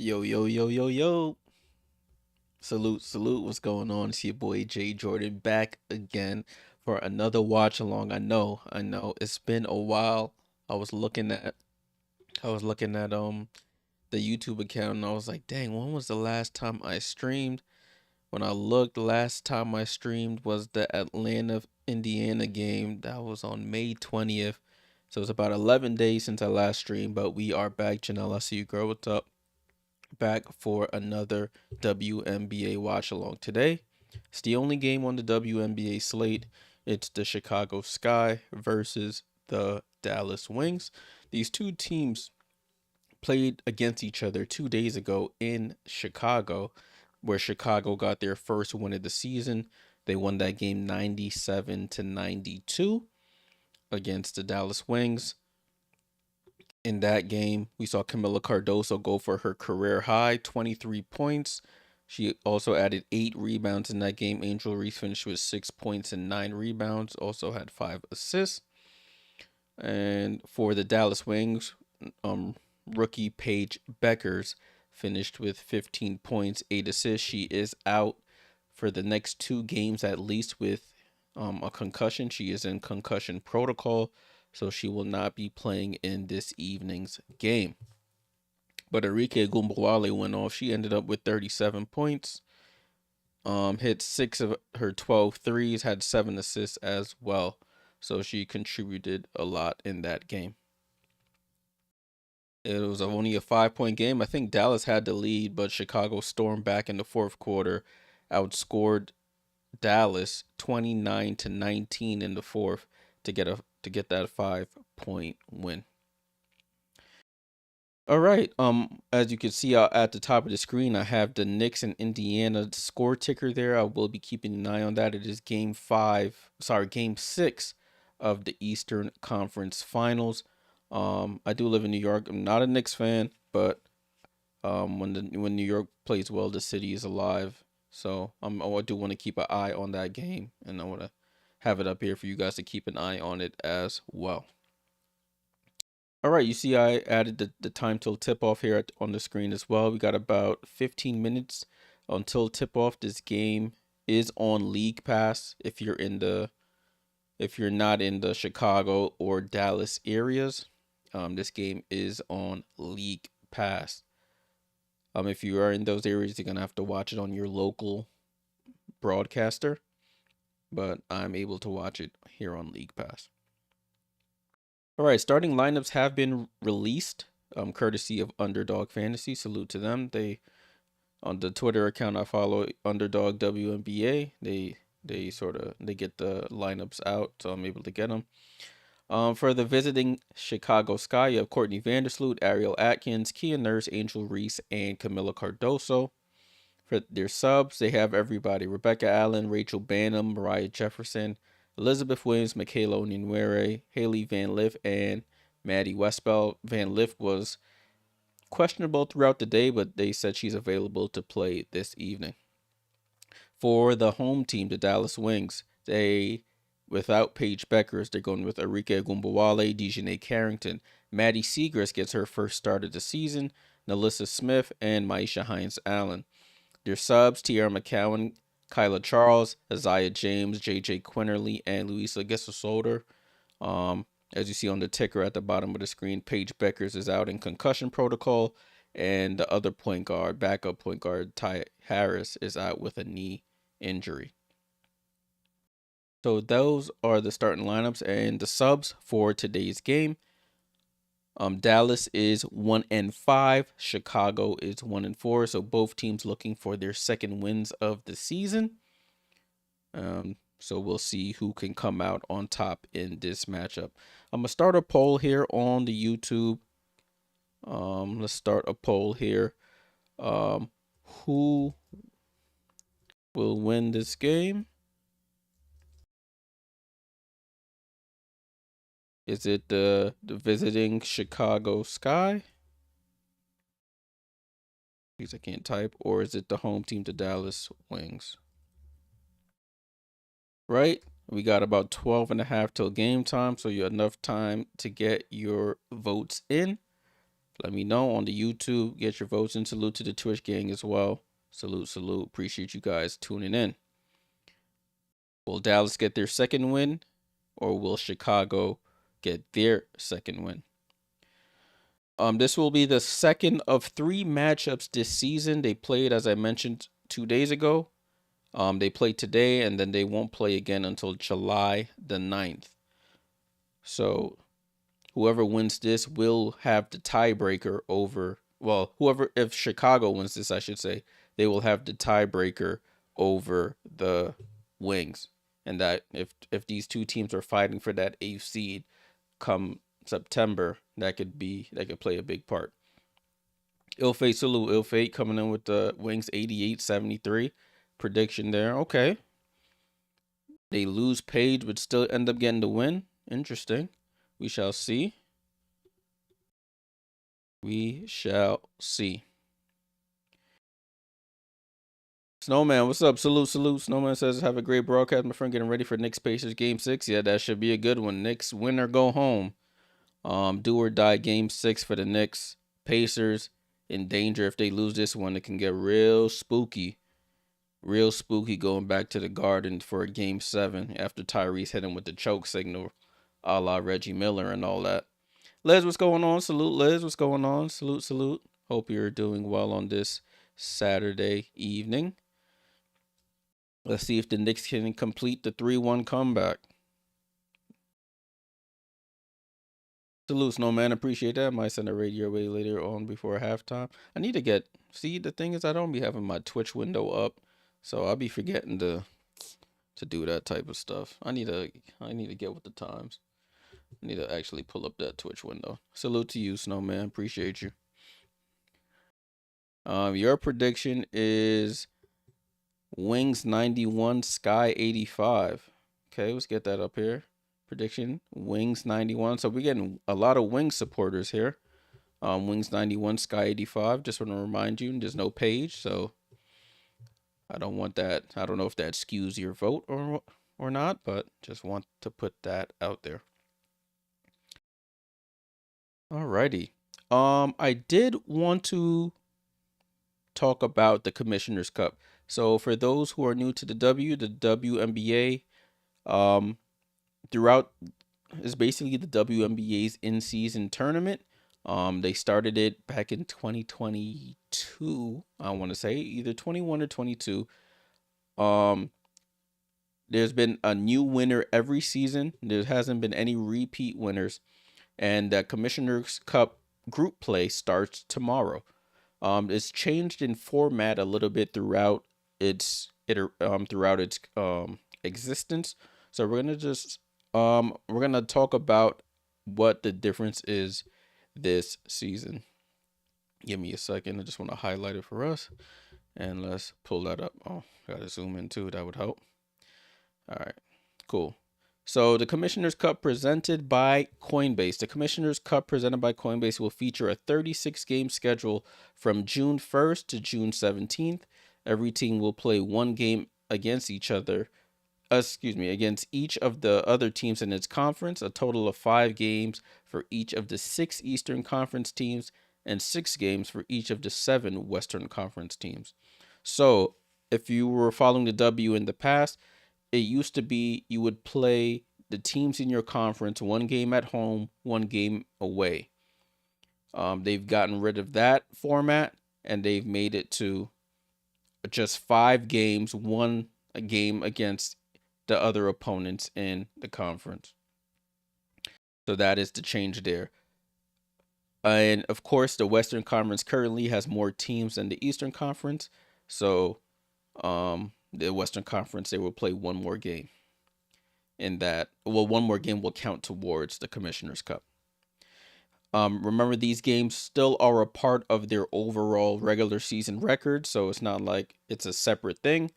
Yo, yo, yo, yo, yo. Salute, salute. What's going on? It's your boy Jay Jordan back again for another watch along. I know. It's been a while. I was looking at I was looking at the YouTube account and I was like, dang, when was the last time I streamed? When I looked, the last time I streamed was the Atlanta, Indiana game. That was on May 20th. So it's about 11 days since I last streamed, but we are back. Janelle, I see you, girl. What's up? Back for another WNBA watch along today. It's the only game on the WNBA slate. It's the Chicago Sky versus the Dallas Wings. These two teams played against each other 2 days ago in Chicago, where Chicago got their first win of the season. They won that game 97-92 against the Dallas Wings. In that game, we saw Camila Cardoso go for her career high, 23 points. She also added 8 rebounds in that game. Angel Reese finished with 6 points and 9 rebounds, also had 5 assists. And for the Dallas Wings, rookie Paige Bueckers finished with 15 points, 8 assists. She is out for the next 2 games at least with a concussion. She is in concussion protocol, so she will not be playing in this evening's game. But Arike Gumbawale went off. She ended up with 37 points, hit 6 of her 12 threes, had 7 assists as well. So she contributed a lot in that game. It was only a 5-point game. I think Dallas had the lead, but Chicago stormed back in the fourth quarter, outscored Dallas 29-19 in the fourth to get that 5-point win. All right. As you can see at the top of the screen, I have the Knicks and Indiana score ticker there. I will be keeping an eye on that. It is game 6 of the Eastern Conference Finals. I do live in New York. I'm not a Knicks fan, but when New York plays well, the city is alive. So I do want to keep an eye on that game, and I want to have it up here for you guys to keep an eye on it as well. All right, you see I added the time till tip-off here on the screen as well. We got about 15 minutes until tip-off. This game is on League Pass if you're not in the Chicago or Dallas areas. This game is on League Pass. If you are in those areas, you're gonna have to watch it on your local broadcaster, but I'm able to watch it here on League Pass. All right, starting lineups have been released, courtesy of Underdog Fantasy. Salute to them. They on the Twitter account I follow, Underdog WNBA. They get the lineups out, so I'm able to get them. For the visiting Chicago Sky, you have Courtney Vandersloot, Ariel Atkins, Kia Nurse, Angel Reese, and Camila Cardoso. For their subs, they have everybody: Rebecca Allen, Rachel Bannum, Mariah Jefferson, Elizabeth Williams, Michaela Onyenwere, Haley Van Lith, and Maddie Westbell. Van Lith was questionable throughout the day, but they said she's available to play this evening. For the home team, the Dallas Wings, without Paige Bueckers, they're going with Arike Gumbawale, Dejanay Carrington. Maddie Segrist gets her first start of the season, Nalissa Smith, and Maisha Hines-Allen. Their subs: Tierra McCowan, Kyla Charles, Isaiah James, JJ Quinterly, and Luisa Gesusolder. As you see on the ticker at the bottom of the screen, Paige Bueckers is out in concussion protocol, and the other backup point guard, Ty Harris, is out with a knee injury. So those are the starting lineups and the subs for today's game. Dallas is 1-5. Chicago is 1-4. So both teams looking for their second wins of the season. So we'll see who can come out on top in this matchup. I'm gonna start a poll here on the YouTube. Let's start a poll here. Who will win this game? Is it the visiting Chicago Sky? Because I can't type. Or is it the home team, the Dallas Wings? Right? We got about 12 and a half till game time, so you have enough time to get your votes in Let me know on the YouTube. Get your votes, and salute to the Twitch gang as well. Salute, salute. Appreciate you guys tuning in. Will Dallas get their second win, or will Chicago get their second win? This will be the second of 3 matchups this season. They played, as I mentioned, 2 days ago. They played today, and then they won't play again until July the 9th. So whoever wins this will have the tiebreaker over, well, if Chicago wins this, I should say, they will have the tiebreaker over the Wings. And that if these two teams are fighting for that 8th seed come September, that could play a big part. Ill Fate, salute. Ill Fate coming in with the Wings 88-73 prediction there. Okay. They lose Paige, but still end up getting the win. Interesting. We shall see. We shall see. Snowman, what's up? Salute, salute. Snowman says, have a great broadcast, my friend. Getting ready for Knicks Pacers game 6. Yeah, that should be a good one. Knicks win or go home. Do or die game 6 for the Knicks. Pacers in danger if they lose this one. It can get real spooky. Real spooky going back to the Garden for a game 7 after Tyrese hit him with the choke signal, a la Reggie Miller and all that. Liz, what's going on? Salute, Liz. What's going on? Salute, salute. Hope you're doing well on this Saturday evening. Let's see if the Knicks can complete the 3-1 comeback. Salute, Snowman. Appreciate that. Might send a raid your way later on before halftime. I need to get, see, the thing is I don't be having my Twitch window up, so I'll be forgetting to do that type of stuff. I need to get with the times. I need to actually pull up that Twitch window. Salute to you, Snowman. Appreciate you. Your prediction is Wings 91, Sky 85. Okay, let's get that up here. Prediction, Wings 91. So we're getting a lot of Wings supporters here. Wings 91, Sky 85. Just want to remind you, there's no Paige, so I don't want that. I don't know if that skews your vote or not, but just want to put that out there. Alrighty. I did want to talk about the Commissioner's Cup. So for those who are new to the WNBA, throughout is basically the WNBA's in-season tournament. They started it back in 2022. I want to say either 21 or 22. There's been a new winner every season. There hasn't been any repeat winners, and the Commissioner's Cup group play starts tomorrow. It's changed in format a little bit throughout its existence. So we're gonna talk about what the difference is this season. Give me a second. I just want to highlight it for us, and let's pull that up. Oh, gotta zoom in too. That would help. All right, cool. So the Commissioner's Cup presented by Coinbase. The Commissioner's Cup presented by Coinbase will feature a 36-game schedule from June 1st to June 17th. Every team will play one game against each other. Against each of the other teams in its conference. A total of 5 games for each of the 6 Eastern Conference teams and 6 games for each of the 7 Western Conference teams. So if you were following the W in the past, it used to be you would play the teams in your conference 1 game at home, 1 game away. They've gotten rid of that format and they've made it to just 5 games, 1 game against the other opponents in the conference. So that is the change there. And of course, the Western Conference currently has more teams than the Eastern Conference. So the Western Conference, they will play 1 more game. In that, well, 1 more game will count towards the Commissioner's Cup. Remember, these games still are a part of their overall regular season record, so it's not like it's a separate thing.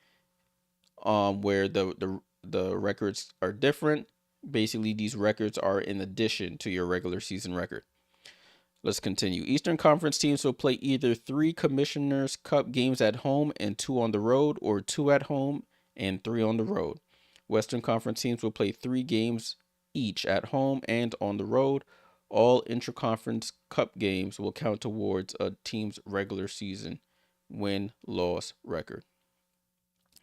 Where the records are different. Basically, these records are in addition to your regular season record. Let's continue. Eastern Conference teams will play either 3 Commissioner's Cup games at home and 2 on the road, or 2 at home and 3 on the road. Western Conference teams will play 3 games each at home and on the road, All intra-conference cup games will count towards a team's regular season win-loss record.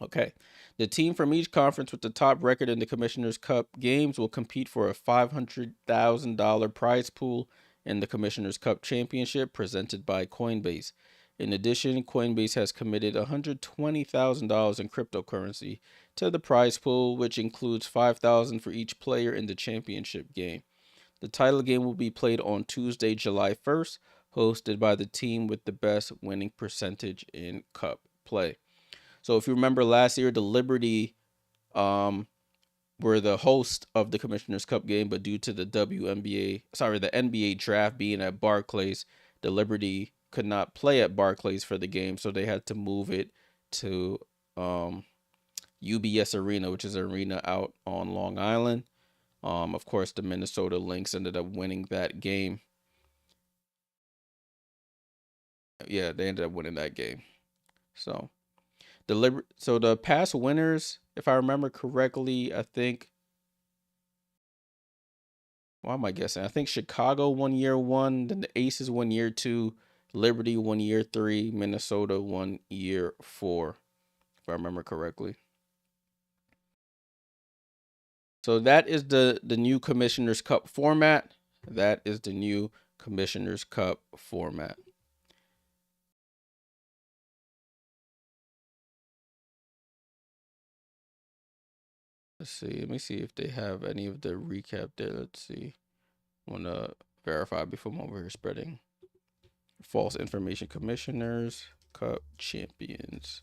Okay. The team from each conference with the top record in the Commissioner's Cup games will compete for a $500,000 prize pool in the Commissioner's Cup Championship presented by Coinbase. In addition, Coinbase has committed $120,000 in cryptocurrency to the prize pool, which includes $5,000 for each player in the championship game. The title game will be played on Tuesday, July 1st, hosted by the team with the best winning percentage in cup play. So if you remember last year, the Liberty were the host of the Commissioner's Cup game, but due to the the NBA draft being at Barclays, the Liberty could not play at Barclays for the game, so they had to move it to UBS Arena, which is an arena out on Long Island. Of course, the Minnesota Lynx ended up winning that game. Yeah, they ended up winning that game. So the past winners, if I remember correctly, I think. Why am I guessing? I think Chicago 1 year 1, then the Aces 1 year 2, Liberty 1 year 3, Minnesota 1 year 4, if I remember correctly. So that is the new Commissioner's Cup format. That is the new Commissioner's Cup format. Let's see. Let me see if they have any of the recap there. Let's see. I want to verify before I'm over here spreading false information. Commissioners Cup champions.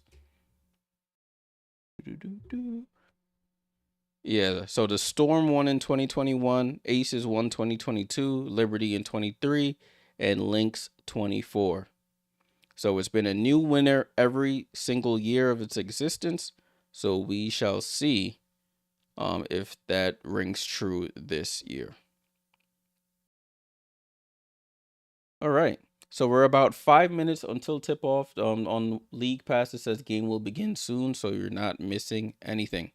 Yeah, so the Storm won in 2021, Aces won 2022, Liberty in 23, and Lynx 24. So it's been a new winner every single year of its existence. So we shall see if that rings true this year. All right. So we're about 5 minutes until tip off. On League Pass, it says game will begin soon, so you're not missing anything.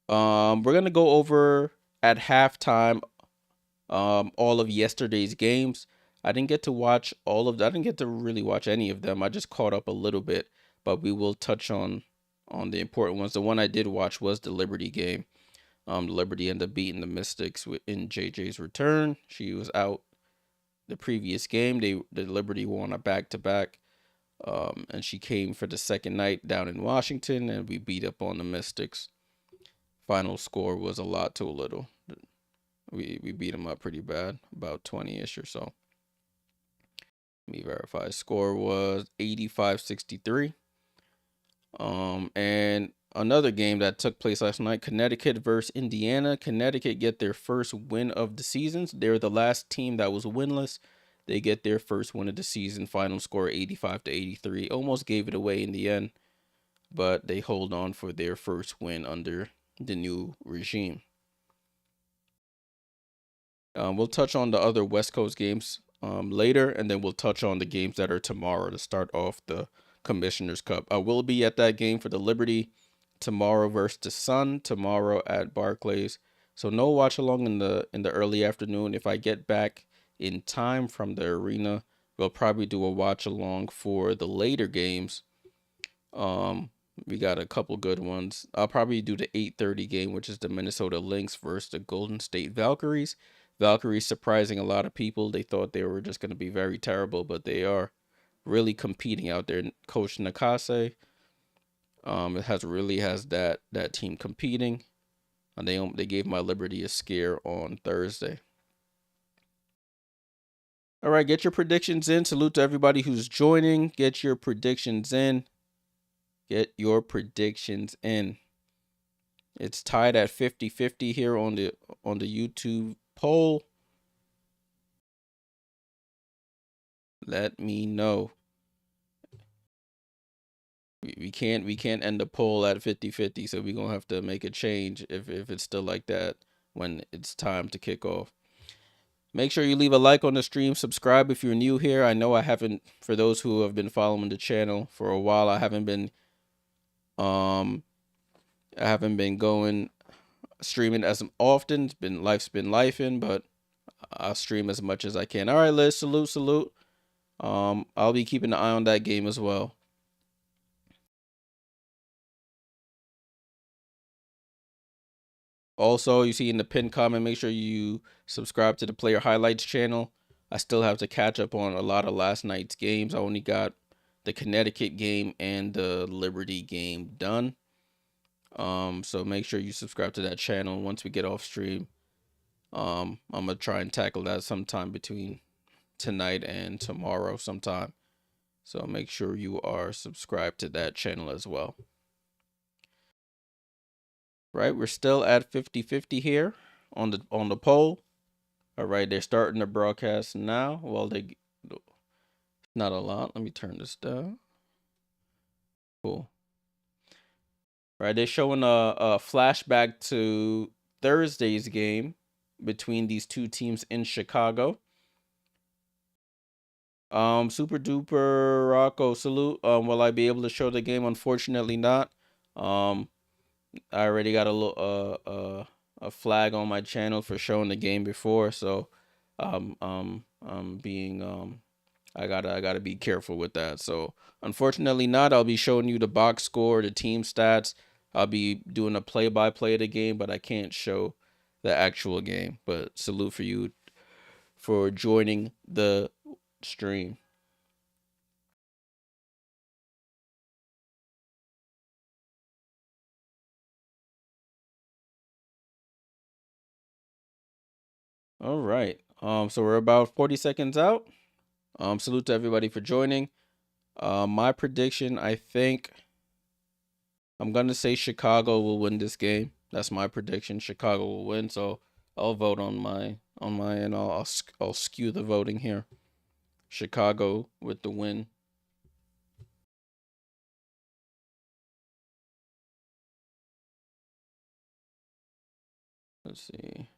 We're gonna go over at halftime all of yesterday's games. I didn't get to watch all of them. I didn't get to really watch any of them. I just caught up a little bit, but we will touch on the important ones. The one I did watch was the Liberty game. The Liberty ended up beating the Mystics in JJ's return. She was out the previous game. The Liberty won a back-to-back. And she came for the second night down in Washington, and we beat up on the Mystics. Final score was a lot to a little. We beat them up pretty bad, about 20-ish or so. Let me verify. Score was 85-63. And another game that took place last night, Connecticut versus Indiana. Connecticut get their first win of the season. They're the last team that was winless. They get their first win of the season. Final score 85-83. Almost gave it away in the end, but they hold on for their first win under the new regime. We'll touch on the other West Coast games later, and then we'll touch on the games that are tomorrow to start off the Commissioner's Cup. I will be at that game for the Liberty tomorrow versus the Sun tomorrow at Barclays. So no watch along in the early afternoon. If I get back in time from the arena, we'll probably do a watch along for the later games. We got a couple good ones. I'll probably do the 8:30 game, which is the Minnesota Lynx versus the Golden State Valkyries. Valkyries surprising a lot of people. They thought they were just going to be very terrible, but they are really competing out there. Coach Nakase has that team competing, and they gave my Liberty a scare on Thursday. All right, get your predictions in. Salute to everybody who's joining. Get your predictions in. Get your predictions in. It's tied at 50-50 here on the YouTube poll. Let me know. We can't end the poll at 50-50, so we're gonna have to make a change if it's still like that when it's time to kick off. Make sure you leave a like on the stream, subscribe if you're new here. I know I haven't, for those who have been following the channel for a while, I haven't been going streaming as often. Life's been lifing, but I'll stream as much as I can. All right, Liz, salute, salute. I'll be keeping an eye on that game as well. Also, you see in the pinned comment, make sure you subscribe to the Player Highlights channel. I still have to catch up on a lot of last night's games. I only got the Connecticut game and the Liberty game done. So make sure you subscribe to that channel. Once we get off stream, I'm gonna try and tackle that sometime between tonight and tomorrow sometime. So make sure you are subscribed to that channel as well. Right, we're still at 50-50 here on the poll. All right, they're starting the broadcast now. Well, not a lot. Let me turn this down. Cool. All right, they're showing a flashback to Thursday's game between these two teams in Chicago. Super duper Rocco, salute. Will I be able to show the game? Unfortunately not. I already got a flag on my channel for showing the game before, so being I gotta be careful with that. So unfortunately not. I'll be showing you the box score, the team stats. I'll be doing a play-by-play of the game, but I can't show the actual game. But salute for you for joining the stream. All right. So we're about 40 seconds out. Salute to everybody for joining. My prediction, I think I'm gonna say Chicago will win this game. That's my prediction. Chicago will win. So I'll vote on my end. I'll skew the voting here. Chicago with the win. Let's see.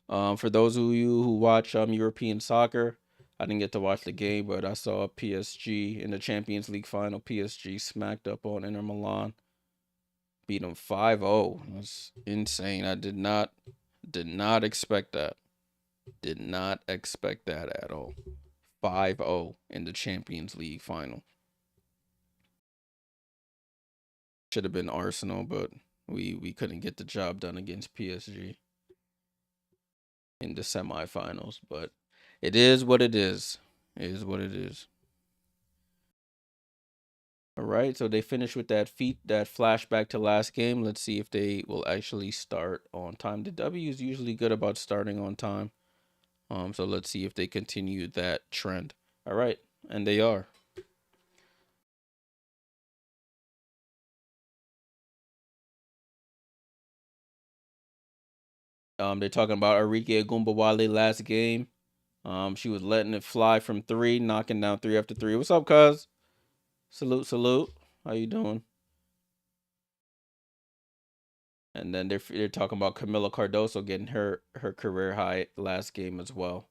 For those of you who watch European soccer, I didn't get to watch the game, but I saw PSG in the Champions League final. PSG smacked up on Inter Milan, beat them 5-0. That's insane. I did not expect that. Did not expect that at all. 5-0 in the Champions League final. Should have been Arsenal, but we couldn't get the job done against PSG in the semifinals. But it is what it is. It is what it is. All right, so they finished with that flashback to last game. Let's see if they will actually start on time. The W is usually good about starting on time. So let's see if they continue that trend. All right, and they are. They're talking about Arike Agumbawale last game. She was letting it fly from three, knocking down three after three. What's up, cuz? Salute, salute. How you doing? And then they're talking about Camila Cardoso getting her career high last game as well.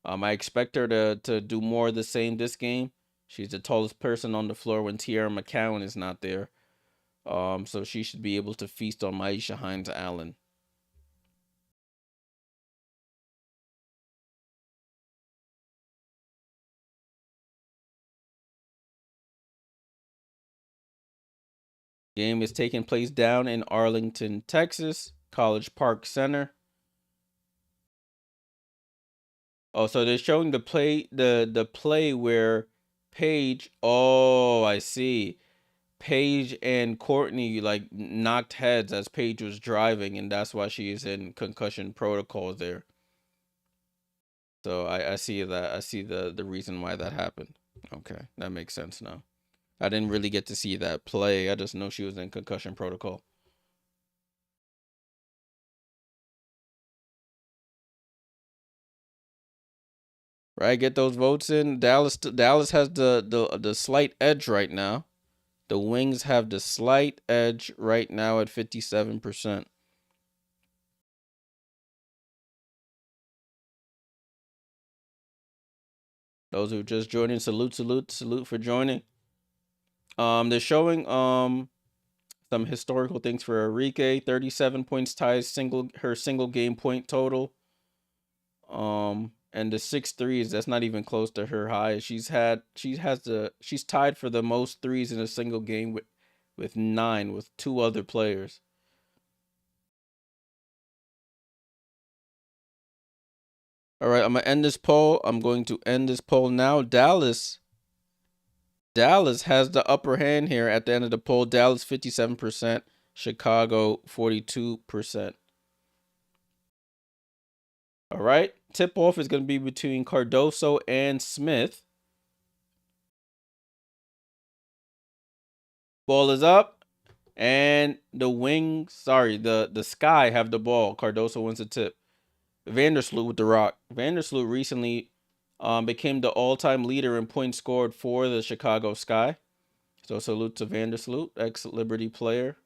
I expect her to do more of the same this game. She's the tallest person on the floor when Tierra McCowan is not there. So she should be able to feast on Maisha Hines Allen. Game is taking place down in Arlington, Texas, College Park Center. Oh, so they're showing the play where Paige. Oh, I see. Paige and Courtney like knocked heads as Paige was driving, and that's why she is in concussion protocols there. So I see that. I see the reason why that happened. Okay, that makes sense now. I didn't really get to see that play. I just know she was in concussion protocol. Right, get those votes in. Dallas has the slight edge right now. The Wings have the slight edge right now at 57%. Those who just joined in, salute, salute, salute for joining. They're showing some historical things for Arike. 37 points ties her single game point total. And the 6 threes, that's not even close to her high. She's tied for the most threes in a single game with 9 with 2 other players. All right, I'm gonna end this poll. I'm going to end this poll now. Dallas has the upper hand here at the end of the poll. Dallas 57%, Chicago 42%. All right, tip off is going to be between Cardoso and Smith. Ball is up, and the Sky have the ball. Cardoso wins the tip. Vandersloot with the rock. Vandersloot recently became the all-time leader in points scored for the Chicago Sky. So salute to Vandersloot, ex-Liberty player.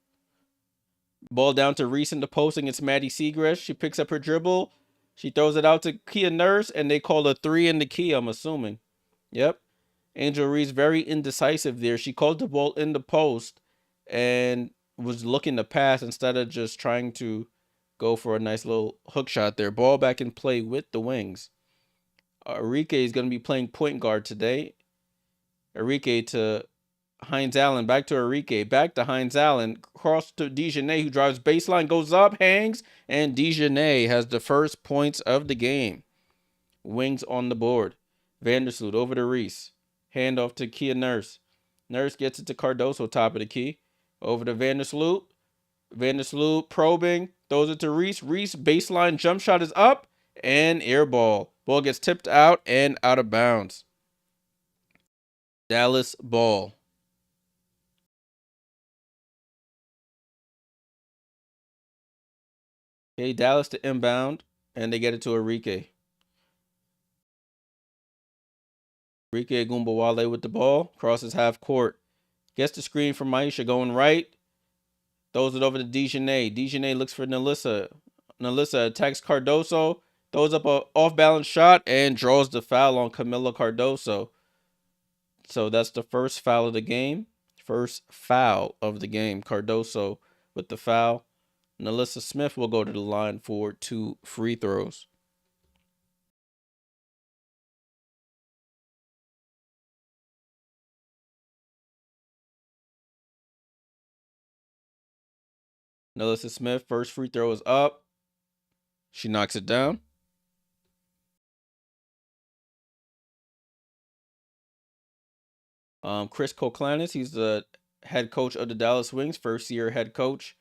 Ball down to Reese in the post against Maddie Segrest. She picks up her dribble. She throws it out to Kia Nurse, and they call a 3 in the key, I'm assuming. Yep. Angel Reese very indecisive there. She called the ball in the post and was looking to pass instead of just trying to go for a nice little hook shot there. Ball back in play with the Wings. Enrique is going to be playing point guard today. Enrique to Hines Allen, back to Enrique, back to Hines Allen, cross to Dejanay, who drives baseline, goes up, hangs, and Dejanay has the first points of the game. Wings on the board. Vandersloot over to Reese. Handoff to Kia Nurse. Nurse gets it to Cardoso, top of the key. Over to Vandersloot. Vandersloot probing, throws it to Reese. Reese, baseline jump shot is up, and air ball. Ball gets tipped out and out of bounds. Dallas ball. Okay, Dallas to inbound, and they get it to Enrique. Enrique Gumbawale with the ball, crosses half court. Gets the screen from Maisha going right. Throws it over to Dejanay. Dejanay looks for Nalissa. Nalissa attacks Cardoso. Throws up a off-balance shot and draws the foul on Camila Cardoso. So that's the first foul of the game. First foul of the game. Cardoso with the foul. Nalissa Smith will go to the line for 2 free throws. Nalissa Smith, first free throw is up. She knocks it down. Chris Koklanis, he's the head coach of the Dallas Wings, first year head coach.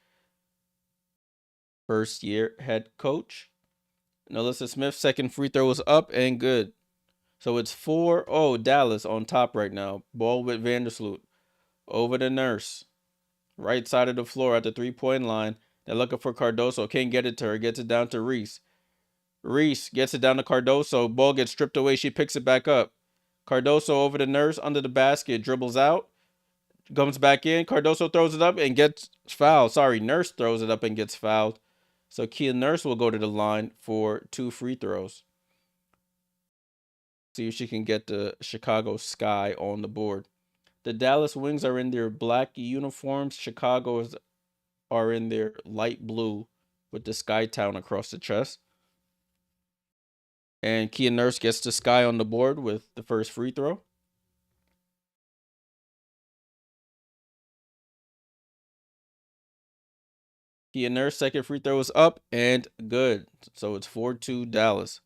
Nalissa Smith, second free throw is up and good. So it's 4-0 Dallas on top right now. Ball with Vandersloot. Over to Nurse. Right side of the floor at the 3-point line. They're looking for Cardoso. Can't get it to her. Gets it down to Reese. Reese gets it down to Cardoso. Ball gets stripped away. She picks it back up. Cardoso over to Nurse under the basket. Dribbles out. Comes back in. Cardoso throws it up and gets fouled. Sorry, Nurse throws it up and gets fouled. So Kia Nurse will go to the line for 2 free throws. See if she can get the Chicago Sky on the board. The Dallas Wings are in their black uniforms. Chicago's are in their light blue with the Sky Town across the chest. And Kia Nurse gets the Sky on the board with the first free throw. Kia Nurse, second free throw is up and good. So it's 4-2 Dallas.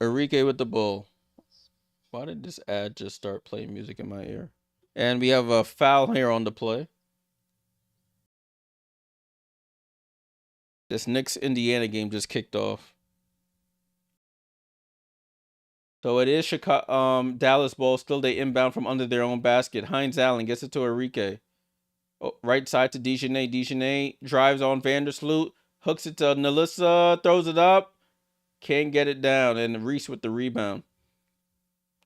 Enrique with the ball. Why did this ad just start playing music in my ear? And we have a foul here on the play. This Knicks Indiana game just kicked off. So it is Dallas ball. Still they inbound from under their own basket. Hines Allen gets it to Enrique. Oh, right side to Dejanay. Dejanay drives on Vandersloot. Hooks it to Nalissa. Throws it up. Can't get it down. And Reese with the rebound.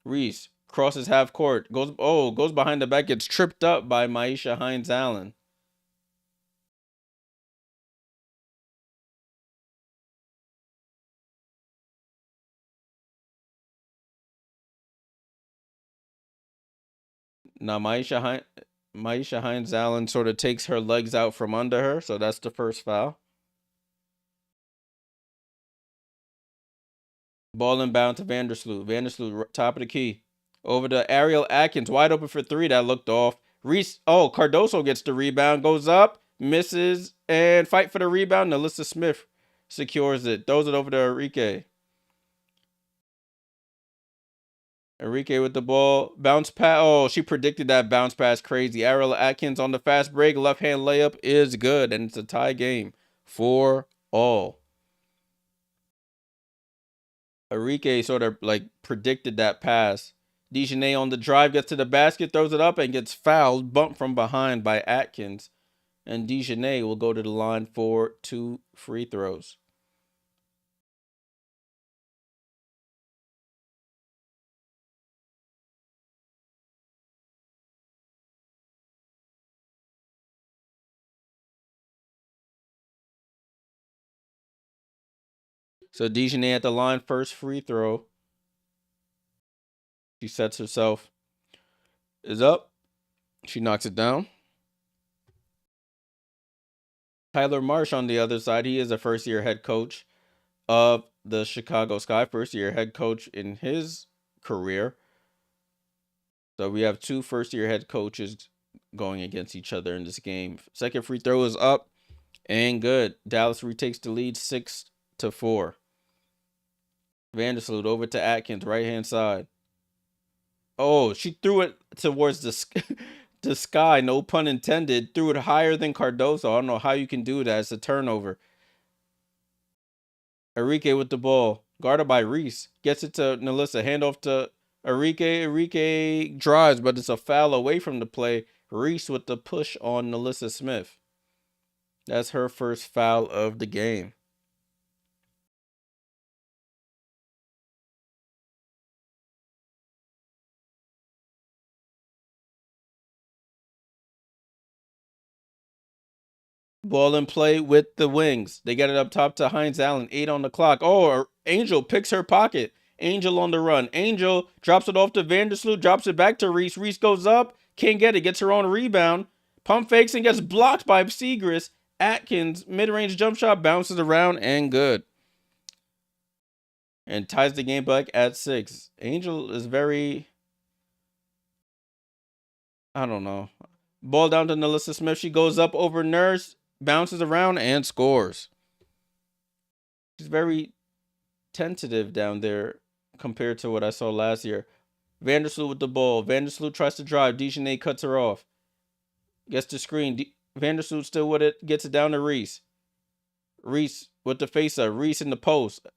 Reese crosses half court. Goes behind the back. Gets tripped up by Maisha Hines Allen. Now Maisha Maisha Hines Allen sort of takes her legs out from under her, so that's the first foul. Ball inbound to Vandersloot. Vandersloot, top of the key. Over to Ariel Atkins, wide open for three. That looked off. Reese, Cardoso gets the rebound, goes up, misses, and fight for the rebound. Nalissa Smith secures it, throws it over to Enrique. Enrique with the ball, bounce pass. Oh, she predicted that bounce pass. Crazy. Ariel Atkins on the fast break, left hand layup is good, and it's a tie game for all. Enrique sort of like predicted that pass. Dejanay on the drive gets to the basket, throws it up, and gets fouled, bumped from behind by Atkins. And Dejanay will go to the line for 2 free throws. So Dejanay at the line, first free throw. She sets herself. Is up. She knocks it down. Tyler Marsh on the other side. He is a first-year head coach of the Chicago Sky. First-year head coach in his career. So we have 2 first-year head coaches going against each other in this game. Second free throw is up and good. Dallas retakes the lead 6-4. Vandersloot over to Atkins, right-hand side. Oh, she threw it towards the sky, no pun intended. Threw it higher than Cardoso. I don't know how you can do that. It's a turnover. Enrique with the ball, guarded by Reese. Gets it to Nalissa. Handoff to Enrique. Enrique drives, but it's a foul away from the play. Reese with the push on Nalissa Smith. That's her first foul of the game. Ball in play with the wings. They get it up top to Hines Allen. 8 on the clock. Oh, Angel picks her pocket. Angel on the run. Angel drops it off to Vandersloot. Drops it back to Reese. Reese goes up. Can't get it. Gets her own rebound. Pump fakes and gets blocked by Segrist. Atkins, mid-range jump shot, bounces around and good. And ties the game back at 6. Angel is very... I don't know. Ball down to Nalissa Smith. She goes up over Nurse. Bounces around and scores. She's very tentative down there compared to what I saw last year. Vandersloot with the ball. Vandersloot tries to drive. Dejanay cuts her off. Gets the screen. Vandersloot still with it. Gets it down to Reese. Reese with the face up. Reese in the post.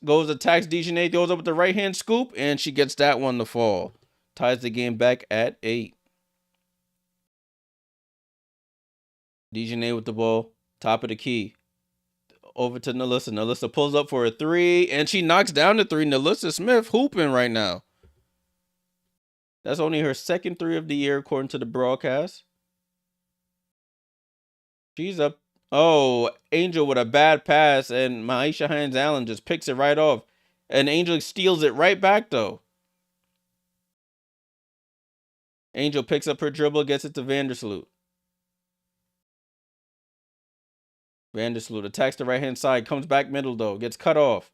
Goes, attacks Dejanay. Goes up with the right hand scoop. And she gets that one to fall. Ties the game back at 8. Dejanay with the ball. Top of the key. Over to Nalissa. Nalissa pulls up for a 3. And she knocks down the 3. Nalissa Smith hooping right now. That's only her second 3 of the year, according to the broadcast. She's up. Oh, Angel with a bad pass, and Maisha Hines Allen just picks it right off. And Angel steals it right back, though. Angel picks up her dribble, gets it to Vandersloot. Vandersloot attacks the right-hand side, comes back middle, though. Gets cut off.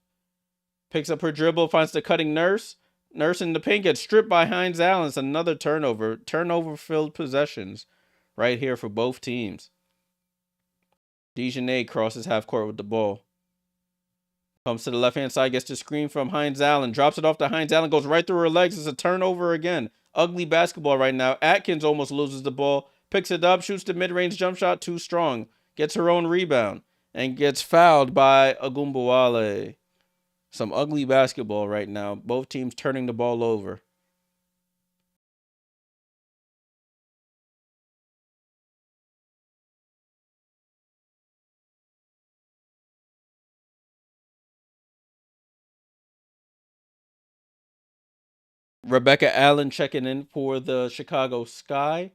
Picks up her dribble, finds the cutting Nurse. Nurse in the paint gets stripped by Hines Allen. It's another turnover. Turnover-filled possessions right here for both teams. Dejanay crosses half court with the ball. Comes to the left-hand side, gets the screen from Hines Allen. Drops it off to Hines Allen, goes right through her legs. It's a turnover again. Ugly basketball right now. Atkins almost loses the ball. Picks it up, shoots the mid-range jump shot, too strong. Gets her own rebound. And gets fouled by Agumbawale. Some ugly basketball right now. Both teams turning the ball over. Rebecca Allen checking in for the Chicago Sky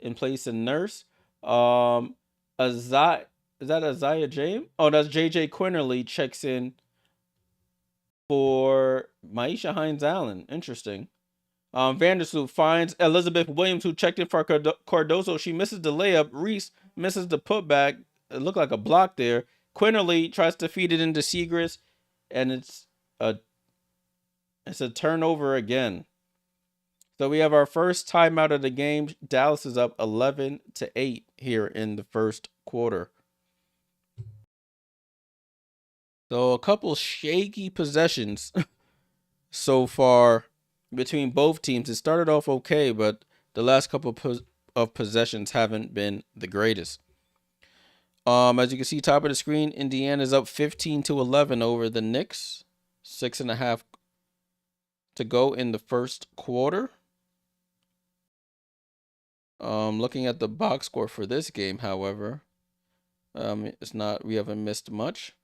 in place of Nurse. Azai, is that Isaiah James? Oh, that's JJ Quinterly checks in for Maisha Hines Allen. Interesting. Vandersloot finds Elizabeth Williams, who checked in for Cardoso. She misses the layup. Reese misses the putback. It looked like a block there. Quinterly tries to feed it into Segrist, and a it's a turnover again. So we have our first timeout of the game. Dallas is up 11-8 here in the first quarter. So a couple shaky possessions so far between both teams. It started off okay, but the last couple of possessions haven't been the greatest. As you can see, top of the screen, Indiana's up 15-11 over the Knicks. 6.5 to go in the first quarter. Looking at the box score for this game, however, it's not. We haven't missed much.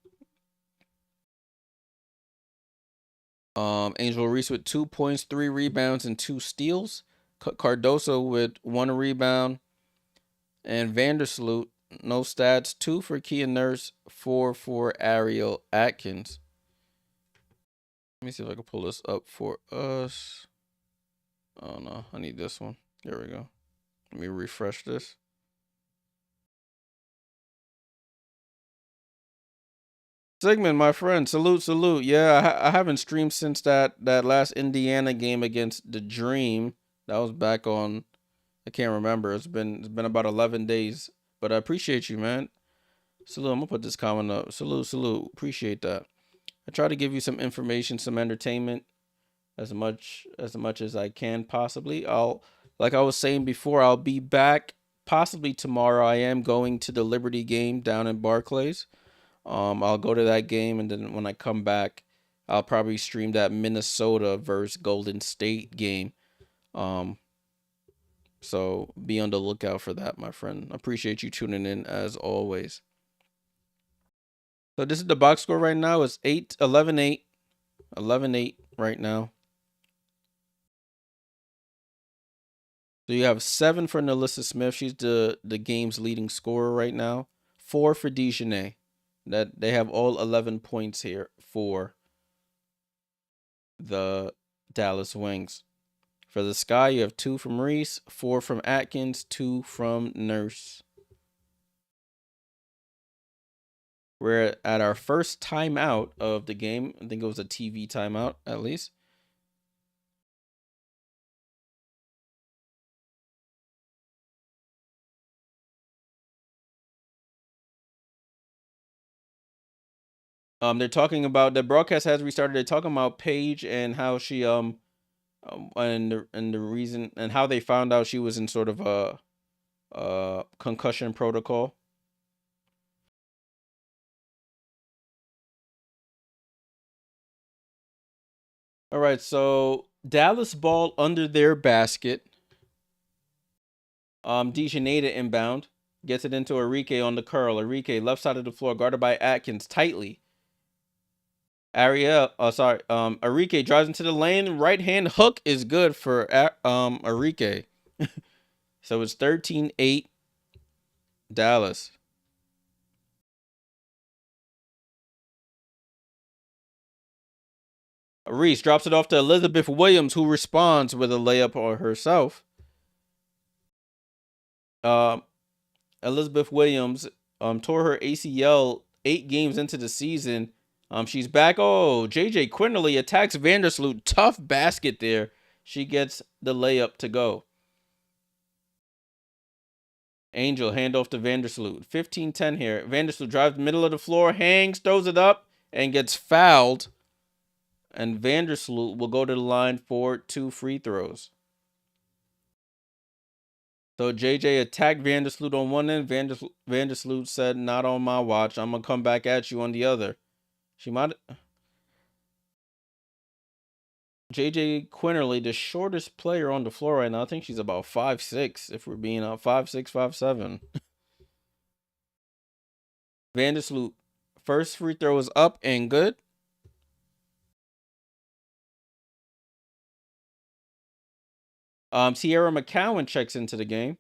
Angel Reese with 2 points, 3 rebounds, and 2 steals. Cardoso with 1 rebound, and Vandersloot, no stats, 2 for Kia Nurse, 4 for Ariel Atkins. Let me see if I can pull this up for us. Oh no, I need this one. There we go. Let me refresh this. Sigmund, my friend, salute, salute. Yeah, I haven't streamed since that last Indiana game against the Dream. That was back on, I can't remember. It's been about 11 days. But I appreciate you, man. Salute. I'm gonna put this comment up. Salute, salute. Appreciate that. I try to give you some information, some entertainment, as much as I can possibly. Like I was saying before, I'll be back possibly tomorrow. I am going to the Liberty game down in Barclays. I'll go to that game, and then when I come back, I'll probably stream that Minnesota versus Golden State game. So be on the lookout for that, my friend. Appreciate you tuning in as always. So this is the box score right now. It's 11-8. 11-8 right now. So you have 7 for Nalissa Smith. She's the game's leading scorer right now. 4 for Dejanay. That they have all 11 points here for the Dallas Wings. For the Sky, you have 2 from Reese, 4 from Atkins, 2 from Nurse. We're at our first timeout of the game. I think it was a TV timeout, at least. They're talking about, the broadcast has restarted. They're talking about Paige and how she and the reason and how they found out she was in sort of a concussion protocol. All right, so Dallas ball under their basket. Dejanay inbound, gets it into Enrique on the curl. Enrique left side of the floor, guarded by Atkins tightly. Enrique drives into the lane. Right hand hook is good for Enrique. So it's 13-8 Dallas. Reese drops it off to Elizabeth Williams, who responds with a layup on herself. Elizabeth Williams tore her ACL 8 games into the season. She's back. Oh, JJ Quinterly attacks Vandersloot. Tough basket there. She gets the layup to go. Angel handoff to Vandersloot. 15-10 here. Vandersloot drives middle of the floor, hangs, throws it up, and gets fouled. And Vandersloot will go to the line for 2 free throws. So JJ attacked Vandersloot on one end. Vandersloot said, "Not on my watch. I'm gonna come back at you on the other." She might. JJ Quinterly, the shortest player on the floor right now. I think she's about 5'6", if we're being up 5'6", 5'7". Vandersloot, first free throw is up and good. Sierra McCowan checks into the game.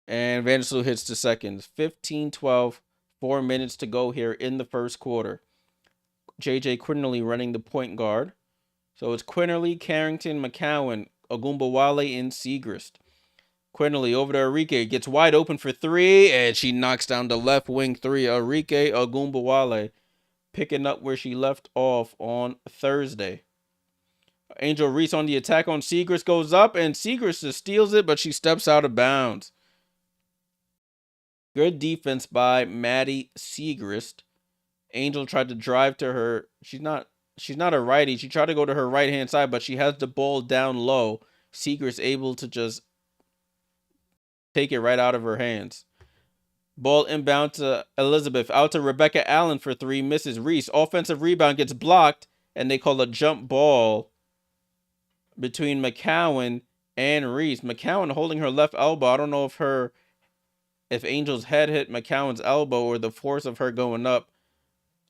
And Vandersloot hits the second. 15-12 4 minutes to go here in the first quarter. J.J. Quinterly running the point guard. So it's Quinterly, Carrington, McCowan, Ogunbowale, and Segrist. Quinterly over to Arike, gets wide open for three, and she knocks down the left wing three. Arike Ogunbowale picking up where she left off on Thursday. Angel Reese on the attack on Segrist, goes up, and Segrist just steals it, but she steps out of bounds. Good defense by Maddie Segrist. Angel tried to drive to her. She's not a righty. She tried to go to her right-hand side, but she has the ball down low. Segrist able to just take it right out of her hands. Ball inbound to Elizabeth. Out to Rebecca Allen for three. Misses. Reese. Offensive rebound gets blocked, and they call a jump ball between McCowan and Reese. McCowan holding her left elbow. I don't know if Angel's head hit McCowan's elbow or the force of her going up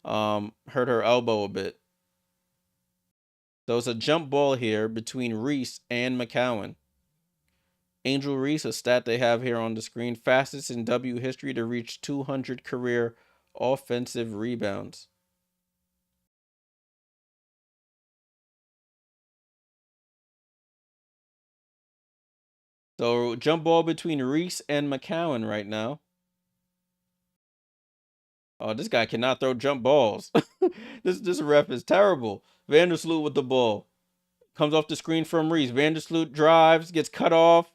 hurt her elbow a bit. So it's a jump ball here between Reese and McCowan. Angel Reese, a stat they have here on the screen, fastest in W history to reach 200 career offensive rebounds. So jump ball between Reese and McCowan right now. Oh, this guy cannot throw jump balls. This ref is terrible. Vandersloot with the ball. Comes off the screen from Reese. Vandersloot drives, gets cut off,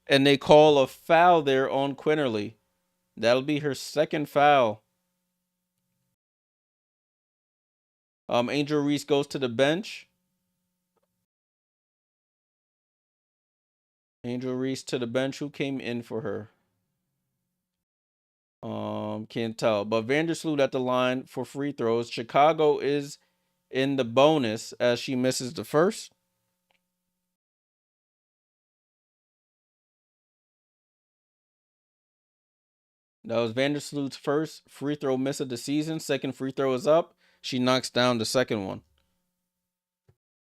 and they call a foul there on Quinterly. That'll be her second foul. Angel Reese goes to the bench. Angel Reese to the bench. Who came in for her? Can't tell. But Vandersloot at the line for free throws. Chicago is in the bonus as she misses the first. That was Vandersloot's first free throw miss of the season. Second free throw is up. She knocks down the second one.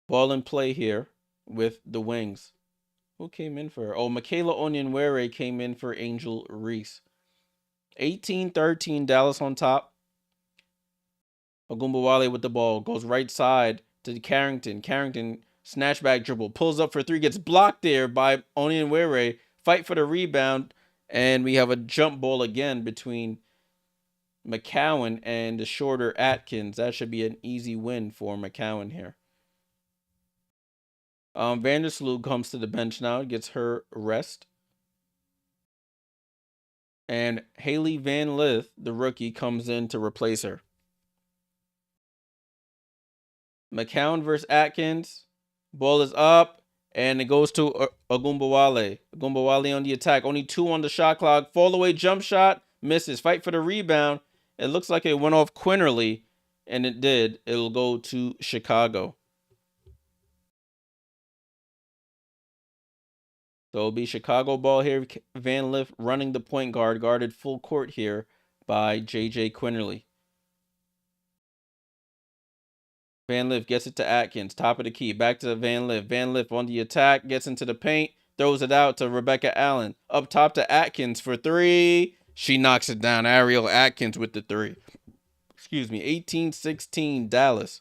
Ball in play here with the Wings. Who came in for her? Oh, Michaela Onyenwere came in for Angel Reese. 18-13, Dallas on top. Ogunbowale with the ball. Goes right side to Carrington. Carrington, snatchback dribble. Pulls up for three. Gets blocked there by Onyenwere. Fight for the rebound. And we have a jump ball again between McCowan and the shorter Atkins. That should be an easy win for McCowan here. Vandersloot comes to the bench now. Gets her rest. And Haley Van Lith, the rookie, comes in to replace her. McCowan versus Atkins. Ball is up, and it goes to Ogunbowale. Ogunbowale on the attack. Only 2 on the shot clock. Fall away jump shot. Misses. Fight for the rebound. It looks like it went off Quinterly, and it did. It'll go to Chicago. So it'll be Chicago ball here. Van Lith running the point guard, guarded full court here by J.J. Quinterly. Van Lith gets it to Atkins, top of the key, back to Van Lith. Van Lith on the attack, gets into the paint, throws it out to Rebecca Allen. Up top to Atkins for three. She knocks it down. Ariel Atkins with the three. Excuse me, 18-16 Dallas.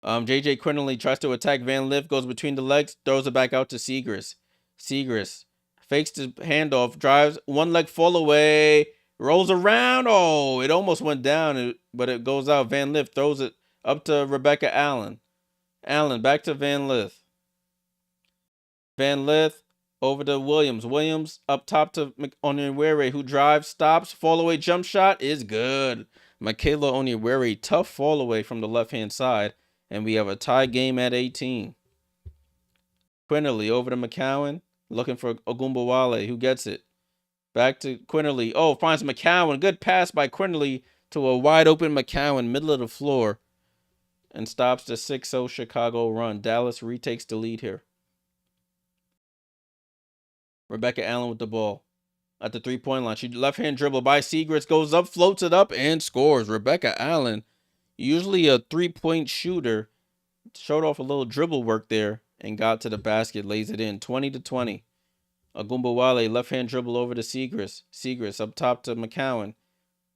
J.J. Quinterly tries to attack Van Lith, goes between the legs, throws it back out to Segrist. Segrist fakes the handoff, drives, one leg fall away, rolls around. Oh, it almost went down, but it goes out. Van Lith throws it up to Rebecca Allen. Allen back to Van Lith. Van Lith over to Williams. Williams up top to Onyenwere, who drives, stops, fall away jump shot is good. Michaela Onyenwere, tough fall away from the left-hand side. And we have a tie game at 18. Quinterly over to McCowan, looking for Ogunbowale, who gets it. Back to Quinterly. Oh, finds McCowan. Good pass by Quinterly to a wide open McCowan, middle of the floor. And stops the 6-0 Chicago run. Dallas retakes the lead here. Rebecca Allen with the ball at the three-point line. She left-hand dribble by Segrist, goes up, floats it up, and scores. Rebecca Allen, usually a three-point shooter, showed off a little dribble work there and got to the basket, lays it in. 20-20. Agumbawale, left-hand dribble over to Seagrass. Seagrass up top to McCowan,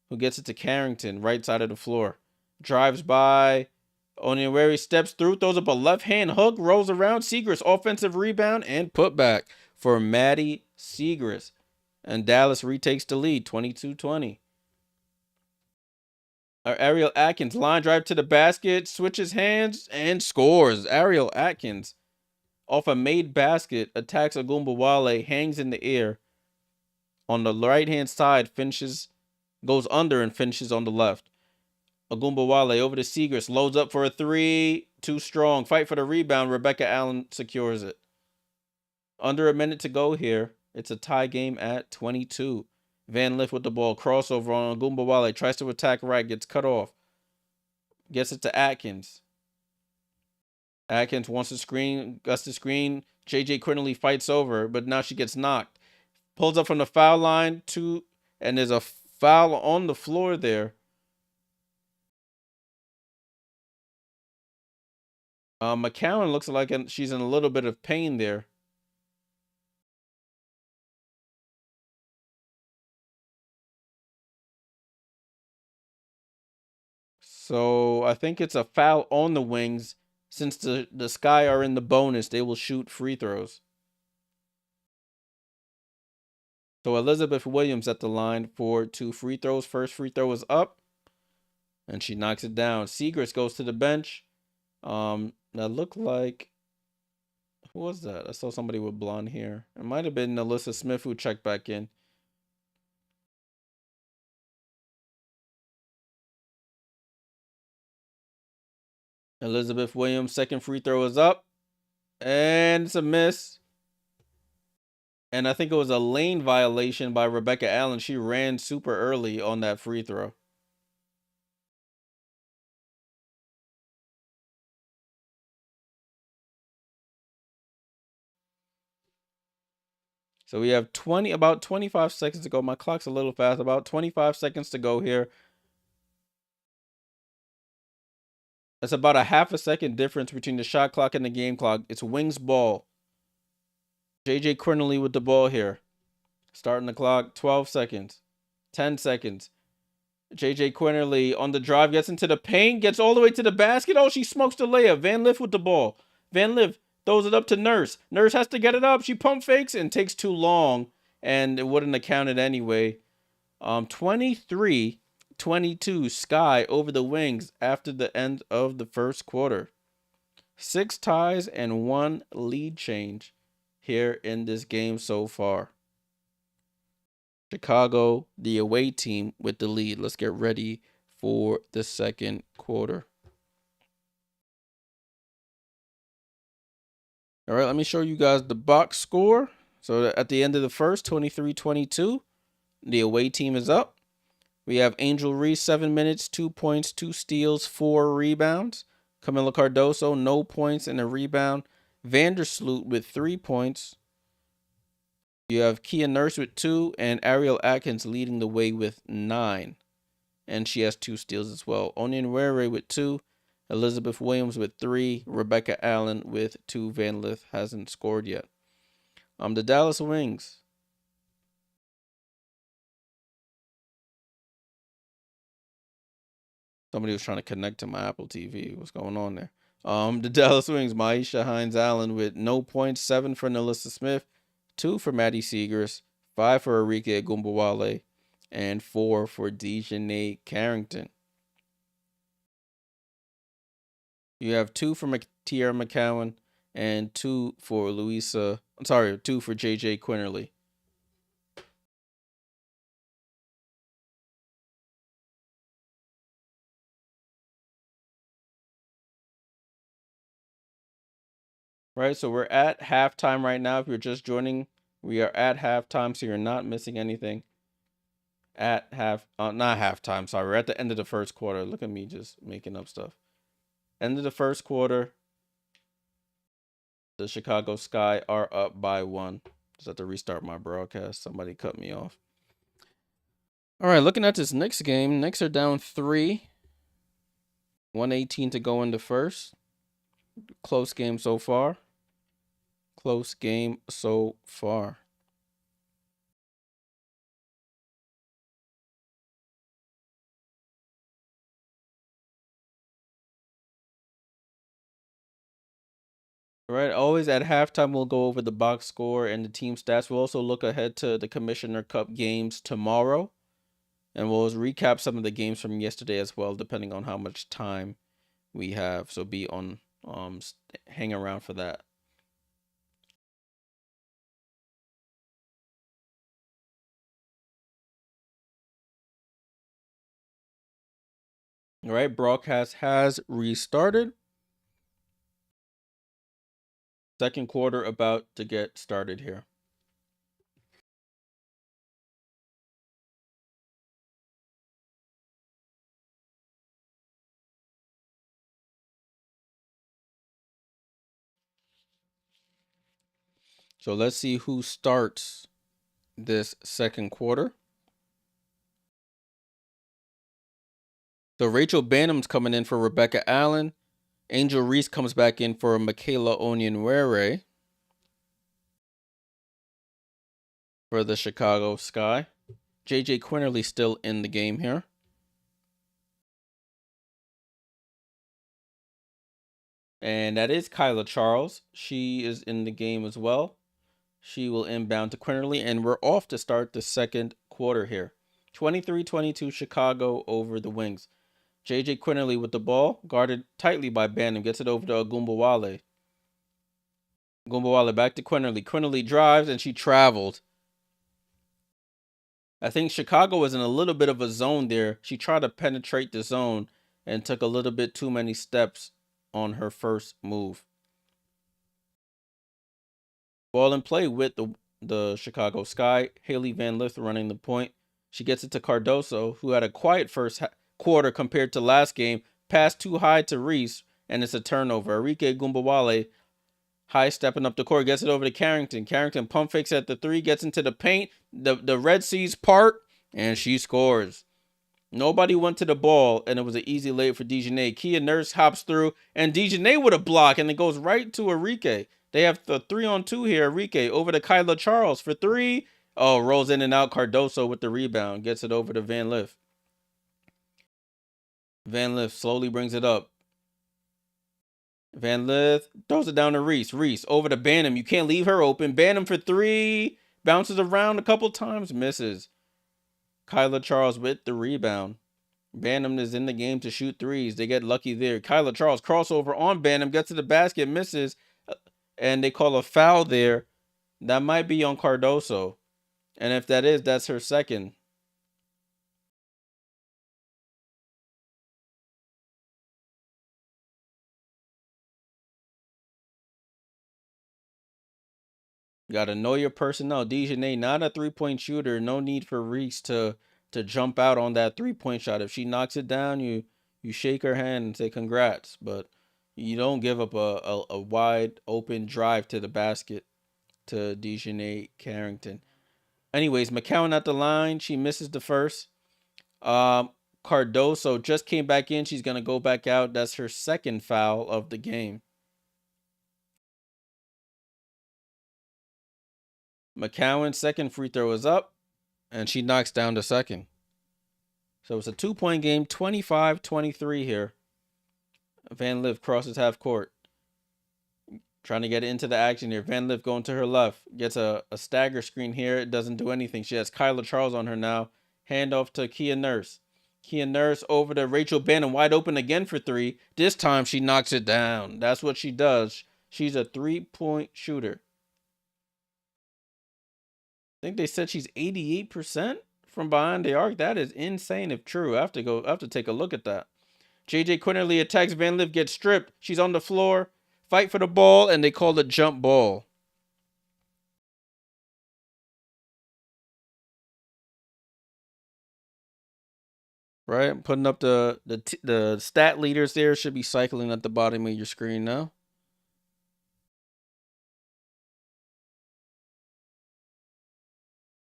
who gets it to Carrington, right side of the floor. Drives by. Onyenwere steps through, throws up a left-hand hook, rolls around. Seagrass, offensive rebound, and putback for Maddie Seagrass. And Dallas retakes the lead, 22-20. Ariel Atkins, line drive to the basket, switches hands, and scores. Ariel Atkins, off a made basket, attacks Agumbawale, hangs in the air. On the right-hand side, finishes, goes under and finishes on the left. Agumbawale over to Seagrass, loads up for a three. Too strong. Fight for the rebound. Rebecca Allen secures it. Under a minute to go here. It's a tie game at 22. Van Lith with the ball. Crossover on Agumbawale. Tries to attack right. Gets cut off. Gets it to Atkins. Atkins wants to screen. Gets the screen. J.J. Quinterly fights over, but now she gets knocked. Pulls up from the foul line. And there's a foul on the floor there. McCowan looks like she's in a little bit of pain there. So I think it's a foul on the wings. Since the Sky are in the bonus, they will shoot free throws. So Elizabeth Williams at the line for 2 free throws. First free throw is up, and she knocks it down. Seagrass goes to the bench. That looked like, who was that? I saw somebody with blonde hair. It might have been Alyssa Smith who checked back in. Elizabeth Williams, second free throw is up, and it's a miss. And I think it was a lane violation by Rebecca Allen. She ran super early on that free throw. So we have about 25 seconds to go. My clock's a little fast. About 25 seconds to go here. That's about a half a second difference between the shot clock and the game clock. It's Wings ball. J.J. Quinterly with the ball here. Starting the clock, 12 seconds. 10 seconds. J.J. Quinterly on the drive, gets into the paint, gets all the way to the basket. Oh, she smokes the layup. Van Lith with the ball. Van Lith throws it up to Nurse. Nurse has to get it up. She pump fakes and takes too long, and it wouldn't have counted anyway. 23-22 Sky over the Wings after the end of the first quarter. 6 ties and 1 lead change here in this game so far. Chicago, the away team, with the lead. Let's get ready for the second quarter. All right, let me show you guys the box score. So at the end of the first, 23-22, the away team is up. We have Angel Reese, 7 minutes, 2 points, 2 steals, 4 rebounds. Camila Cardoso, no points and a rebound. Vandersloot with 3 points. You have Kia Nurse with 2, and Ariel Atkins leading the way with 9. And she has 2 steals as well. Onyenwere with 2. Elizabeth Williams with 3. Rebecca Allen with 2. Van Lith hasn't scored yet. The Dallas Wings. Somebody was trying to connect to my Apple TV. What's going on there? The Dallas Wings, Maisha Hines Allen with no points, 7 for Nalissa Smith, 2 for Maddie Seagrass, 5 for Arike Agumbawale, and 4 for Dejanay Carrington. You have 2 for Tierra McCowan and 2 for 2 for J.J. Quinterly. Right, so we're at halftime right now. If you're just joining, we are at halftime, so you're not missing anything. Not halftime, sorry. We're at the end of the first quarter. Look at me just making up stuff. End of the first quarter. The Chicago Sky are up by 1. Just have to restart my broadcast. Somebody cut me off. All right, looking at this Knicks game. Knicks are down 3. 1:18 to go in the first. Close game so far. Right. Always at halftime, we'll go over the box score and the team stats. We'll also look ahead to the Commissioner Cup games tomorrow, and we'll recap some of the games from yesterday as well, depending on how much time we have. So be on, hang around for that. All right. Broadcast has restarted. Second quarter about to get started here. So let's see who starts this second quarter. So Rachel Banham's coming in for Rebecca Allen. Angel Reese comes back in for Michaela Onyenwere for the Chicago Sky. J.J. Quinterly still in the game here. And that is Kyla Charles. She is in the game as well. She will inbound to Quinterly, and we're off to start the second quarter here. 23-22 Chicago over the Wings. J.J. Quinterly with the ball, guarded tightly by Banham, gets it over to Agumbawale. Agumbawale back to Quinterly. Quinterly drives, and she traveled. I think Chicago was in a little bit of a zone there. She tried to penetrate the zone and took a little bit too many steps on her first move. Ball in play with the Chicago Sky. Haley Van Lith running the point. She gets it to Cardoso, who had a quiet first quarter compared to last game. Pass too high to Reese, and it's a turnover. Arike Gumbawale high stepping up the court, gets it over to Carrington. Carrington pump fakes at the three, gets into the paint. The Red Seas part, and she scores. Nobody went to the ball, and it was an easy lay for Dejanay. Kia Nurse hops through, and Dejanay with a block, and it goes right to Arike. They have the 3-on-2 here. Arike over to Kyla Charles for three. Oh, rolls in and out. Cardoso with the rebound. Gets it over to Van Lith. Van Lith slowly brings it up. Van Lith throws it down to Reese. Reese over to Banham. You can't leave her open. Banham for three. Bounces around a couple times. Misses. Kyla Charles with the rebound. Banham is in the game to shoot threes. They get lucky there. Kyla Charles crossover on Banham. Gets to the basket. Misses. And they call a foul there. That might be on Cardoso. And if that is, that's her second. Got to know your personnel. Dejanay, not a three-point shooter. No need for Reese to jump out on that three-point shot. If she knocks it down, you shake her hand and say congrats. But you don't give up a wide open drive to the basket to Dejanay Carrington. Anyways, McCowan at the line. She misses the first. Cardoso just came back in. She's going to go back out. That's her second foul of the game. McCowan's second free throw is up, and she knocks down the second. So it's a 2-point game, 25-23 here. Van Lith crosses half court. Trying to get into the action here. Van Lith going to her left. Gets a stagger screen here. It doesn't do anything. She has Kyla Charles on her now. Hand off to Kia Nurse. Kia Nurse over to Rachel Banham. Wide open again for three. This time she knocks it down. That's what she does. She's a three-point shooter. I think they said she's 88% from behind the arc. That is insane if true. I have to take a look at that. J.J. Quinterly attacks. Van Lith, gets stripped. She's on the floor. Fight for the ball, and they call it jump ball. Right, I'm putting up the stat leaders there. Should be cycling at the bottom of your screen now.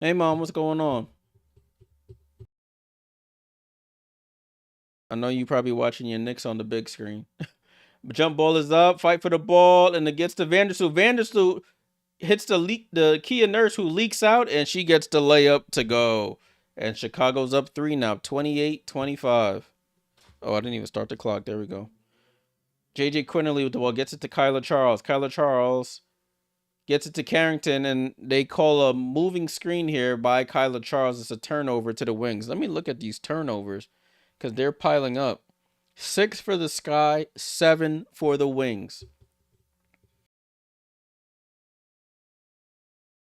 Hey, Mom, what's going on? I know you probably watching your Knicks on the big screen. Jump ball is up. Fight for the ball, and it gets to Vandersloot. Vandersloot hits the Kia Nurse, who leaks out, and she gets the layup to go. And Chicago's up 3 now, 28-25. Oh, I didn't even start the clock. There we go. JJ Quinterly with the ball, gets it to Kyla Charles. Kyla Charles gets it to Carrington, and they call a moving screen here by Kyla Charles. It's a turnover to the wings. Let me look at these turnovers because they're piling up. 6 for the Sky, 7 for the Wings.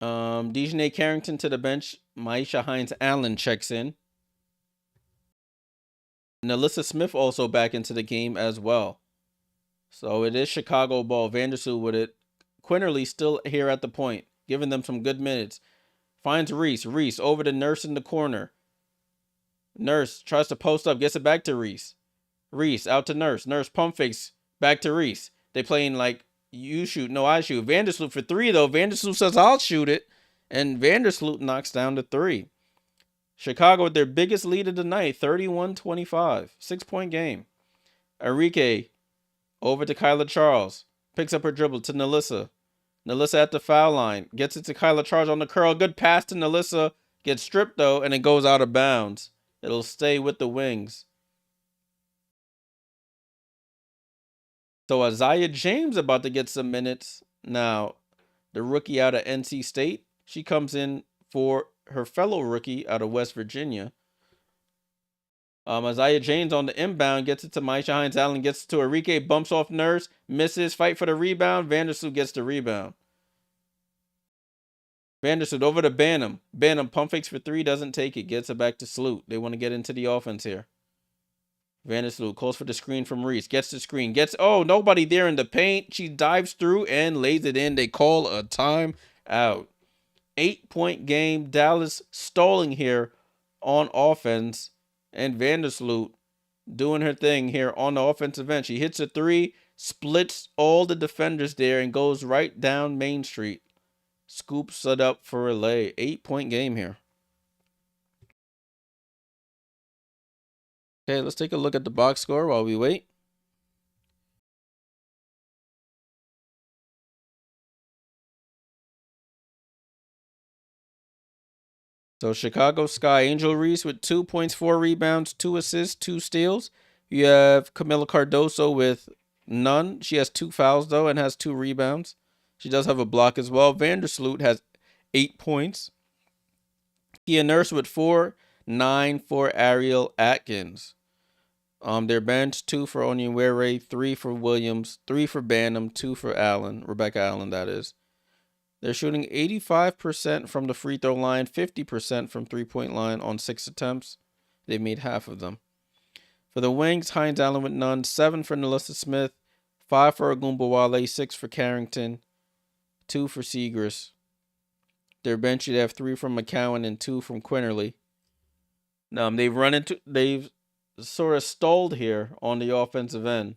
Dejanay Carrington to the bench. Maisha Hines-Allen checks in. And Alyssa Smith also back into the game as well. So it is Chicago ball. Vandersloot with it. Quinterly still here at the point, giving them some good minutes. Finds Reese. Reese over to Nurse in the corner. Nurse tries to post up, gets it back to Reese. Reese out to Nurse. Nurse pump fakes back to Reese. They playing like you shoot, no I shoot. Vandersloot for 3 though. Vandersloot says I'll shoot it, and Vandersloot knocks down to 3. Chicago with their biggest lead of the night, 31-25, 6-point game. Enrique over to Kyla Charles, picks up her dribble to Nalissa. Nalissa at the foul line, gets it to Kyla Charles on the curl. Good pass to Nalissa, gets stripped though, and it goes out of bounds. It'll stay with the Wings. So Isaiah James about to get some minutes. Now, the rookie out of NC State, she comes in for her fellow rookie out of West Virginia. Isaiah James on the inbound, gets it to Maisha Hines-Allen, gets it to Enrique, bumps off Nurse, misses, fight for the rebound. Vandersloot gets the rebound. Vandersloot over to Banham. Banham pump fakes for 3, doesn't take it, gets it back to Sloot. They want to get into the offense here. Vandersloot calls for the screen from Reese. Gets the screen. Nobody there in the paint. She dives through and lays it in. They call a timeout. 8-point game. Dallas stalling here on offense. And Vandersloot doing her thing here on the offensive end. She hits a 3, splits all the defenders there, and goes right down Main Street. Scoops it up for a lay. 8-point game here. Okay, let's take a look at the box score while we wait. So Chicago Sky, Angel Reese with 2 points, 4 rebounds, 2 assists, 2 steals. You have Camila Cardoso with none. She has 2 fouls though and has 2 rebounds. She does have a block as well. Vandersloot has 8 points. Kia Nurse with 4, 9 for Ariel Atkins. Their bench, 2 for Onyenwere, 3 for Williams, 3 for Banham, 2 for Allen, Rebecca Allen, that is. They're shooting 85% from the free throw line, 50% from three-point line on 6 attempts. They made half of them. For the Wings, Hines-Allen with none, 7 for Nalissa Smith, 5 for Agumbawale, 6 for Carrington, 2 for Segrist. Their bench, they have 3 from McCowan and 2 from Quinterly. They've sort of stalled here on the offensive end.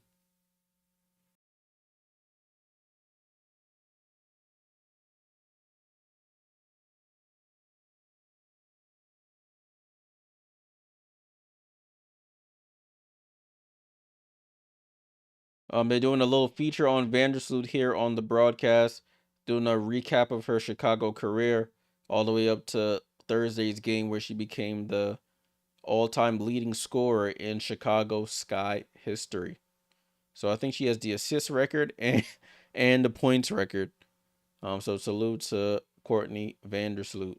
They're doing a little feature on Vandersloot here on the broadcast, doing a recap of her Chicago career all the way up to Thursday's game where she became the all-time leading scorer in Chicago Sky history. So I think she has the assist record and the points record. So salute to Courtney Vandersloot.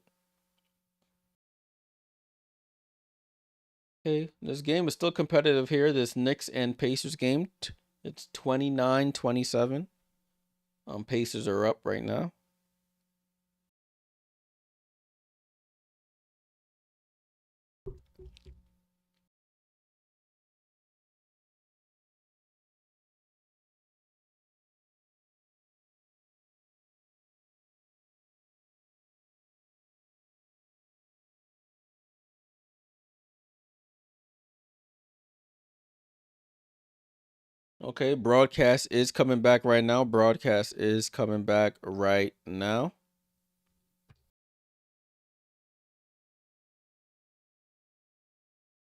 Okay, this game is still competitive here. This Knicks and Pacers game. It's 29-27. Pacers are up right now. Okay, broadcast is coming back right now.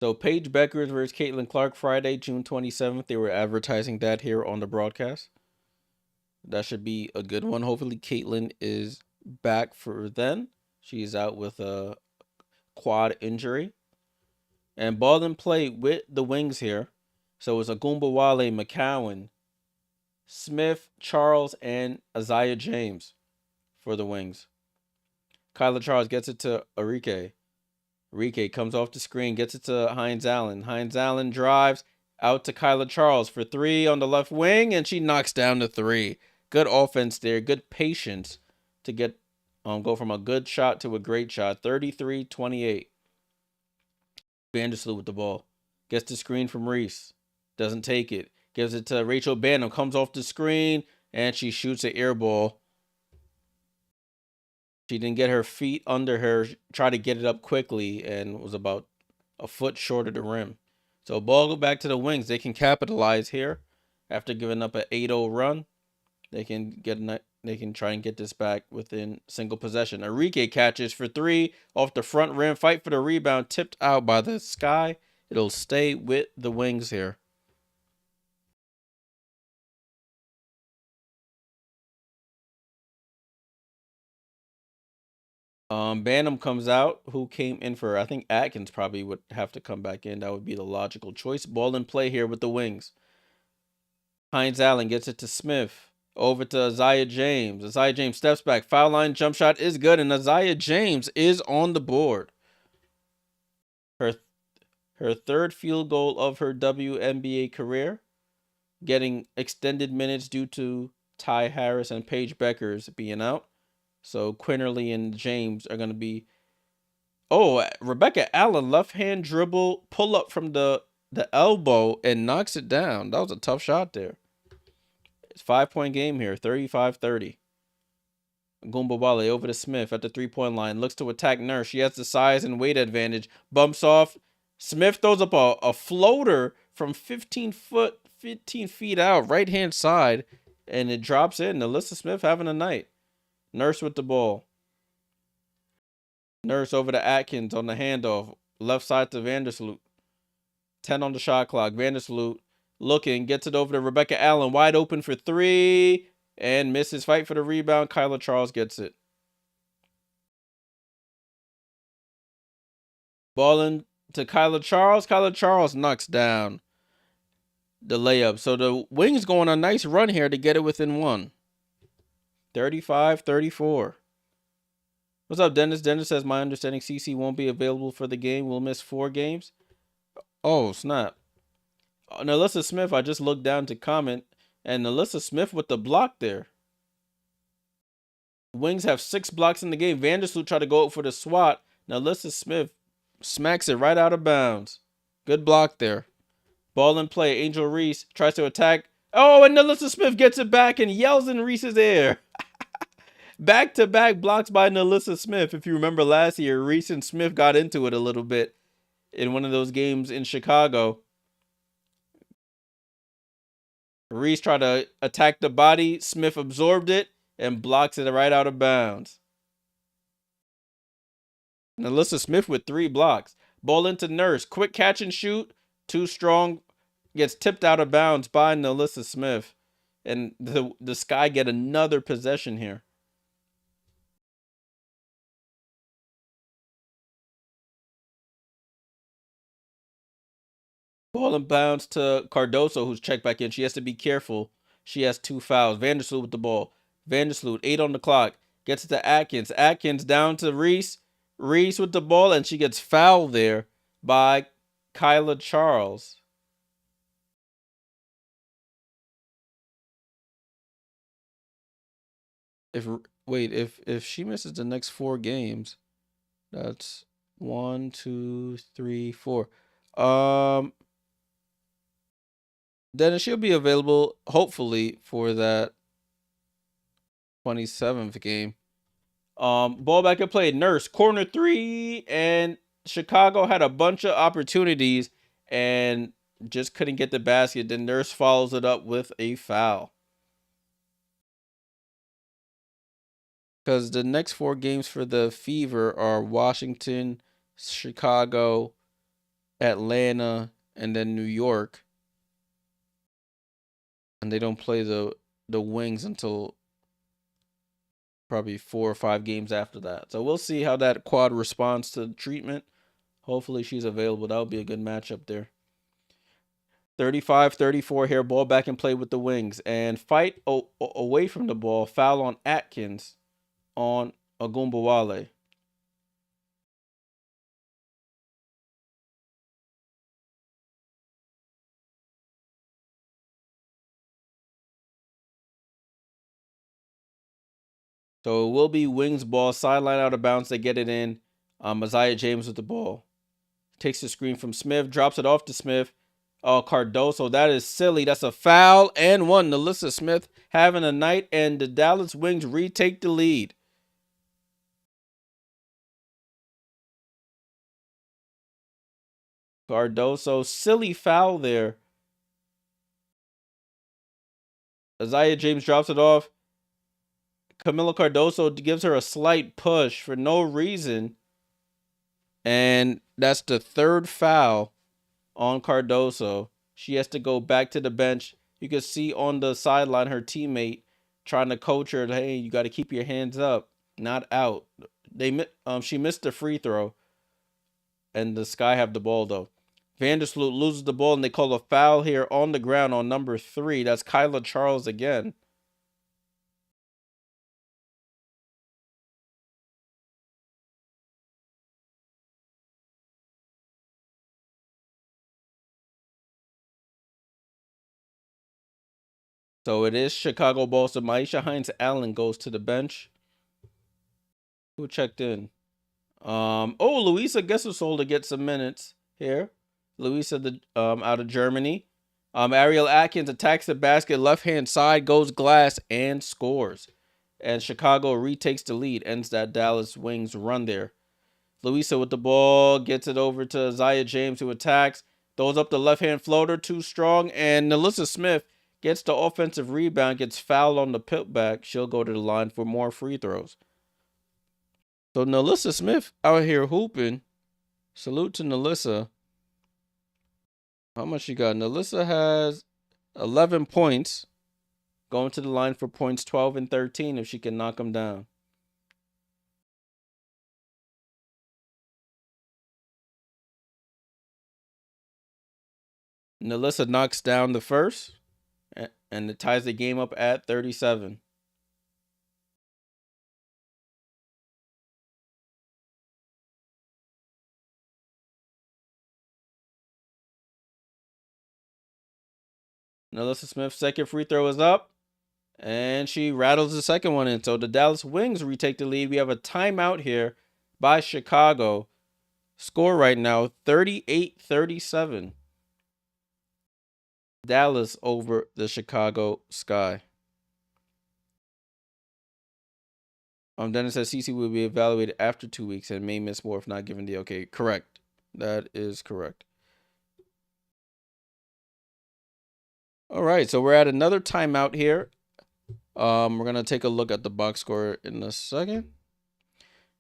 So Paige Bueckers versus Caitlin Clark Friday, June 27th. They were advertising that here on the broadcast. That should be a good one. Hopefully Caitlin is back for then. She's out with a quad injury. And ball and play with the Wings here. So it's Agumbawale, McCowan, Smith, Charles, and Isaiah James for the Wings. Kyla Charles gets it to Arike. Arike comes off the screen, gets it to Hines Allen. Hines Allen drives out to Kyla Charles for three on the left wing, and she knocks down the three. Good offense there. Good patience to get go from a good shot to a great shot. 33-28. Vandersloot with the ball. Gets the screen from Reese. Doesn't take it. Gives it to Rachel Banham. Comes off the screen, and she shoots an air ball. She didn't get her feet under her, tried to get it up quickly, and was about a foot short of the rim. So ball go back to the Wings. They can capitalize here after giving up an 8-0 run. They can try and get this back within single possession. Arike catches for three off the front rim. Fight for the rebound. Tipped out by the Sky. It'll stay with the Wings here. Banham comes out, who came in for, I think Atkins probably would have to come back in. That would be the logical choice. Ball in play here with the Wings. Hines Allen gets it to Smith. Over to Isaiah James. Isaiah James steps back. Foul line jump shot is good, and Isaiah James is on the board. Her third field goal of her WNBA career, getting extended minutes due to Ty Harris and Paige Bueckers being out. So Quinterly and James are going to be. Oh, Rebecca Allen, left hand dribble, pull up from the elbow and knocks it down. That was a tough shot there. It's 5-point game here, 35-30. Gumbawale over to Smith at the 3-point line. Looks to attack Nurse. She has the size and weight advantage. Bumps off. Smith throws up a floater from 15 feet out, right-hand side, and it drops in. Alyssa Smith having a night. Nurse with the ball. Nurse over to Atkins on the handoff. Left side to Vandersloot. 10 on the shot clock. Vandersloot looking, gets it over to Rebecca Allen. Wide open for three. And misses. Fight for the rebound. Kyla Charles gets it. Ball in to Kyla Charles. Kyla Charles knocks down the layup. So the Wings going on a nice run here to get it within one. 35-34. What's up, Dennis? Dennis says, my understanding CC won't be available for the game. We'll miss 4 games. Oh, snap. And Alyssa Smith, I just looked down to comment, and Alyssa Smith with the block there. Wings have 6 blocks in the game. Vandersloot tried to go up for the swat. Now Alyssa Smith smacks it right out of bounds. Good block there. Ball in play. Angel Reese tries to attack. Oh, and Alyssa Smith gets it back and yells in Reese's ear. Back-to-back blocks by Alyssa Smith. If you remember last year, Reese and Smith got into it a little bit in one of those games in Chicago. Reese tried to attack the body. Smith absorbed it and blocks it right out of bounds. And Alyssa Smith with 3 blocks. Ball into Nurse. Quick catch and shoot. Too strong. Gets tipped out of bounds by Alyssa Smith. And the Sky get another possession here. Ball and bounce to Cardoso, who's checked back in. She has to be careful. She has 2 fouls. Vandersloot with the ball. Vandersloot, 8 on the clock. Gets it to Atkins. Atkins down to Reese. Reese with the ball, and she gets fouled there by Kyla Charles. If she misses the next 4 games, that's 1, 2, 3, 4. Then she'll be available hopefully for that 27th game. Ball back and play. Nurse corner 3, and Chicago had a bunch of opportunities and just couldn't get the basket. Then Nurse follows it up with a foul. Because the next 4 games for the Fever are Washington, Chicago, Atlanta, and then New York. And they don't play the Wings until probably 4 or 5 games after that. So we'll see how that quad responds to the treatment. Hopefully she's available. That would be a good matchup there. 35-34 here. Ball back in play with the Wings. And fight away from the ball. Foul on Atkins on Agumbawale. So it will be Wings ball. Sideline out of bounds. They get it in. Isaiah James with the ball. Takes the screen from Smith. Drops it off to Smith. Oh, Cardoso. That is silly. That's a foul and one. Nalissa Smith having a night. And the Dallas Wings retake the lead. Cardoso. Silly foul there. Isaiah James drops it off. Camila Cardoso gives her a slight push for no reason. And that's the third foul on Cardoso. She has to go back to the bench. You can see on the sideline her teammate trying to coach her, hey, you got to keep your hands up, not out. She missed the free throw, and the Sky have the ball though. Vandersloot loses the ball, and they call a foul here on the ground on number 3. That's Kyla Charles again. So it is Chicago ball. So Maisha Hines Allen goes to the bench. Who checked in? Louisa Gesselsolder to get some minutes here. Louisa out of Germany. Ariel Atkins attacks the basket, left hand side, goes glass and scores. And Chicago retakes the lead, ends that Dallas Wings run there. Louisa with the ball, gets it over to Isaiah James, who attacks, throws up the left hand floater, too strong, and Nalissa Smith gets the offensive rebound, gets fouled on the putback. She'll go to the line for more free throws. So Nalissa Smith out here hooping. Salute to Nalissa. How much she got? Nalissa has 11 points. Going to the line for points 12 and 13 if she can knock them down. Nalissa knocks down the first, and it ties the game up at 37. Nalissa Smith's second free throw is up, and she rattles the second one in. So the Dallas Wings retake the lead. We have a timeout here by Chicago. Score right now 38-37. Dallas over the Chicago Sky. Dennis says CC will be evaluated after 2 weeks and may miss more if not given the okay. Correct. That is correct. All right, so we're at another timeout here. We're gonna take a look at the box score in a second.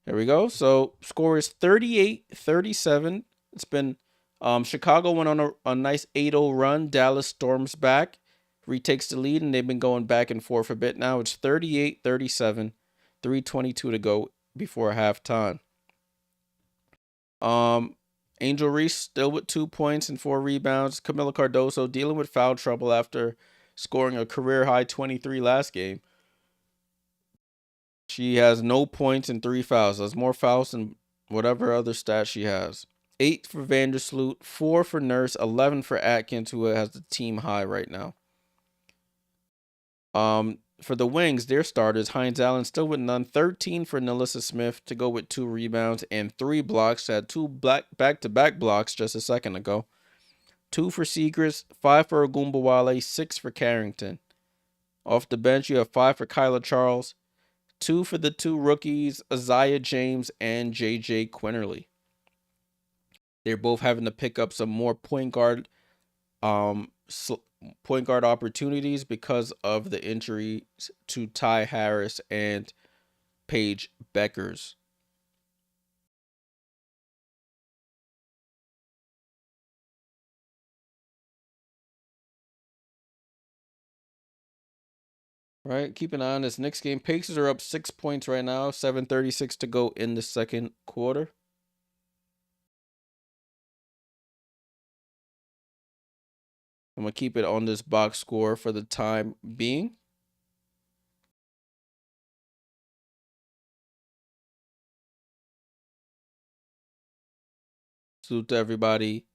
There we go. So score is 38-37. It's been Chicago went on a nice 8-0 run. Dallas storms back, retakes the lead, and they've been going back and forth a bit now. It's 38-37, 3:22 to go before halftime. Angel Reese still with 2 points and 4 rebounds. Camila Cardoso dealing with foul trouble after scoring a career high 23 last game. She has no points and 3 fouls. That's more fouls than whatever other stat she has. 8 for Vandersloot, 4 for Nurse, 11 for Atkins, who has the team high right now. For the Wings, their starters, Hines Allen still with none. 13 for Nalissa Smith to go with 2 rebounds and 3 blocks. She had 2 back-to-back blocks just a second ago. 2 for Segrist, 5 for Agumbawale, 6 for Carrington. Off the bench, you have 5 for Kyla Charles, 2 for the 2 rookies, Isaiah James and J.J. Quinterly. They're both having to pick up some more point guard opportunities because of the injuries to Ty Harris and Paige Bueckers. Right, keep an eye on this next game. Pacers are up 6 points right now, 7:36 to go in the second quarter. I'm going to keep it on this box score for the time being. Salute to everybody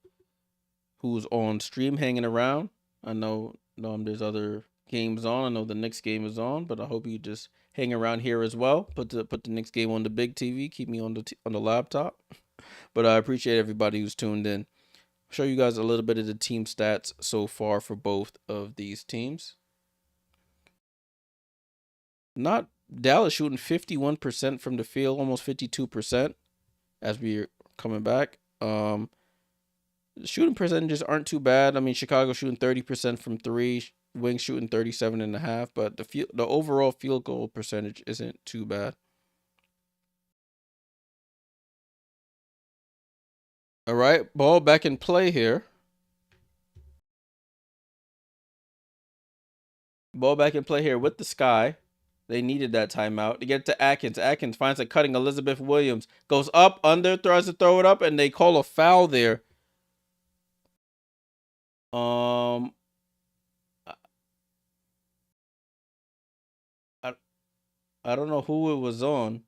who's on stream hanging around. I know there's other games on. I know the Knicks game is on, but I hope you just hang around here as well. Put the Knicks game on the big TV. Keep me on the laptop. But I appreciate everybody who's tuned in. I'll show you guys a little bit of the team stats so far for both of these teams. Not Dallas shooting 51% from the field, almost 52% as we're coming back. Shooting percentages aren't too bad. I mean, Chicago shooting 30% from three, Wings shooting 37.5%, but the overall field goal percentage isn't too bad. All right, ball back in play here. Ball back in play here with the Sky. They needed that timeout to get to Atkins. Atkins finds a cutting Elizabeth Williams. Goes up, under, tries to throw it up, and they call a foul there. I, I don't know who it was on.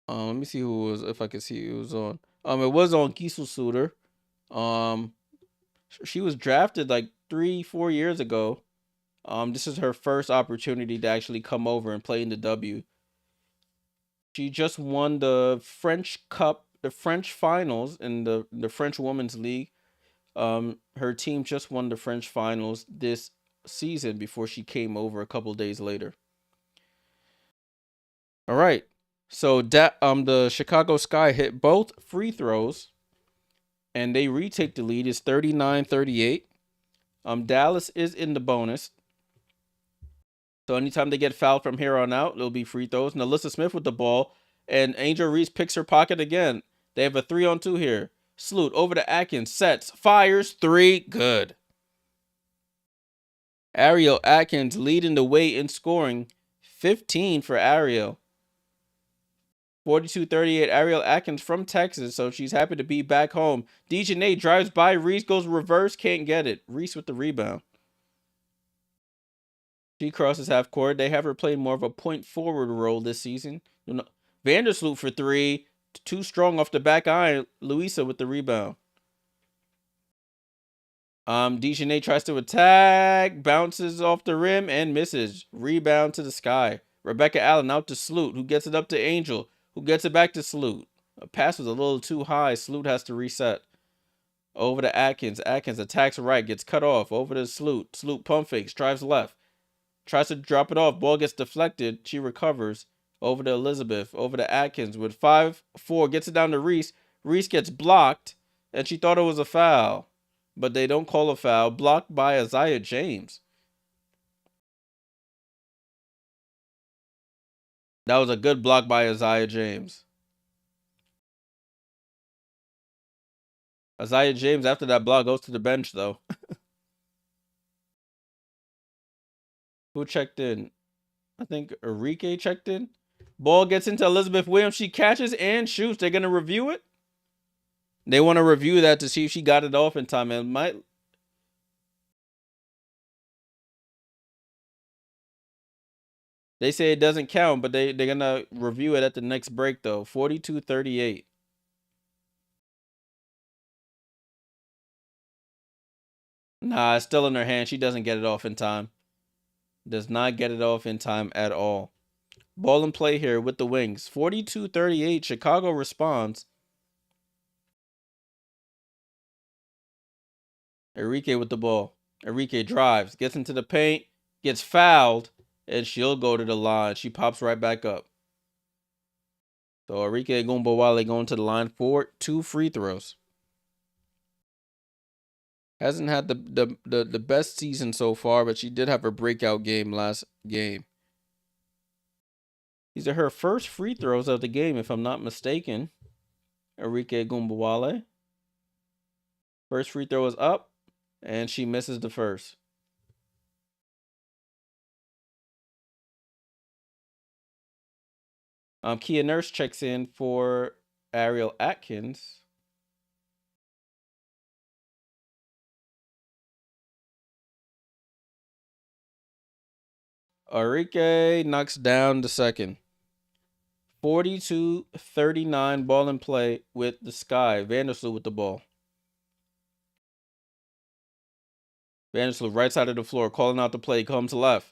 Let me see who it was, if I can see who it was on. It was on Gisel Suter. She was drafted like 3-4 years ago. This is her first opportunity to actually come over and play in the W. She just won the French Cup, the French finals in the French Women's League. Her team just won the French finals this season before she came over a couple days later. All right. So the Chicago Sky hit both free throws and they retake the lead. It's 39-38. Dallas is in the bonus. So anytime they get fouled from here on out, it'll be free throws. And Alyssa Smith with the ball. And Angel Reese picks her pocket again. They have a 3-on-2 here. Sloot over to Atkins. Sets. Fires. 3. Good. Ariel Atkins leading the way in scoring. 15 for Ariel. 42-38. Ariel Atkins from Texas. So she's happy to be back home. DeJournette drives by. Reese goes reverse. Can't get it. Reese with the rebound. She crosses half court. They have her playing more of a point forward role this season. Vandersloot for 3. Too strong off the back iron. Louisa with the rebound. DeJournette tries to attack. Bounces off the rim and misses. Rebound to the Sky. Rebecca Allen out to Sloot, who gets it up to Angel, who gets it back to Sloot. A pass was a little too high. Sloot has to reset. Over to Atkins. Atkins attacks right. Gets cut off. Over to Sloot. Sloot pump fakes. Drives left. Tries to drop it off. Ball gets deflected. She recovers. Over to Elizabeth. Over to Atkins with 5-4. Gets it down to Reese. Reese gets blocked. And she thought it was a foul. But they don't call a foul. Blocked by Isaiah James. That was a good block by Isaiah James. Isaiah James, after that block, goes to the bench, though. Who checked in? I think Enrique checked in. Ball gets into Elizabeth Williams. She catches and shoots. They're going to review it. They want to review that to see if she got it off in time. And they say it doesn't count, but they're going to review it at the next break, though. 42-38. Nah, it's still in her hand. She doesn't get it off in time. Does not get it off in time at all. Ball and play here with the Wings. 42-38. Chicago responds. Enrique with the ball. Enrique drives, gets into the paint, gets fouled, and she'll go to the line. She pops right back up. So Enrique Gumbawale going to the line for 2 free throws. Hasn't had the best season so far, but she did have a breakout game last game. These are her first free throws of the game, if I'm not mistaken. Enrique Gumbawale. First free throw is up, and she misses the first. Kia Nurse checks in for Ariel Atkins. Enrique knocks down the second. 42-39 ball in play with the Sky. Vandersloot with the ball. Vandersloot right side of the floor, calling out the play, comes left.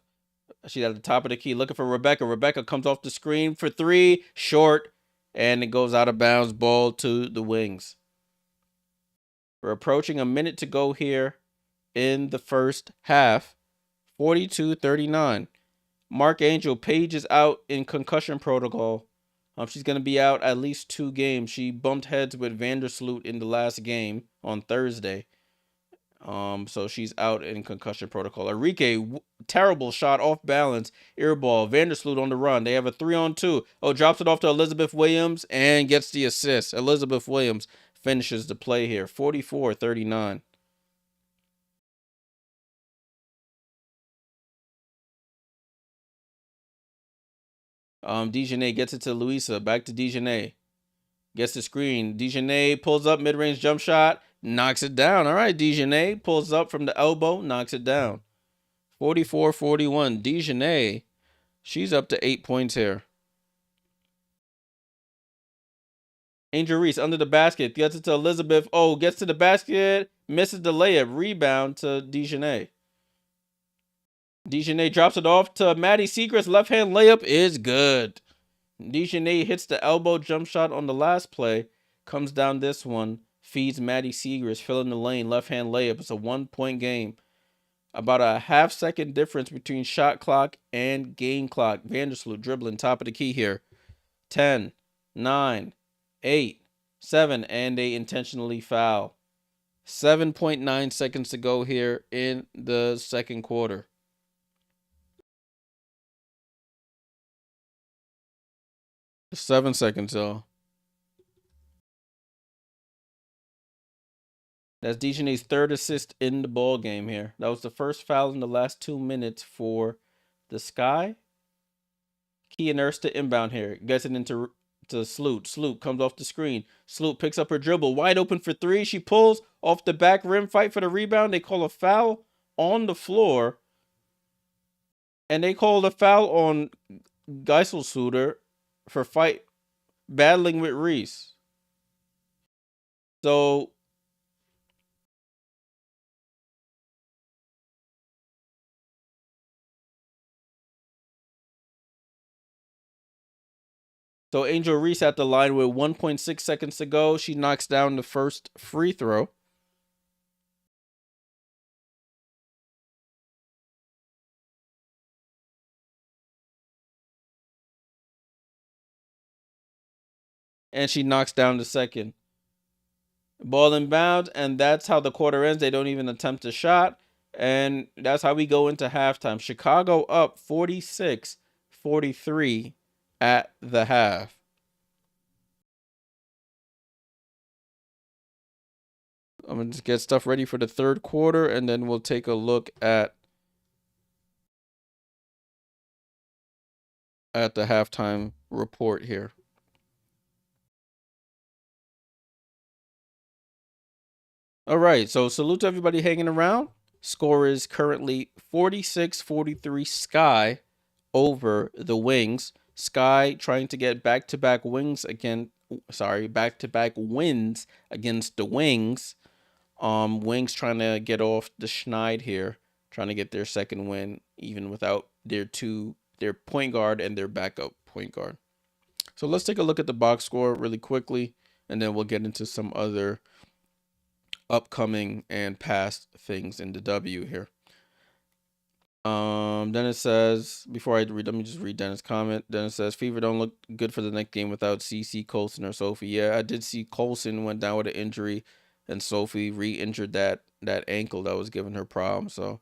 She's at the top of the key, looking for Rebecca. Rebecca comes off the screen for three, short, and it goes out of bounds, ball to the wings. We're approaching a minute to go here in the first half. 42-39. Mark Angel, Paige is out in concussion protocol. She's going to be out at least 2 games. She bumped heads with Vandersloot in the last game on Thursday. So she's out in concussion protocol. Enrique, terrible shot off balance, air ball. Vandersloot on the run. They have a 3-on-2. Oh, drops it off to Elizabeth Williams and gets the assist. Elizabeth Williams finishes the play here. 44-39. Dejanay gets it to Louisa. Back to Dejanay. Gets the screen. Dejanay pulls up, mid-range jump shot, knocks it down. All right, Dejanay pulls up from the elbow, knocks it down. 44-41. Dejanay, she's up to 8 points here. Angel Reese under the basket, gets it to Elizabeth. Oh, gets to the basket, misses the layup. Rebound to Dejanay. Dejanay drops it off to Maddie Seacrest. Left-hand layup is good. Dejanay hits the elbow jump shot on the last play. Comes down this one. Feeds Maddie Seacrest, filling the lane. Left-hand layup. It's a 1-point game. About a half-second difference between shot clock and game clock. Vandersloot dribbling top of the key here. 10, 9, 8, 7, and they intentionally foul. 7.9 seconds to go here in the second quarter. Seven seconds, though. That's Dejanay's third assist in the ball game here. That was the first foul in the last 2 minutes for the Sky. Kia Nurse to inbound here. Gets it into Sloot. Sloot comes off the screen. Sloot picks up her dribble. Wide open for three. She pulls off the back rim. Fight for the rebound. They call a foul on the floor. And they call a foul on Geiselsuder for battling with Reese. So Angel Reese at the line with 1.6 seconds to go. She knocks down the first free throw. And she knocks down the second. Ball inbound, and that's how the quarter ends. They don't even attempt a shot. And that's how we go into halftime. Chicago up 46-43 at the half. I'm going to just get stuff ready for the third quarter, and then we'll take a look at the halftime report here. All right, so salute to everybody hanging around. Score is currently 46-43 Sky over the Wings. Sky trying to get back-to-back wins against the Wings. Wings trying to get off the schneid here, trying to get their second win even without their point guard and their backup point guard. So let's take a look at the box score really quickly, and then we'll get into some other upcoming and past things in the W here. Then it says, before I read, let me just read Dennis' comment. Then it says, Fever don't look good for the next game without CC, Colson, or Sophie. Yeah, I did see Colson went down with an injury, and Sophie re-injured that ankle that was giving her problems. So,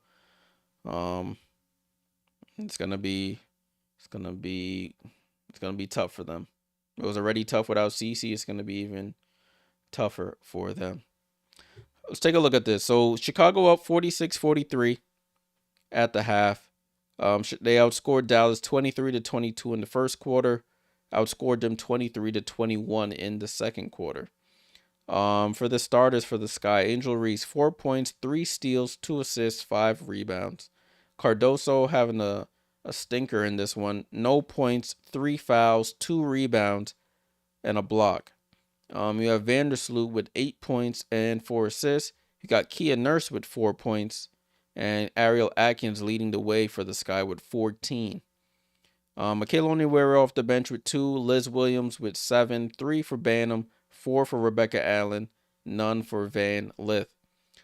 it's gonna be tough for them. It was already tough without CC. It's gonna be even tougher for them. Let's take a look at this. So Chicago up 46-43 at the half. They outscored Dallas 23-22 in the first quarter. Outscored them 23-21 in the second quarter. For the starters for the Sky, Angel Reese, 4 points, 3 steals, 2 assists, 5 rebounds. Cardoso having a a stinker in this one. No points, 3 fouls, 2 rebounds, and a block. You have Vandersloot with 8 points and 4 assists. You got Kia Nurse with 4 points, and Ariel Atkins leading the way for the Sky with 14. Michaela Onyenwere off the bench with 2. Liz Williams with 7. 3 for Banham, 4 for Rebecca Allen, none for Van Lith.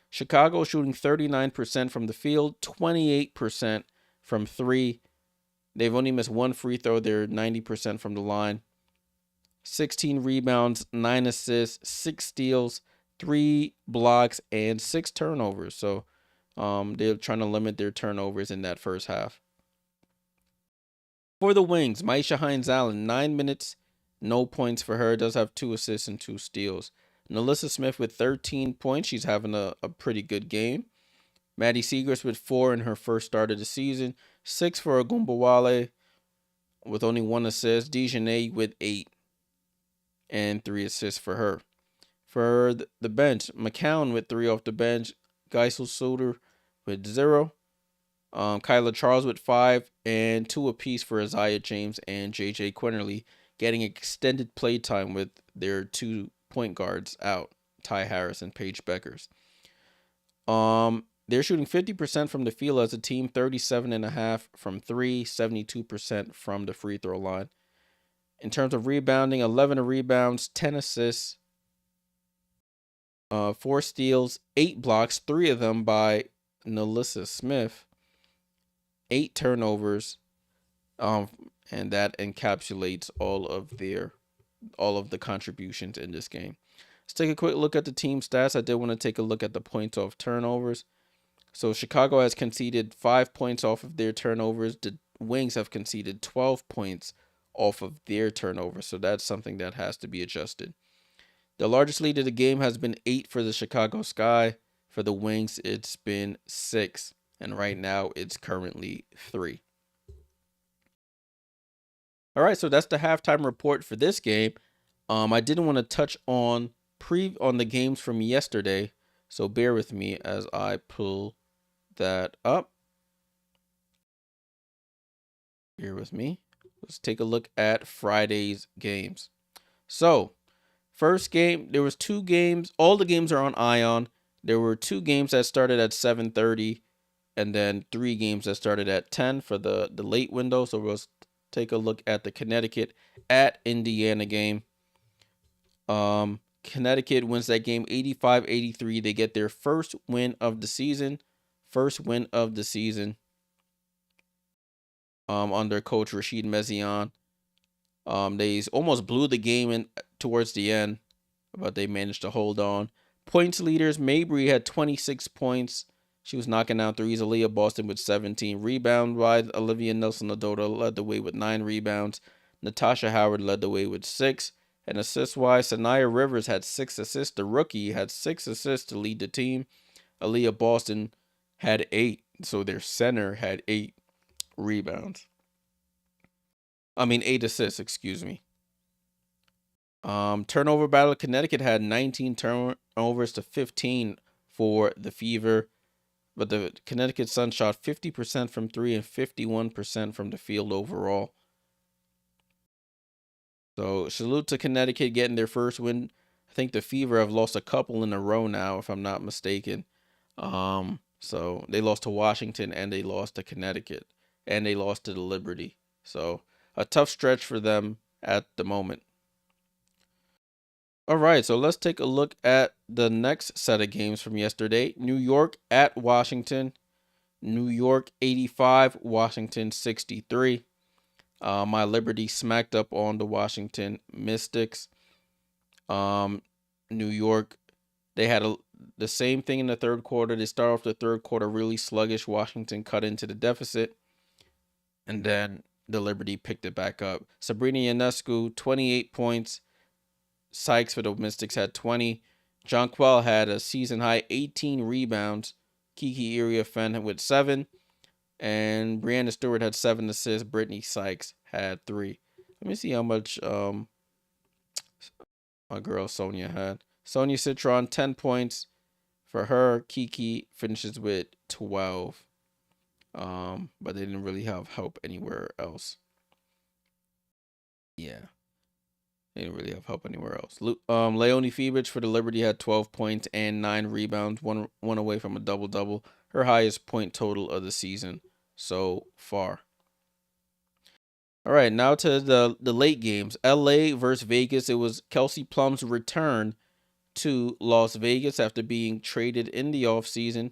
Chicago shooting 39% from the field, 28% from 3. They've only missed 1 free throw. They're 90% from the line. 16 rebounds, 9 assists, 6 steals, 3 blocks, and 6 turnovers. So they're trying to limit their turnovers in that first half. For the Wings, Maisha Hines-Allen, 9 minutes, no points for her. Does have 2 assists and 2 steals. Nalissa Smith with 13 points. She's having a pretty good game. Maddie Segrist with 4 in her first start of the season. 6 for Agumbawale with only 1 assist. Dejanay with 8 and 3 assists for her. For the bench, McCown with 3 off the bench. Geisel Suter with 0. Kyla Charles with 5 and 2 apiece for Isaiah James and JJ Quinterly, getting extended play time with their 2 point guards out, Ty Harris and Paige Bueckers. They're shooting 50% from the field as a team, 37.5% from 3, 72% from the free throw line. In terms of rebounding, 11 rebounds, 10 assists, 4 steals, 8 blocks, 3 of them by Nalissa Smith, 8 turnovers, and that encapsulates all of the contributions in this game. Let's take a quick look at the team stats. I did want to take a look at the points off turnovers. So Chicago has conceded 5 points off of their turnovers. The Wings have conceded 12 points off of their turnovers. So that's something that has to be adjusted. The largest lead of the game has been 8 for the Chicago Sky. For the Wings, it's been 6. And right now, it's currently 3. All right, so that's the halftime report for this game. I didn't want to touch on the games from yesterday, so bear with me as I pull that up. Bear with me. Let's take a look at Friday's games. So, first game, there was 2 games. All the games are on Ion. There were 2 games that started at 7:30. And then 3 games that started at 10 for the late window. So we'll take a look at the Connecticut at Indiana game. Connecticut wins that game 85-83. They get their first win of the season. Under coach Rashid Mezian. They almost blew the game in towards the end, but they managed to hold on. Points leaders, Mabry had 26 points. She was knocking down threes. Aaliyah Boston with 17. Rebound-wise, Olivia Nelson-Ododa led the way with 9 rebounds. Natasha Howard led the way with 6. And assist-wise, Sanaya Rivers had 6 assists. The rookie had 6 assists to lead the team. Aaliyah Boston had 8. So their center had 8 rebounds. 8 assists, excuse me. Turnover battle, Connecticut had 19 turnovers to 15 for the Fever. But the Connecticut Sun shot 50% from 3 and 51% from the field overall. So salute to Connecticut getting their first win. I think the Fever have lost a couple in a row now, if I'm not mistaken. So they lost to Washington and they lost to Connecticut and they lost to the Liberty. So a tough stretch for them at the moment. All right, so let's take a look at the next set of games from yesterday. New York at Washington. New York 85, Washington 63. My Liberty smacked up on the Washington Mystics. New York, they had the same thing in the third quarter. They start off the third quarter really sluggish. Washington cut into the deficit. And then the Liberty picked it back up. Sabrina Ionescu, 28 points. Sykes for the Mystics had 20. Jonquel had a season-high 18 rebounds. Kiki Iriafen with 7. And Brianna Stewart had 7 assists. Brittany Sykes had 3. Let me see how much my girl Sonia had. Sonia Citron, 10 points for her. Kiki finishes with 12. but they didn't really have help anywhere else. Yeah, they didn't really have help anywhere else. Leonie Fibich for the Liberty had 12 points and 9 rebounds, one away from a double double, her highest point total of the season so far. All right, now to the late games. LA versus Vegas. It was Kelsey Plum's return to Las Vegas after being traded in the offseason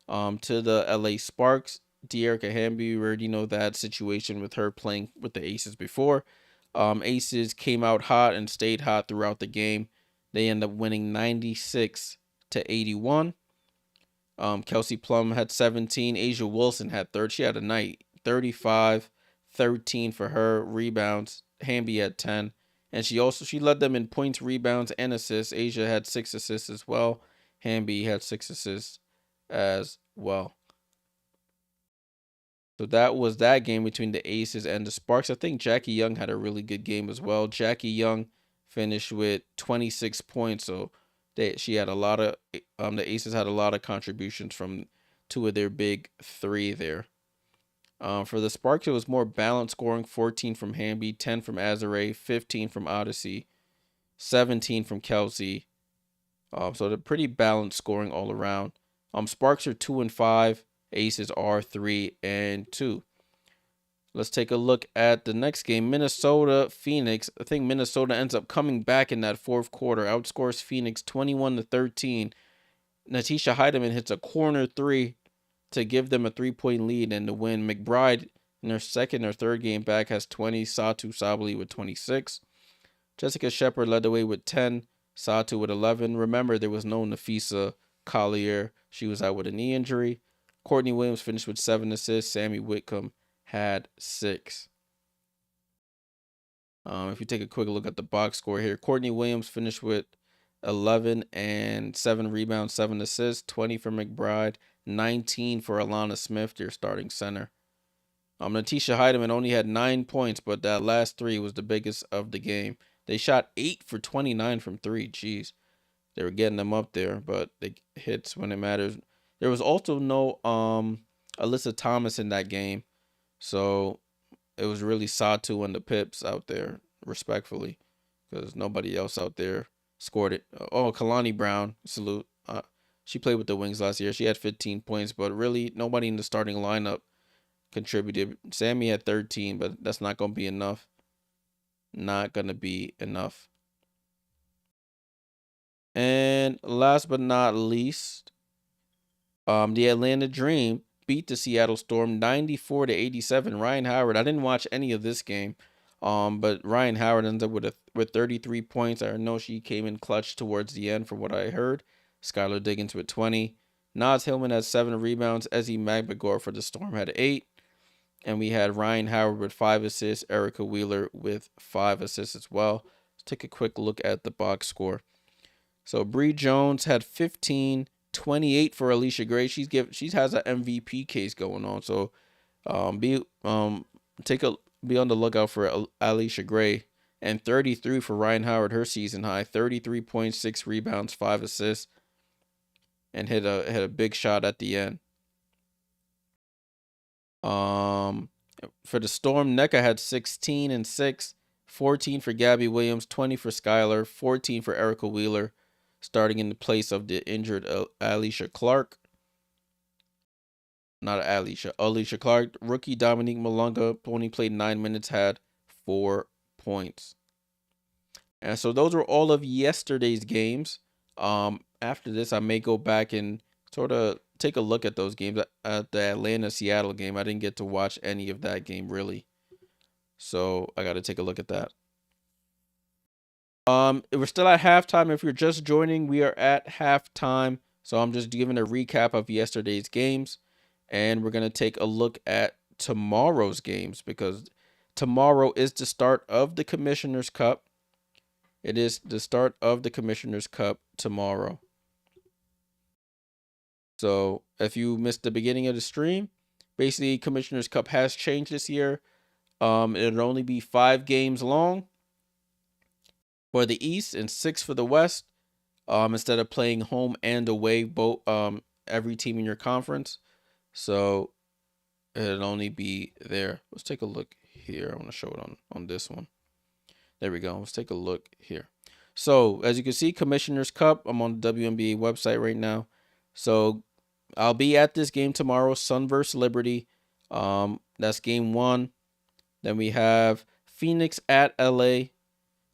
to the LA Sparks. De'Erica Hamby, we already know that situation with her playing with the Aces before. Aces came out hot and stayed hot throughout the game. They end up winning 96-81. Kelsey Plum had 17. Asia Wilson had 30. She had a night. 35, 13 for her rebounds. Hamby had 10. And she led them in points, rebounds, and assists. Asia had 6 assists as well. Hamby had 6 assists as well. So that was that game between the Aces and the Sparks. I think Jackie Young had a really good game as well. Jackie Young finished with 26 points. So she had a lot of the Aces had a lot of contributions from two of their big three there. For the Sparks, it was more balanced scoring: 14 from Hamby, 10 from Azare, 15 from Odyssey, 17 from Kelsey. So they're pretty balanced scoring all around. Sparks are 2-5. Aces are 3-2. Let's take a look at the next game. Minnesota Phoenix. I think Minnesota ends up coming back in that fourth quarter. Outscores Phoenix 21-13. Natisha Heidemann hits a corner three to give them a 3-point lead and to win. McBride in her second or third game back has 20. Satu Sabali with 26. Jessica Shepard led the way with 10. Satu with 11. Remember, there was no Nafisa Collier. She was out with a knee injury. Courtney Williams finished with 7 assists. Sammy Whitcomb had 6. If you take a quick look at the box score here, Courtney Williams finished with 11 and 7 rebounds, 7 assists, 20 for McBride, 19 for Alana Smith, their starting center. Natisha Heidemann only had 9 points, but that last 3 was the biggest of the game. They shot 8 for 29 from 3. Jeez. They were getting them up there, but they hits when it matters. There was also no Alyssa Thomas in that game. So it was really Satu and the Pips out there, respectfully, because nobody else out there scored it. Oh, Kalani Brown, salute. She played with the Wings last year. She had 15 points, but really nobody in the starting lineup contributed. Sammy had 13, but that's not going to be enough. Not going to be enough. And last but not least, the Atlanta Dream beat the Seattle Storm 94-87. Ryan Howard, I didn't watch any of this game, but Ryan Howard ends up with 33 points. I know she came in clutch towards the end, from what I heard. Skylar Diggins with 20. Naz Hillman had 7 rebounds. Ezzie Magbagor for the Storm had 8. And we had Ryan Howard with 5 assists. Erica Wheeler with 5 assists as well. Let's take a quick look at the box score. So Bree Jones had 15, 28 for Alicia Gray. She has an MVP case going on. So be on the lookout for Alicia Gray. And 33 for Ryan Howard, her season high. 33.6 rebounds, 5 assists, and hit a big shot at the end. For the Storm, NECA had 16 and 6, 14 for Gabby Williams, 20 for Skylar, 14 for Erica Wheeler, starting in the place of the injured Alicia Clark. Not Alicia Clark. Rookie Dominique Malunga only played 9 minutes, had 4 points. And so those were all of yesterday's games. After this, I may go back and sort of take a look at those games. At the Atlanta-Seattle game, I didn't get to watch any of that game, really. So I got to take a look at that. We're still at halftime. If you're just joining, we are at halftime. So I'm just giving a recap of yesterday's games. And we're going to take a look at tomorrow's games, because tomorrow is the start of the Commissioner's Cup. It is the start of the Commissioner's Cup tomorrow. So if you missed the beginning of the stream, basically Commissioner's Cup has changed this year. It'll only be 5 games long for the East and 6 for the West. Instead of playing home and away, both every team in your conference. So it'll only be there. Let's take a look here. I want to show it on this one. There we go. Let's take a look here. So as you can see, Commissioner's Cup. I'm on the WNBA website right now. So I'll be at this game tomorrow, Sun vs. Liberty. That's game 1. Then we have Phoenix at LA.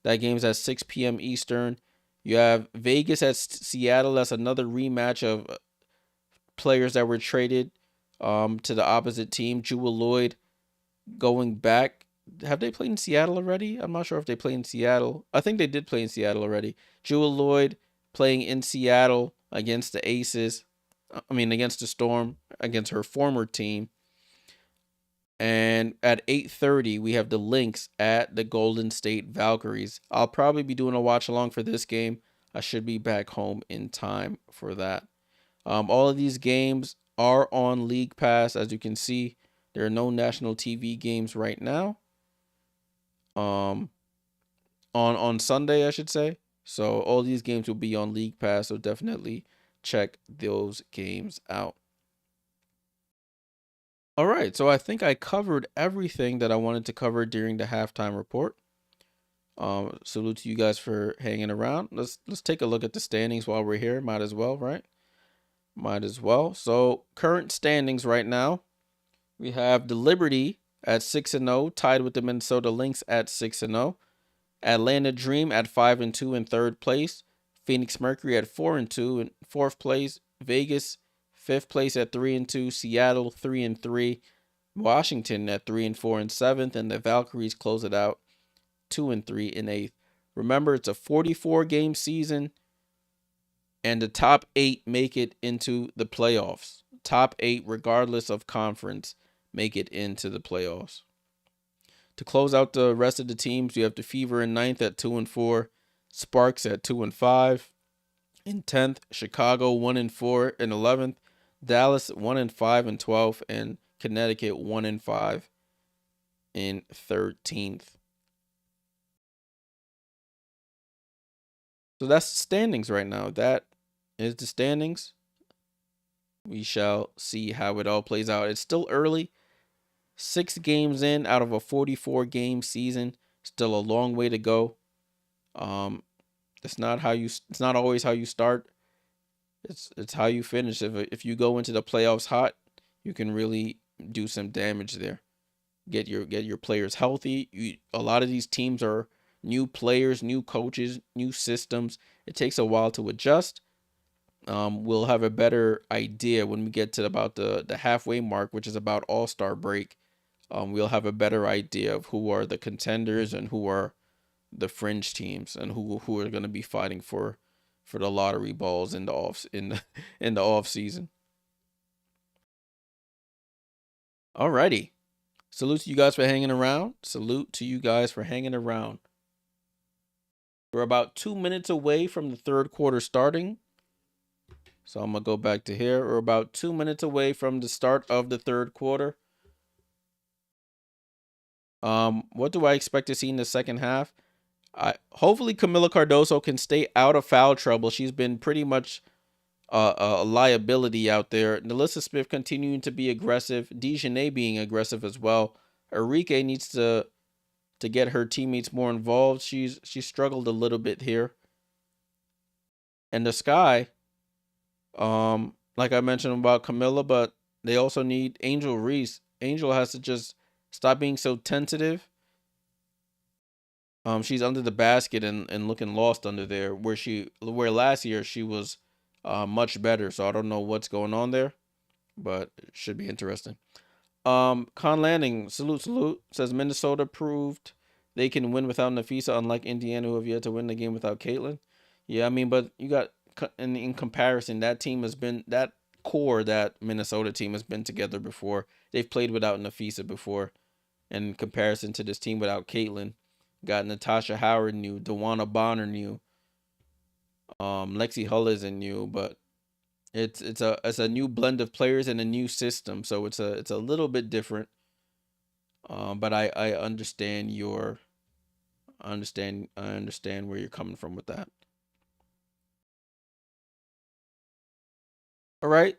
That game's at 6 p.m. Eastern. You have Vegas at Seattle. That's another rematch of players that were traded to the opposite team. Jewel Lloyd going back. Have they played in Seattle already? I'm not sure if they played in Seattle. I think they did play in Seattle already. Jewel Lloyd playing in Seattle against the Aces. Against the Storm, against her former team. And at 8:30, we have the Lynx at the Golden State Valkyries. I'll probably be doing a watch along for this game. I should be back home in time for that. All of these games are on League Pass. As you can see, there are no national TV games right now. On Sunday, I should say. So all these games will be on League Pass. So definitely check those games out. All right, so I think I covered everything that I wanted to cover during the halftime report. Salute to you guys for hanging around. Let's take a look at the standings while we're here. Might as well, right? Might as well. So current standings right now, we have the Liberty at 6-0, tied with the Minnesota Lynx at 6-0. Atlanta Dream at 5-2 in third place. Phoenix Mercury at 4-2 in fourth place. Vegas fifth place at 3-2. Seattle 3-3. Washington at 3-4 in seventh, and the Valkyries close it out 2-3 in eighth. Remember, it's a 44-game season, and the top 8 make it into the playoffs. Top 8, regardless of conference, make it into the playoffs. To close out the rest of the teams, you have the Fever in ninth at 2-4, Sparks at 2-5. In 10th, Chicago 1-4 in 11th, Dallas 1-5 in 12th, and Connecticut 1-5 in 13th. So that's the standings right now. That is the standings. We shall see how it all plays out. It's still early. 6 games in out of a 44-game season. Still a long way to go. It's not always how you start. It's how you finish. If you go into the playoffs hot, you can really do some damage there. Get your players healthy. A lot of these teams are new players, new coaches, new systems. It takes a while to adjust. We'll have a better idea when we get to about the halfway mark, which is about All-Star break. We'll have a better idea of who are the contenders and who are the fringe teams and who are going to be fighting for the lottery balls in the off season. Alrighty. Salute to you guys for hanging around. Salute to you guys for hanging around. We're about 2 minutes away from the third quarter starting. So I'm going to go back to here. We're about 2 minutes away from the start of the third quarter. What do I expect to see in the second half? Hopefully Camila Cardoso can stay out of foul trouble. She's been pretty much a liability out there. Nalissa Smith continuing to be aggressive. Dejanay being aggressive as well. Enrique needs to get her teammates more involved. She struggled a little bit here. And the Sky, like I mentioned about Camilla, but they also need Angel Reese. Angel has to just stop being so tentative. She's under the basket and looking lost under there, where last year she was much better. So I don't know what's going on there, but it should be interesting. Con Landing, salute, says Minnesota proved they can win without Nafisa, unlike Indiana, who have yet to win the game without Caitlin. Yeah, but you got, in comparison, that team has been, that core, that Minnesota team has been together before. They've played without Nafisa before. And in comparison to this team without Caitlin, got Natasha Howard new, Dewana Bonner new, Lexi Hull isn't new, but it's a new blend of players and a new system, so it's a little bit different. But I understand I understand where you're coming from with that. All right.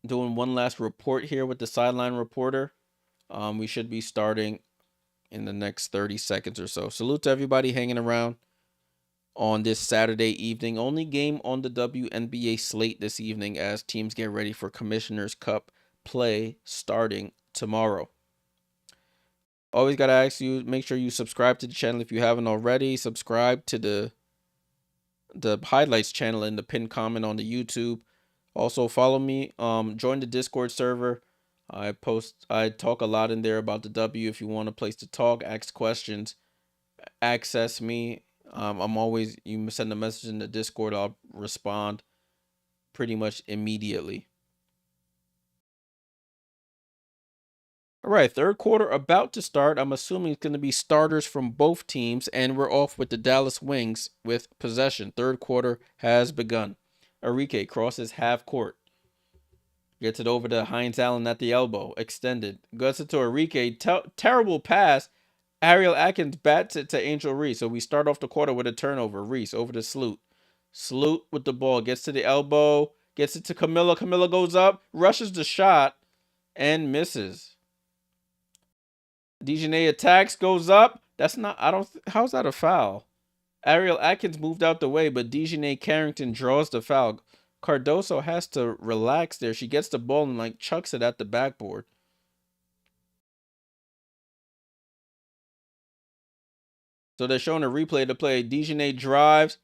doing one last report here with the sideline reporter. We should be starting in the next 30 seconds or so. Salute to everybody hanging around on this Saturday evening. Only game on the WNBA slate this evening as teams get ready for Commissioner's Cup play starting tomorrow. Always got to ask you, make sure you subscribe to the channel if you haven't already. Subscribe to the highlights channel in the pinned comment on the YouTube. Also follow me, join the Discord server. I talk a lot in there about the W. If you want a place to talk, ask questions, access me. I'm always, you send a message in the Discord, I'll respond pretty much immediately. All right, third quarter about to start. I'm assuming it's going to be starters from both teams, and we're off with the Dallas Wings with possession. Third quarter has begun. Enrique crosses half court. Gets it over to Hines Allen at the elbow. Extended. Gets it to Enrique. Terrible pass. Ariel Atkins bats it to Angel Reese. So we start off the quarter with a turnover. Reese over to Sloot. Sloot with the ball. Gets to the elbow. Gets it to Camilla. Camilla goes up. Rushes the shot. And misses. Dejanay attacks. Goes up. That's not... how's that a foul? Ariel Atkins moved out the way, but Dejanay Carrington draws the foul. Cardoso has to relax there. She gets the ball and like chucks it at the backboard. So they're showing a replay to play. Dejanay drives.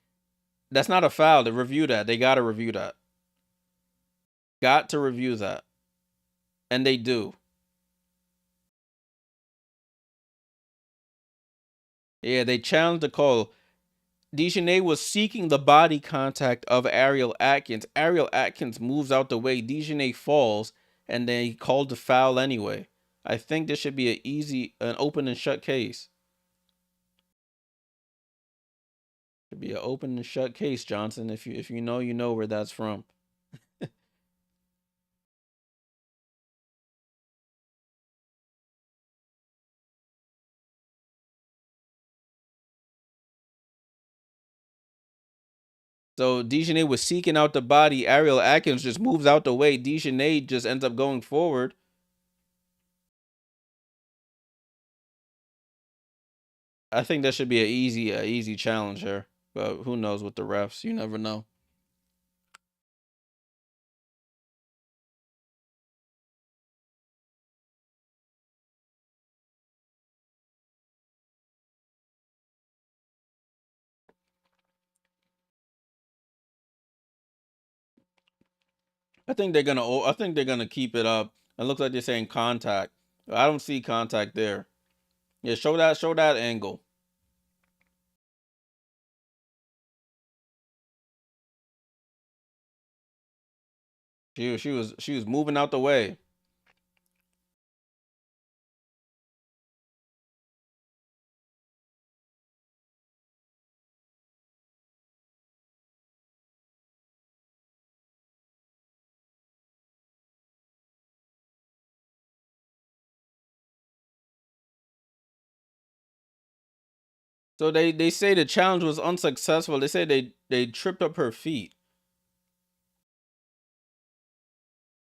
That's not a foul. To review that. They got to review that. Got to review that. And they do. Yeah, they challenged the call. Dejanay was seeking the body contact of Ariel Atkins. Ariel Atkins moves out the way. Dejanay falls, and they called the foul anyway. I think this should be an open and shut case. Should be an open and shut case, Johnson. If you know, you know where that's from. So Dejanay was seeking out the body. Ariel Atkins just moves out the way. Dejanay just ends up going forward. I think that should be an easy challenge here. But who knows with the refs? You never know. I think they're gonna keep it up. It looks like they're saying contact. I don't see contact there. Yeah, show that angle. She was moving out the way. So they say the challenge was unsuccessful. They say they tripped up her feet.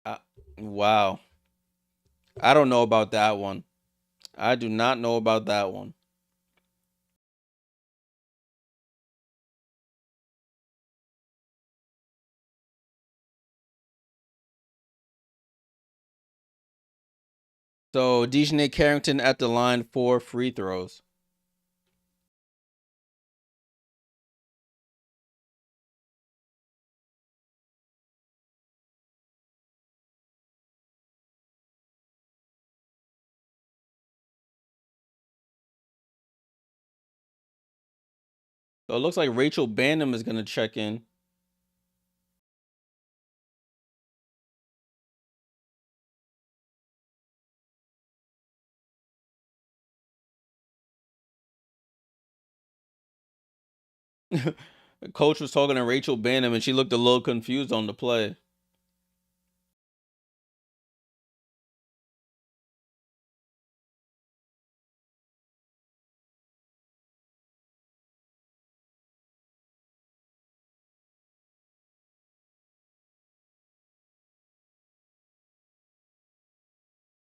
Uh, wow. I don't know about that one. I do not know about that one. So Dejanay Carrington at the line for free throws. So it looks like Rachel Bannum is gonna check in. Coach was talking to Rachel Bannum and she looked a little confused on the play.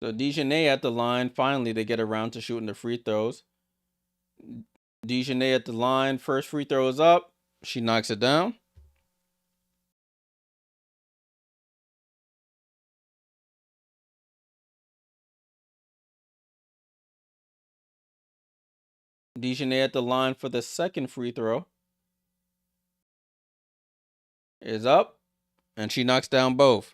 So DeJournay at the line. Finally, they get around to shooting the free throws. DeJournay at the line. First free throw is up. She knocks it down. DeJournay at the line for the second free throw is up, and she knocks down both.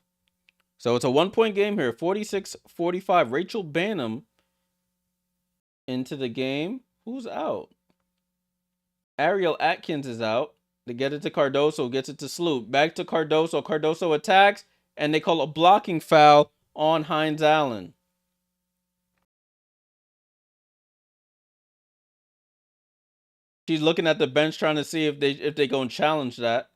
So it's a 1-point game here, 46-45. Rachel Banham into the game. Who's out? Ariel Atkins is out. They get it to Cardoso, gets it to Sloot. Back to Cardoso. Cardoso attacks, and they call a blocking foul on Hines Allen. She's looking at the bench trying to see if they go and challenge that.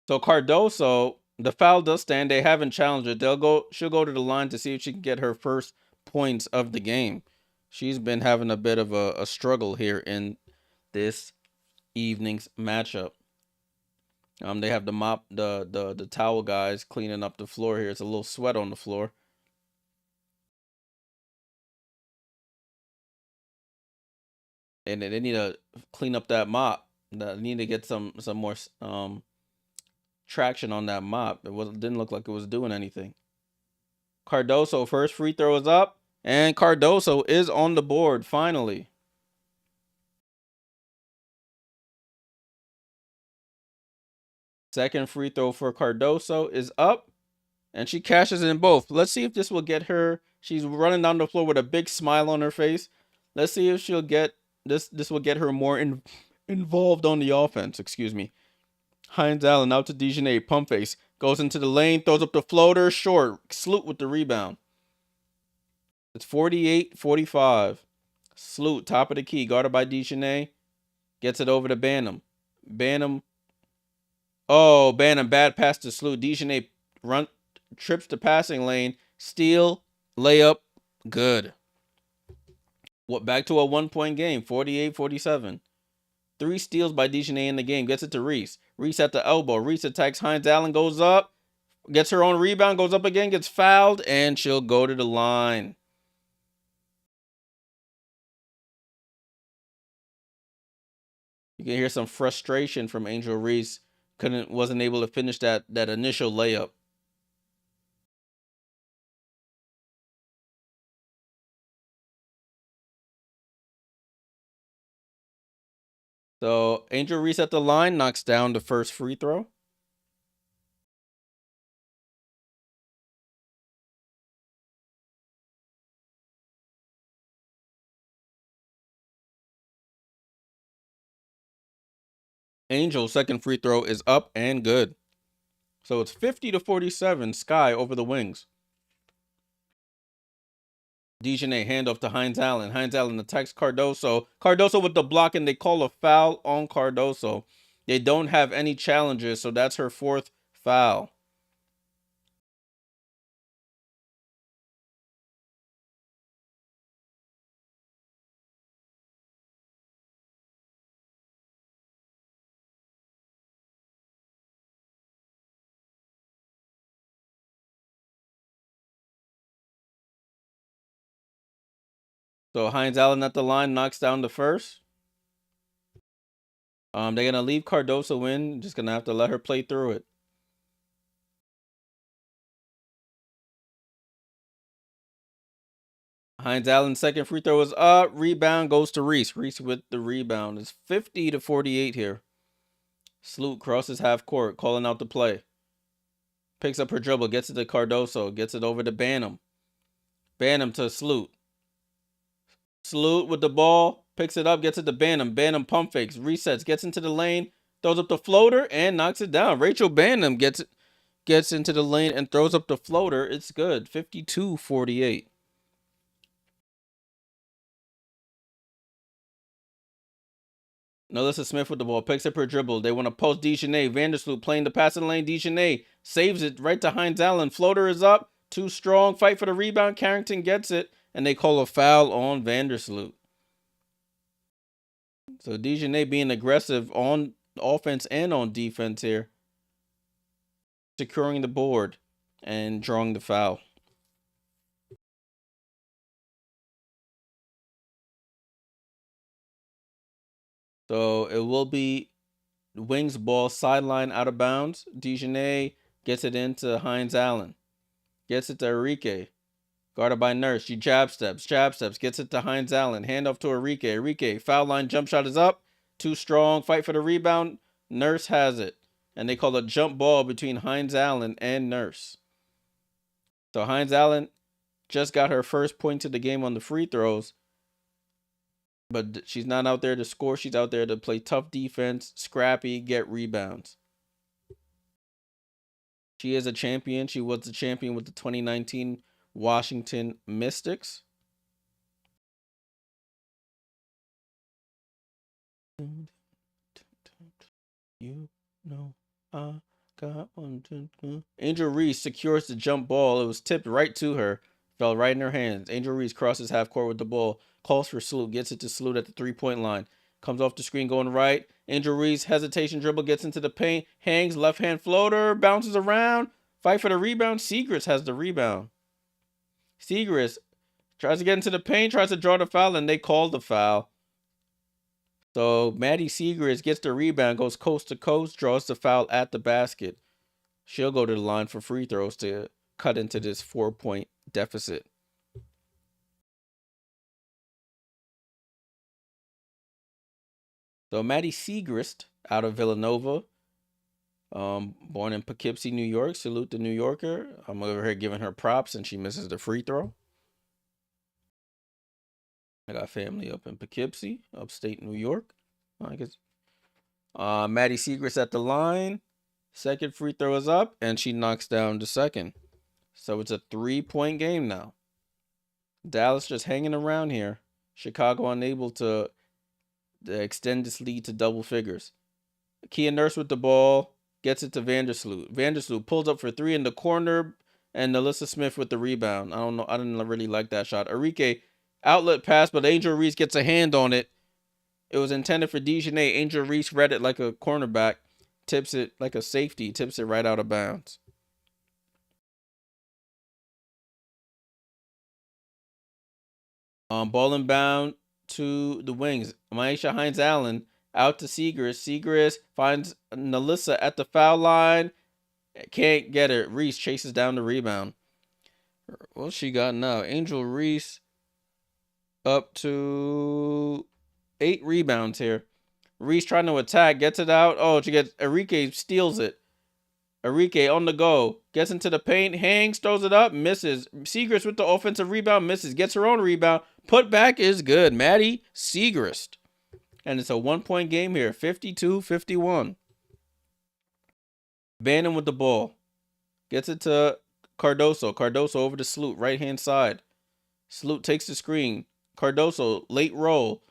So Cardoso, the foul does stand. They haven't challenged it. She'll go to the line to see if she can get her first points of the game. She's been having a bit of a struggle here in this evening's matchup. They have the mop, the towel guys cleaning up the floor here. It's a little sweat on the floor. And they need to clean up that mop. They need to get some more traction on that mop. Didn't look like it was doing anything. Cardoso, first free throw is up, and Cardoso is on the board finally. Second free throw for Cardoso is up, and she cashes in both. Let's see if this will get her. She's running down the floor with a big smile on her face. Let's see if she'll get this. This will get her more involved on the offense. Excuse me. Hines Allen out to DeJournay. Pump face. Goes into the lane. Throws up the floater. Short. Sloot with the rebound. It's 48-45. Sloot, top of the key. Guarded by DeJournay. Gets it over to Banham. Banham. Oh, Banham. Bad pass to Sloot. DeJournay trips the passing lane. Steal. Layup. Good. Back to a 1-point game. 48-47. 3 steals by DeJournay in the game. Gets it to Reese. Reese at the elbow. Reese attacks Hines Allen. Goes up. Gets her own rebound. Goes up again. Gets fouled. And she'll go to the line. You can hear some frustration from Angel Reese. Wasn't able to finish that initial layup. So Angel Reese at the line knocks down the first free throw. Angel's second free throw is up and good. So it's 50-47. Sky over the Wings. DeJournay handoff to Hines Allen. Hines Allen attacks Cardoso. Cardoso with the block, and they call a foul on Cardoso. They don't have any challenges, so that's her fourth foul. So Hines Allen at the line knocks down the first. They're gonna leave Cardoso in. Just gonna have to let her play through it. Hines Allen's second free throw is up. Rebound goes to Reese. Reese with the rebound. It's 50-48 here. Sloot crosses half court, calling out the play. Picks up her dribble, gets it to Cardoso, gets it over to Banham. Banham to Sloot. Sloot with the ball, picks it up, gets it to Banham. Banham pump fakes, resets, gets into the lane, throws up the floater, and knocks it down. Rachel Banham gets into the lane and throws up the floater. It's good. 52-48. Melissa Smith with the ball, picks up her dribble. They want to post DeJournay. Vandersloot playing the passing lane. DeJournay saves it right to Hines Allen. Floater is up. Too strong. Fight for the rebound. Carrington gets it. and they call a foul on Vandersloot. So DiJonai being aggressive on offense and on defense here, securing the board and drawing the foul. So it will be Wings ball sideline out of bounds. DiJonai gets it into Hines Allen. Gets it to Enrique. Guarded by Nurse. She jab steps. Gets it to Hines Allen. Handoff to Enrique. Enrique, foul line jump shot is up. Too strong. Fight for the rebound. Nurse has it. And they call a jump ball between Hines Allen and Nurse. So Hines Allen just got her first point to the game on the free throws. But she's not out there to score. She's out there to play tough defense, scrappy, get rebounds. She is a champion. She was the champion with the 2019 Washington Mystics. You know I got one. Angel Reese secures the jump ball. It was tipped right to her. Fell right in her hands. Angel Reese crosses half court with the ball. Calls for Salute. Gets it to Salute at the 3-point line. Comes off the screen going right. Angel Reese, hesitation dribble, gets into the paint. Hangs, left hand floater. Bounces around. Fight for the rebound. Segrist has the rebound. Segrist tries to get into the paint. Tries to draw the foul, and they call the foul. So Maddie Segrist gets the rebound, goes coast to coast, draws the foul at the basket. She'll go to the line for free throws to cut into this 4-point deficit. So Maddie Segrist out of Villanova, born in Poughkeepsie, New York. Salute the New Yorker. I'm over here giving her props and she misses the free throw. I got family up in Poughkeepsie, upstate New York. I guess. Maddie Segrist at the line. Second free throw is up, and she knocks down the second. So it's a 3-point game now. Dallas just hanging around here. Chicago unable to extend this lead to double figures. Kia Nurse with the ball. Gets it to Vandersloot. Vandersloot pulls up for 3 in the corner. And Alyssa Smith with the rebound. I don't know. I didn't really like that shot. Enrique outlet pass, but Angel Reese gets a hand on it. It was intended for DiJonai. Angel Reese read it like a cornerback. Tips it like a safety. Tips it right out of bounds. Ball inbound to the Wings. Maisha Hines Allen out to Segrist. Segrist finds Nalissa at the foul line. Can't get it. Reese chases down the rebound. What's she got now? Angel Reese up to 8 rebounds here. Reese trying to attack. Gets it out. Oh, she gets Enrique steals it. Enrique on the go. Gets into the paint. Hangs, throws it up. Misses. Segrist with the offensive rebound. Misses. Gets her own rebound. Put back is good. Maddie Segrist. And it's a 1-point game here. 52-51. Bannon with the ball. Gets it to Cardoso. Cardoso over to Salute. Right-hand side. Salute takes the screen. Cardoso, late roll.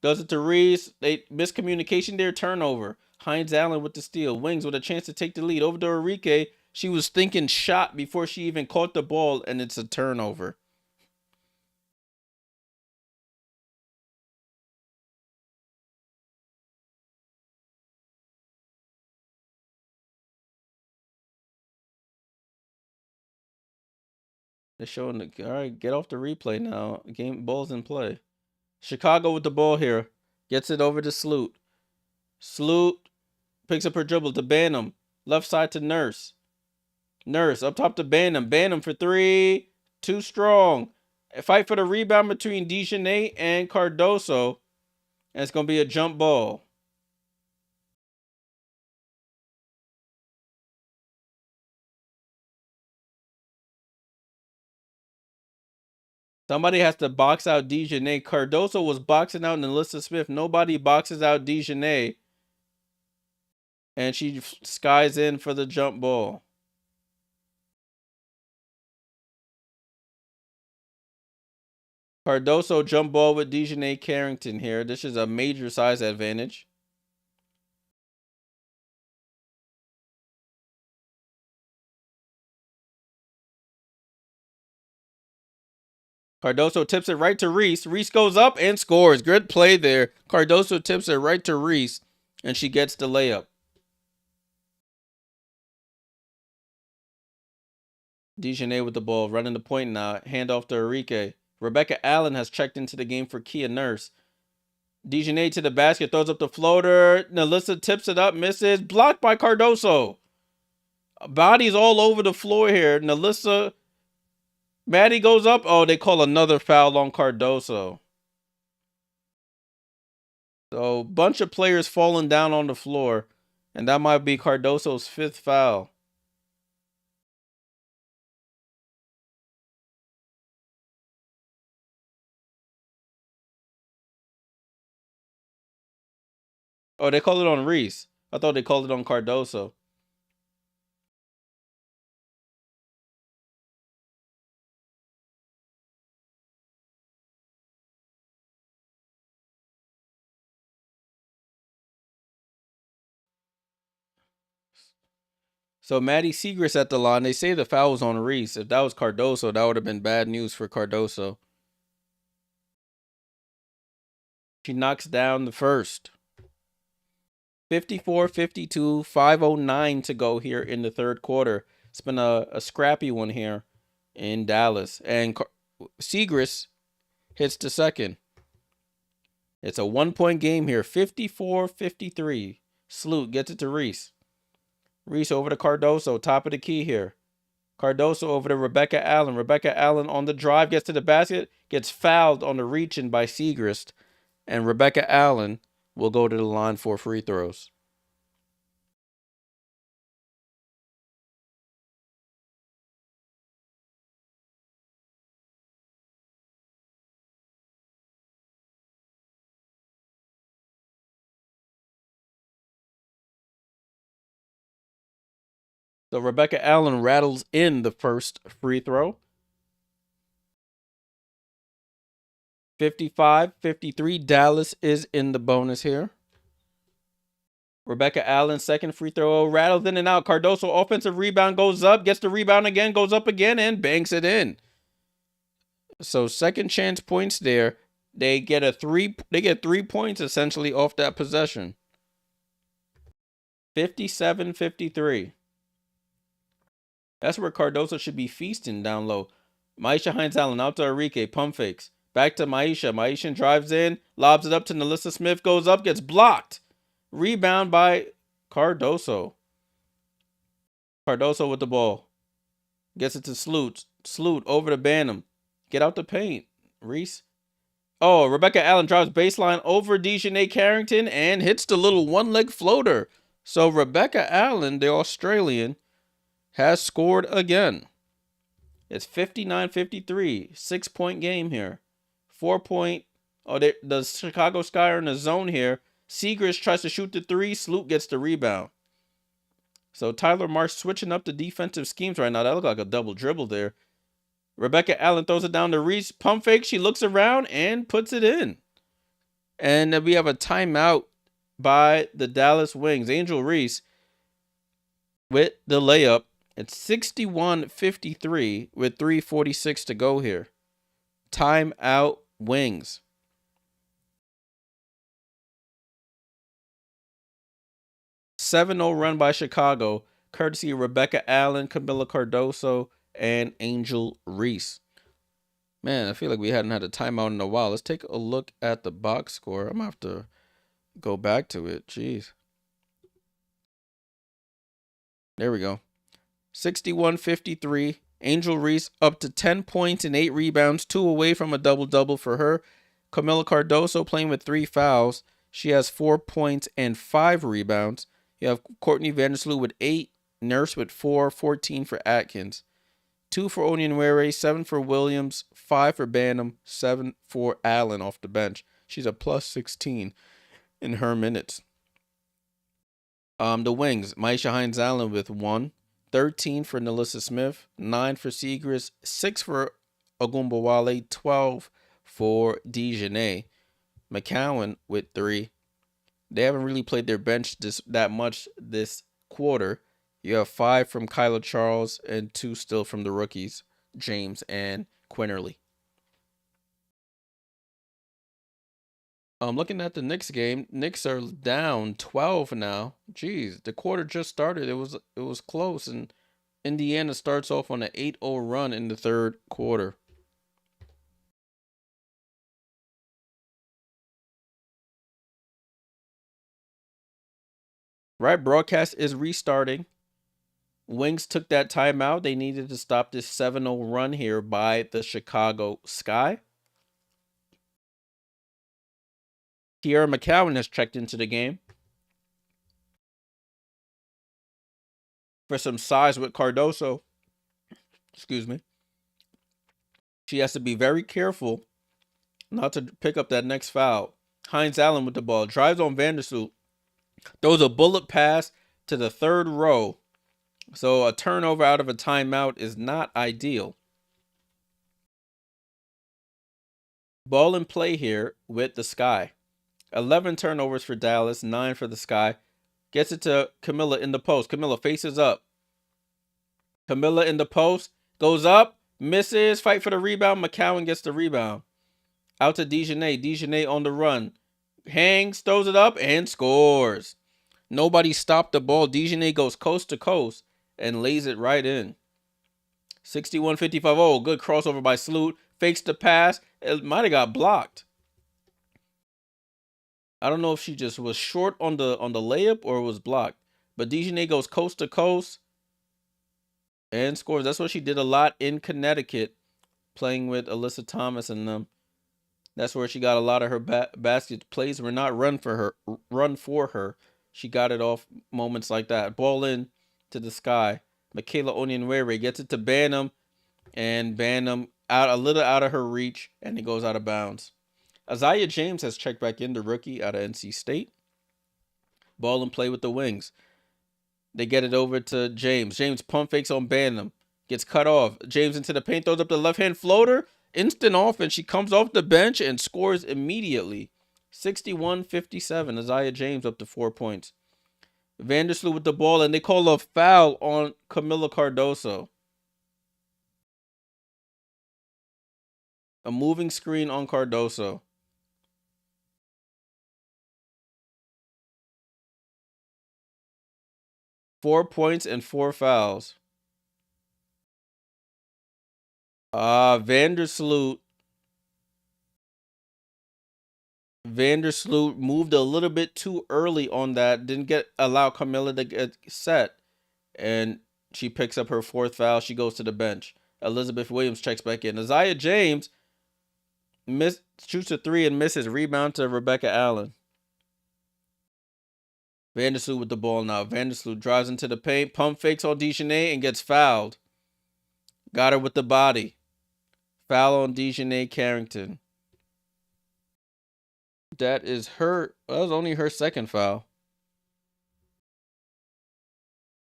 Does it to Reese. They miscommunication there. Turnover. Hines Allen with the steal. Wings with a chance to take the lead. Over to Enrique. She was thinking shot before she even caught the ball, and it's a turnover. They're showing the all right. Get off the replay now. Game ball's in play. Chicago with the ball here. Gets it over to Salute. Salute picks up her dribble to Banham. Left side to Nurse. Nurse up top to Banham. Banham for 3. Too strong. A fight for the rebound between DiJonai and Cardoso. And it's going to be a jump ball. Somebody has to box out DiJonai. Cardoso was boxing out Nalissa Smith. Nobody boxes out DiJonai. And she skies in for the jump ball. Cardoso jump ball with DiJonai Carrington here. This is a major size advantage. Cardoso tips it right to Reese. Reese goes up and scores. Good play there. Cardoso tips it right to Reese, and she gets the layup. DeJournette with the ball, running the point now. Hand off to Enrique. Rebecca Allen has checked into the game for Kia Nurse. DeJournette to the basket, throws up the floater. Nalissa tips it up, misses. Blocked by Cardoso. Bodies all over the floor here. Nalissa. Maddie goes up. Oh, they call another foul on Cardoso. So, bunch of players falling down on the floor. And that might be Cardoso's 5th foul. Oh, they called it on Reese. I thought they called it on Cardoso. So Maddie Segrist at the line. They say the foul was on Reese. If that was Cardoso, that would have been bad news for Cardoso. She knocks down the first. 54-52, 5:09 to go here in the third quarter. It's been a scrappy one here in Dallas. And Segrist hits the second. It's a 1-point game here. 54-53. Sloot gets it to Reese. Reese over to Cardoso. Top of the key here. Cardoso over to Rebecca Allen. Rebecca Allen on the drive, gets to the basket, gets fouled on the reach-in by Segrist. And Rebecca Allen will go to the line for free throws. So Rebecca Allen rattles in the first free throw. 55-53. Dallas is in the bonus here. Rebecca Allen, second free throw, rattles in and out. Cardoso, offensive rebound, goes up, gets the rebound again, goes up again, and banks it in. So second chance points there. They get 3 points essentially off that possession. 57-53. That's where Cardoso should be feasting down low. Maisha Hines Allen out to Enrique, pump fakes. Back to Maisha. Maisha drives in, lobs it up to Nalissa Smith, goes up, gets blocked. Rebound by Cardoso. Cardoso with the ball. Gets it to Sloot. Sloot over to Banham. Get out the paint. Reese. Oh, Rebecca Allen drives baseline over DeJournette Carrington and hits the little one-leg floater. So Rebecca Allen, the Australian, has scored again. It's 59-53. 6-point game here. 4-point. Oh, the Chicago Sky are in the zone here. Segrist tries to shoot the three. Sloot gets the rebound. So Tyler Marsh switching up the defensive schemes right now. That looked like a double dribble there. Rebecca Allen throws it down to Reese. Pump fake. She looks around and puts it in. And then we have a timeout by the Dallas Wings. Angel Reese with the layup. It's 61-53 with 3:46 to go here. Timeout Wings. 7-0 run by Chicago, courtesy of Rebecca Allen, Camila Cardoso, and Angel Reese. Man, I feel like we hadn't had a timeout in a while. Let's take a look at the box score. I'm going to have to go back to it. Jeez. There we go. 61-53. Angel Reese up to 10 points and 8 rebounds, 2 away from a double-double for her. Camila Cardoso playing with 3 fouls. She has 4 points and 5 rebounds. You have Courtney Vandersloot with 8, Nurse with 4, 14 for Atkins. 2 for Onyenwere, 7 for Williams, 5 for Banham, 7 for Allen off the bench. She's a plus 16 in her minutes. The Wings, Maisha Hines Allen with 1, 13 for Nalissa Smith, 9 for Segrist, 6 for Ogumbawale, 12 for DeJournette. McCowan with 3. They haven't really played their bench that much this quarter. You have 5 from Kyla Charles and 2 still from the rookies, James and Quinterly. I'm looking at the Knicks game. Knicks are down 12 now. Jeez, the quarter just started. It was close, and Indiana starts off on an 8-0 run in the third quarter. Right, broadcast is restarting. Wings took that timeout. They needed to stop this 7-0 run here by the Chicago Sky. Kiera McCowan has checked into the game for some size with Cardoso. Excuse me. She has to be very careful not to pick up that next foul. Hines Allen with the ball. Drives on Vandersloot. Throws a bullet pass to the third row. So a turnover out of a timeout is not ideal. Ball in play here with the Sky. 11 turnovers for Dallas, 9 for the Sky. Gets it to Camilla in the post. Camilla faces up. Camilla in the post. Goes up. Misses. Fight for the rebound. McCowan gets the rebound. Out to DeJournay. DeJournay on the run. Hangs. Throws it up. And scores. Nobody stopped the ball. DeJournay goes coast to coast and lays it right in. 61-55. Oh, good crossover by Sloot. Fakes the pass. It might have got blocked. I don't know if she just was short on the layup or was blocked. But DeJournay goes coast to coast and scores. That's what she did a lot in Connecticut, playing with Alyssa Thomas and them. That's where she got a lot of her basket plays. Were not run for her. She got it off moments like that. Ball in to the Sky. Michaela Onyenwere gets it to Banham, and Banham out a little out of her reach, and it goes out of bounds. Isaiah James has checked back in, the rookie out of NC State. Ball and play with the Wings. They get it over to James. James pump fakes on Banham. Gets cut off. James into the paint, throws up the left-hand floater. Instant offense. She comes off the bench and scores immediately. 61-57. Isaiah James up to 4 points. Vandersloot with the ball, and they call a foul on Camilla Cardoso. A moving screen on Cardoso. Four points and 4 fouls. Vandersloot moved a little bit too early on that. Didn't allow Camilla to get set. And she picks up her 4th foul. She goes to the bench. Elizabeth Williams checks back in. Isaiah James shoots a 3 and misses. Rebound to Rebecca Allen. Vandersloot with the ball now. Vandersloot drives into the paint. Pump fakes on DeJournay and gets fouled. Got her with the body. Foul on DeJournay Carrington. That was only her 2nd foul.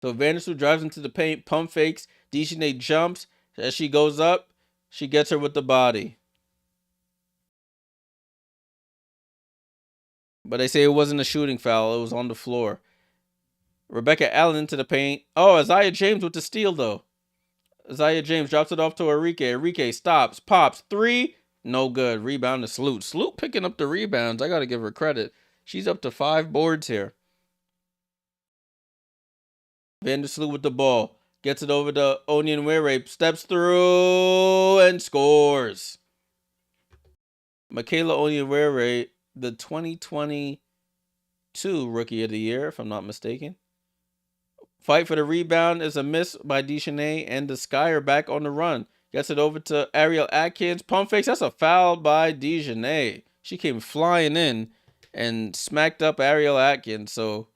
So Vandersloot drives into the paint. Pump fakes. DeJournay jumps. As she goes up, she gets her with the body. But they say it wasn't a shooting foul. It was on the floor. Rebecca Allen into the paint. Oh, Isaiah James with the steal, though. Isaiah James drops it off to Enrique. Enrique stops, pops. 3. No good. Rebound to Sloot. Sloot picking up the rebounds. I got to give her credit. She's up to 5 boards here. Vandersloot with the ball. Gets it over to Onyenwere. Steps through and scores. Michaela Onyenwere, the 2022 Rookie of the Year, if I'm not mistaken. Fight for the rebound is a miss by DeJournay, and the Sky are back on the run. Gets it over to Ariel Atkins. Pump fakes. That's a foul by DeJournay. She came flying in and smacked up Ariel Atkins. So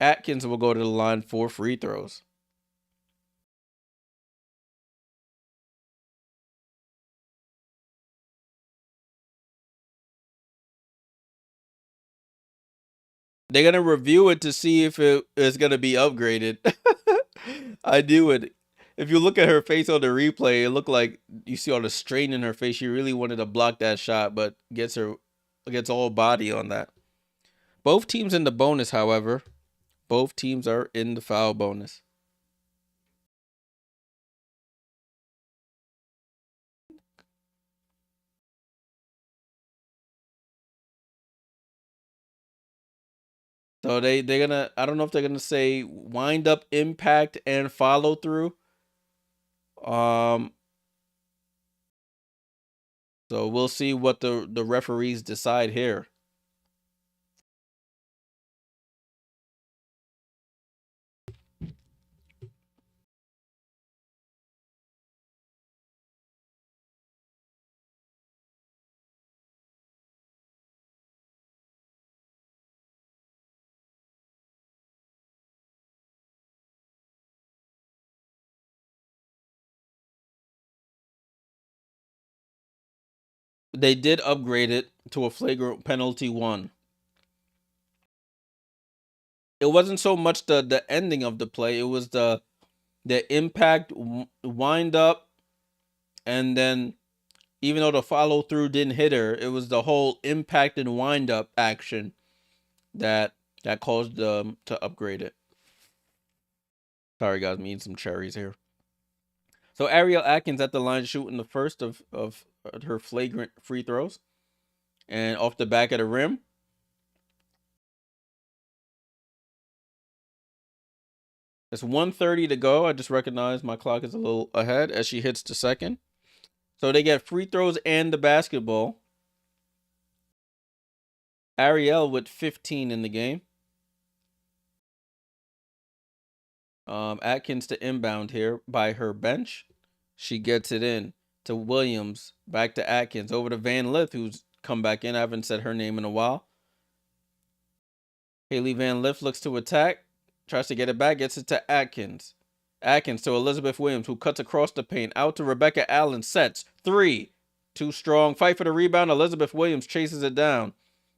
Atkins will go to the line for free throws. They're going to review it to see if it is going to be upgraded. I knew it. If you look at her face on the replay, it looked like you see all the strain in her face. She really wanted to block that shot, but gets all body on that. Both teams in the bonus, however. Both teams are in the foul bonus. So they're gonna, I don't know if they're gonna say wind up, impact, and follow through. Um, so we'll see what the referees decide here. They did upgrade it to a flagrant penalty 1. It wasn't so much the ending of the play; it was the impact, wind up, and then even though the follow through didn't hit her, it was the whole impact and wind up action that caused them to upgrade it. Sorry guys, I'm eating some cherries here. So Ariel Atkins at the line shooting the first of her flagrant free throws, and off the back of the rim. It's 1:30 to go. I just recognized my clock is a little ahead as she hits the second. So they get free throws and the basketball. Ariel with 15 in the game. Atkins to inbound here by her bench. She gets it in to Williams. Back to Atkins. Over to Van Lith, who's come back in. I haven't said her name in a while. Haley Van Lith looks to attack. Tries to get it back. Gets it to Atkins. Atkins to Elizabeth Williams, who cuts across the paint. Out to Rebecca Allen. Sets. 3. Too strong. Fight for the rebound. Elizabeth Williams chases it down.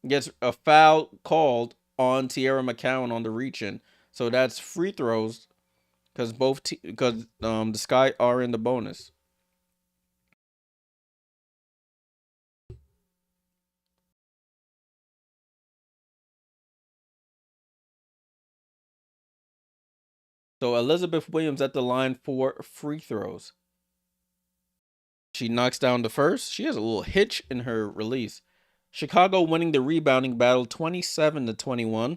Gets a foul called on Tierra McCowan on the reach-in. So that's free throws because the Sky are in the bonus. So Elizabeth Williams at the line for free throws. She knocks down the first. She has a little hitch in her release. Chicago winning the rebounding battle 27-21.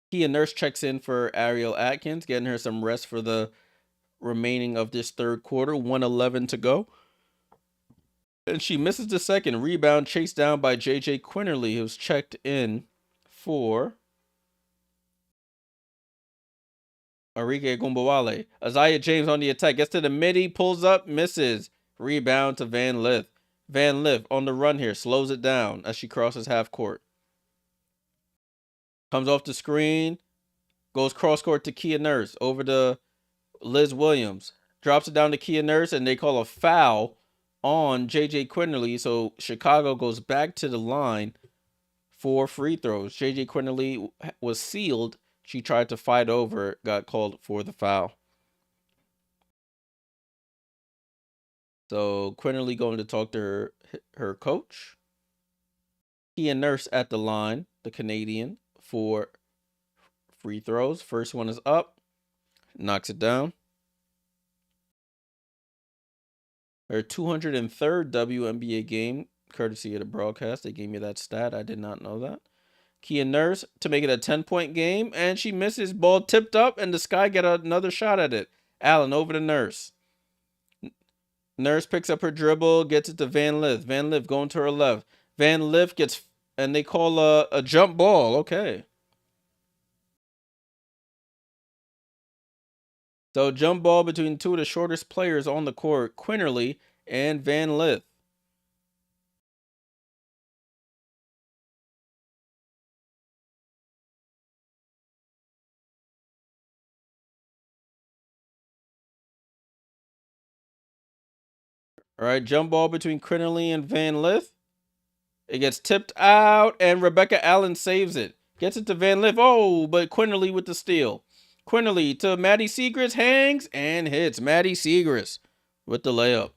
Kia Nurse checks in for Ariel Atkins, getting her some rest for the remaining of this third quarter. 1:11 to go. And she misses the second. Rebound chased down by J.J. Quinterly, who's checked in for Arike Gumbawale. Isaiah James on the attack. Gets to the midi, pulls up, misses. Rebound to Van Lith. Van Lith on the run here. Slows it down as she crosses half court. Comes off the screen. Goes cross court to Kia Nurse. Over to Liz Williams. Drops it down to Kia Nurse, and they call a foul on J.J. Quinterly. So Chicago goes back to the line for free throws. J.J. Quinterly was sealed. She tried to fight over, got called for the foul. So Quinterly going to talk to her coach. Kia Nurse at the line, the Canadian, for free throws. First one is up. Knocks it down. Her 203rd WNBA game, courtesy of the broadcast. They gave me that stat. I did not know that. Kia Nurse to make it a 10-point game, and she misses. Ball tipped up, and the Sky get another shot at it. Allen over to Nurse. Nurse picks up her dribble, gets it to Van Lith. Van Lith going to her left. Van Lith gets, and they call a jump ball. Okay. So jump ball between two of the shortest players on the court, Quinterly and Van Lith. All right, jump ball between Quinterly and Van Lith. It gets tipped out, and Rebecca Allen saves it. Gets it to Van Lith. Oh, but Quinterly with the steal. Quinterly to Maddie Segrist, hangs and hits. Maddie Segrist with the layup.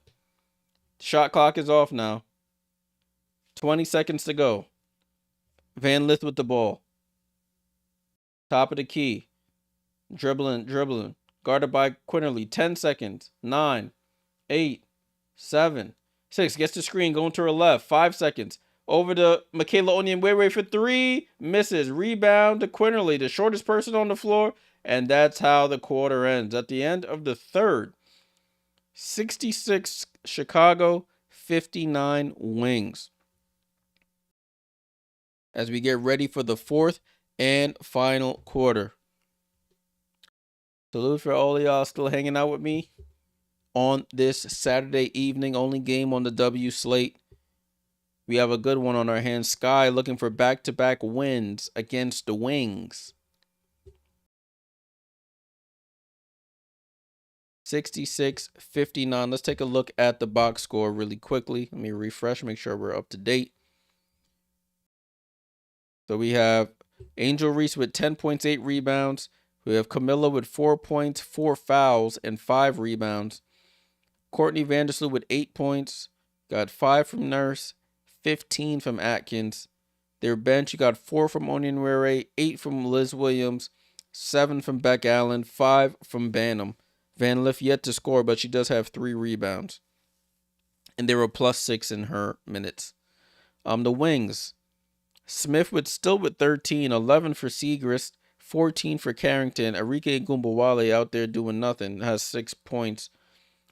Shot clock is off now. 20 seconds to go. Van Lith with the ball. Top of the key. Dribbling. Guarded by Quinterly. 10 seconds. 9, 8, 7, 6. Gets the screen. Going to her left. 5 seconds. Over to Michaela Onyenwere for three. Misses. Rebound to Quinterly, the shortest person on the floor. And that's how the quarter ends. At the end of the third, 66 Chicago, 59 Wings. As we get ready for the fourth and final quarter. Salute for all of y'all still hanging out with me on this Saturday evening. Only game on the W slate. We have a good one on our hands. Sky looking for back-to-back wins against the Wings. 66-59. Let's take a look at the box score really quickly. Let me refresh, make sure we're up to date. So we have Angel Reese with 10 points, 8 rebounds. We have Camilla with 4 points, 4 fouls, and 5 rebounds. Courtney Vandersloot with 8 points. Got 5 from Nurse, 15 from Atkins. Their bench, you got 4 from Onyenwere, 8 from Liz Williams, 7 from Beck Allen, 5 from Banham. Van Liff yet to score, but she does have 3 rebounds. And they were +6 in her minutes. The Wings. Smith still with 13, 11 for Segrist, 14 for Carrington. Arike Gumbawale out there doing nothing, has 6 points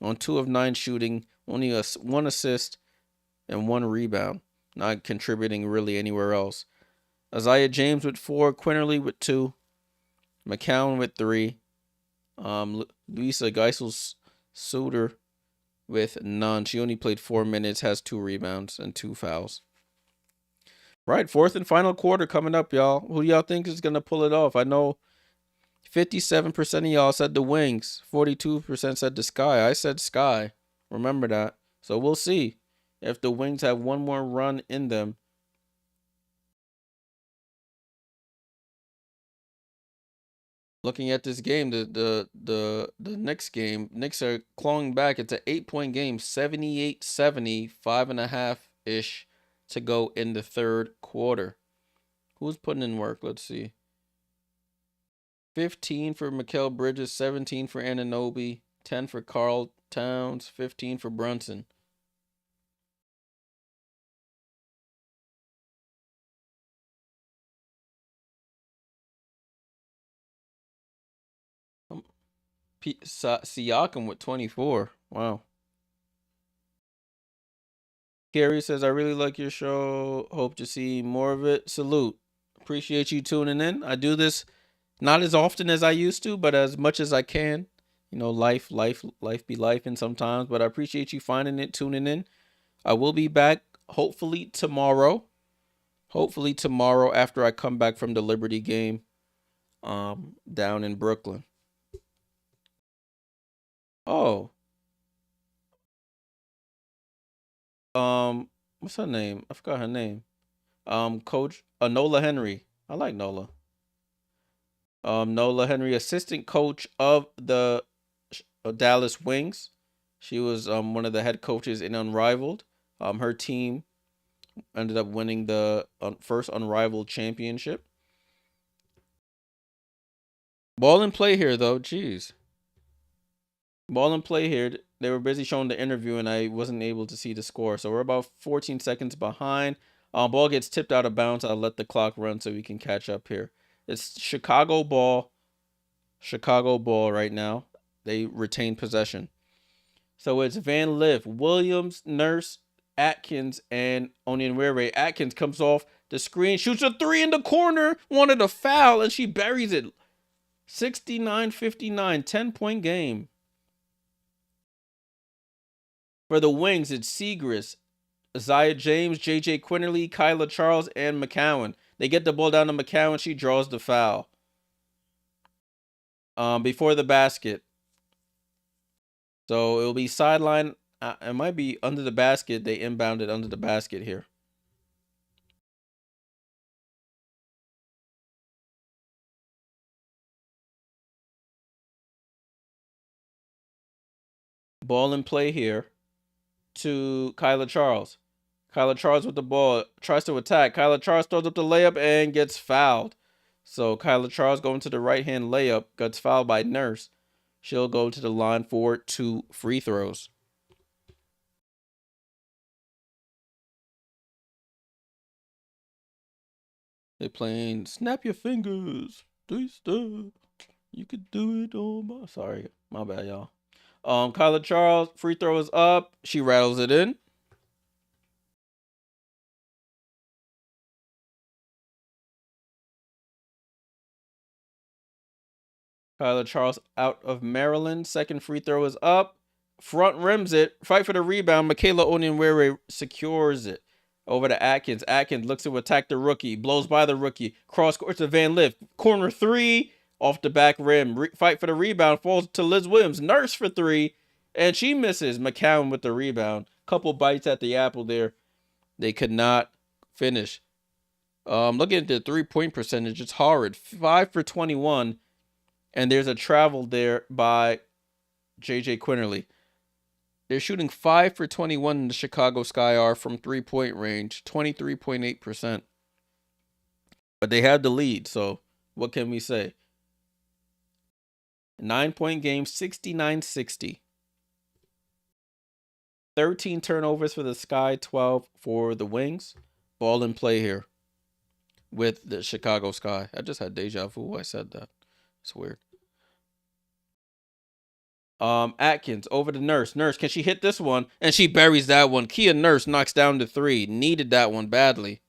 on 2 of 9 shooting, only 1 assist and 1 rebound, not contributing really anywhere else. Isaiah James with 4, Quinterly with 2, McCown with 3, Luisa Geisel-Suter with none. She only played 4 minutes, has 2 rebounds and 2 fouls. Right, fourth and final quarter coming up, y'all. Who y'all think is going to pull it off? I know 57% of y'all said the Wings. 42% said the Sky. I said Sky. Remember that. So we'll see if the Wings have one more run in them. Looking at this game, the Knicks game, Knicks are clawing back. It's an 8-point game, 78-70, 5.5-ish to go in the third quarter. Who's putting in work? Let's see. 15 for Mikal Bridges, 17 for Anunoby, 10 for Karl Towns, 15 for Brunson. Siakam with 24. Wow. Gary says, I really like your show. Hope to see more of it. Salute. Appreciate you tuning in. I do this not as often as I used to, but as much as I can. You know, life be life and sometimes. But I appreciate you finding it, tuning in. I will be back hopefully tomorrow. Hopefully tomorrow after I come back from the Liberty game down in Brooklyn. Oh. What's her name? I forgot her name. Coach Nola Henry. I like Nola. Nola Henry, assistant coach of the Dallas Wings. She was one of the head coaches in Unrivaled. Her team ended up winning the first Unrivaled championship. Ball and play here, though. Jeez. Ball and play here. They were busy showing the interview, and I wasn't able to see the score. So we're about 14 seconds behind. Ball gets tipped out of bounds. I'll let the clock run so we can catch up here. It's Chicago ball. Chicago ball right now. They retain possession. So it's Van Liff, Williams, Nurse, Atkins, and Onyenwere. Atkins comes off the screen, shoots a 3 in the corner, wanted a foul, and she buries it. 69-59, 10-point game. For the Wings, it's Segrist, Isaiah James, J.J. Quinterly, Kyla Charles, and McCowan. They get the ball down to McCowan. She draws the foul. Before the basket. So it'll be sideline. It might be under the basket. They inbounded under the basket here. Ball in play here to Kyla Charles. Kyla Charles with the ball. Tries to attack. Kyla Charles throws up the layup and gets fouled. So Kyla Charles going to the right-hand layup. Gets fouled by Nurse. She'll go to the line for 2 free throws. They playing snap your fingers. Do you still? You could do it. Oh my, sorry, my bad, y'all. Kyla Charles, free throw is up. She rattles it in. Kyla Charles out of Maryland. Second free throw is up. Front rims it. Fight for the rebound. Michaela Onyenwere secures it. Over to Atkins. Atkins looks to attack the rookie. Blows by the rookie. Cross court to Van Lift. Corner three. Off the back rim. Fight for the rebound. Falls to Liz Williams. Nurse for three. And she misses. McCowan with the rebound. Couple bites at the apple there. They could not finish. Looking at the 3-point percentage, it's horrid. 5 for 21. And there's a travel there by J.J. Quinterly. They're shooting 5 for 21 in the Chicago Sky are from 3-point range, 23.8%. But they have the lead, so what can we say? 9-point game, 69-60. 13 turnovers for the Sky, 12 for the Wings. Ball in play here with the Chicago Sky. I just had deja vu. I said that. It's weird. Atkins over to Nurse. Nurse, can she hit this one? And she buries that one. Kia Nurse knocks down the three. Needed that one badly.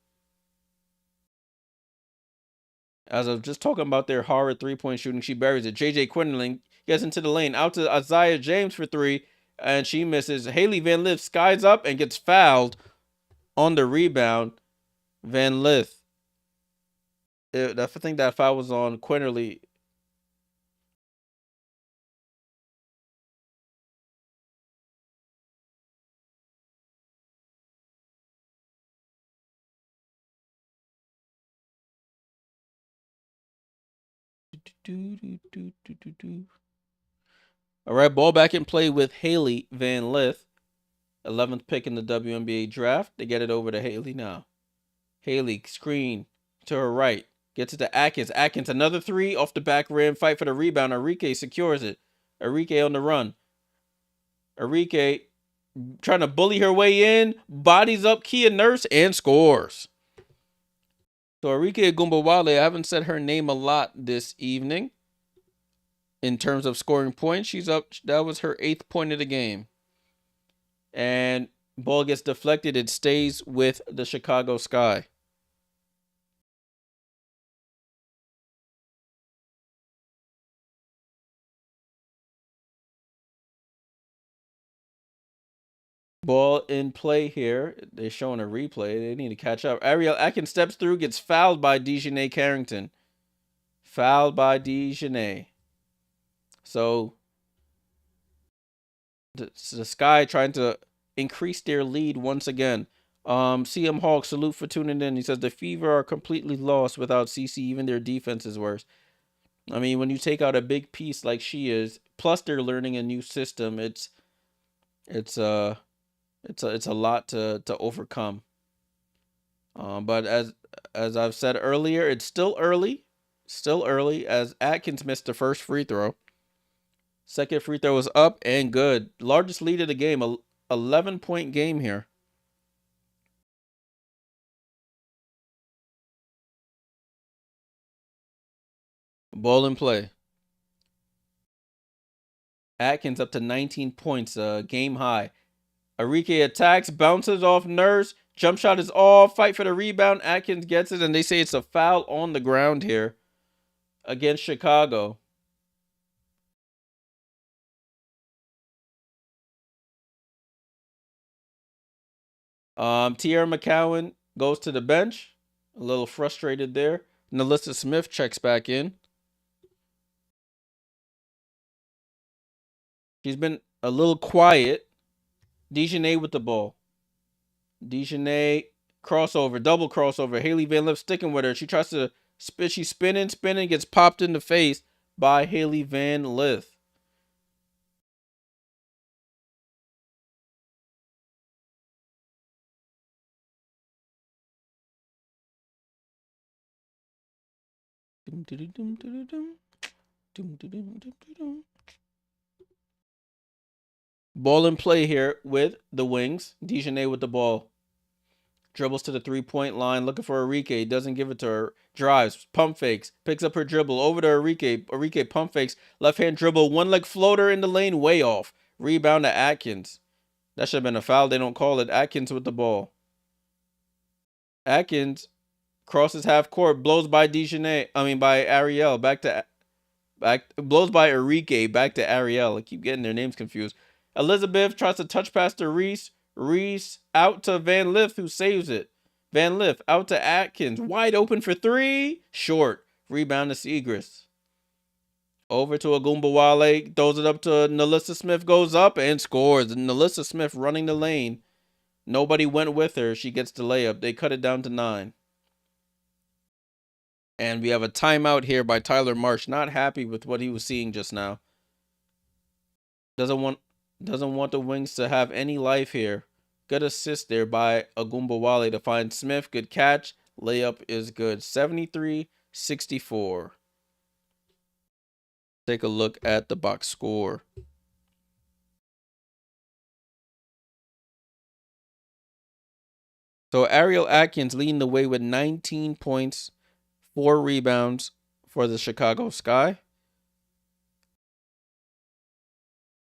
As of just talking about their horrid 3-point shooting, she buries it. J.J. Quinlan gets into the lane. Out to Isaiah James for three. And she misses. Haley Van Lith skies up and gets fouled on the rebound. Van Lith. I think that foul was on Quinterly. All right, ball back in play with Haley Van Lith. 11th pick in the WNBA draft. They get it over to Haley now. Haley, screen to her right. Gets it to Atkins. Atkins, another three off the back rim. Fight for the rebound. Arike secures it. Arike on the run. Arike trying to bully her way in. Bodies up Kia Nurse and scores. So Arike Gumbawale, I haven't said her name a lot this evening. In terms of scoring points, she's up. That was her 8th point of the game. And ball gets deflected. It stays with the Chicago Sky. Ball in play here. They're showing a replay. They need to catch up. Ariel Atkins steps through, gets fouled by DeJournay Carrington. Fouled by DeJournay. So the Sky trying to increase their lead once again. CM Hawk, salute for tuning in. He says the Fever are completely lost without CC. Even their defense is worse. I mean, when you take out a big piece like she is, plus they're learning a new system, it's a lot to overcome. But as I've said earlier, it's still early. Still early as Atkins missed the first free throw. Second free throw was up and good. Largest lead of the game, 11-point game here. Ball in play. Atkins up to 19 points, game high. Arike attacks, bounces off Nurse. Jump shot is off. Fight for the rebound. Atkins gets it, and they say it's a foul on the ground here against Chicago. Tierra McCowan goes to the bench. A little frustrated there. Nalissa Smith checks back in. She's been a little quiet. DeJournay with the ball. DeJournay crossover, double crossover. Haley Van Lith sticking with her. She tries to spin. She's spinning, gets popped in the face by Haley Van Lith. Ball in play here with the Wings. DeJournay with the ball. Dribbles to the 3-point line, looking for Arike. Doesn't give it to her. Drives, pump fakes, picks up her dribble over to Arike. Arike pump fakes, left hand dribble, one leg floater in the lane, way off. Rebound to Atkins. That should have been a foul. They don't call it. Atkins with the ball. Atkins crosses half court, blows by by Ariel, blows by Arike, back to Ariel. I keep getting their names confused. Elizabeth tries to touch pass to Reese. Reese out to Van Lith, who saves it. Van Lith out to Atkins, wide open for 3. Short. Rebound to Segrist. Over to Agumbawale, throws it up to Nalissa Smith, goes up and scores. Nalissa Smith running the lane. Nobody went with her. She gets the layup. They cut it down to 9. And we have a timeout here by Tyler Marsh. Not happy with what he was seeing just now. Doesn't want the Wings to have any life here. Good assist there by Agumbawale to find Smith. Good catch. Layup is good. 73-64. Take a look at the box score. So Ariel Atkins leading the way with 19 points, 4 rebounds for the Chicago Sky.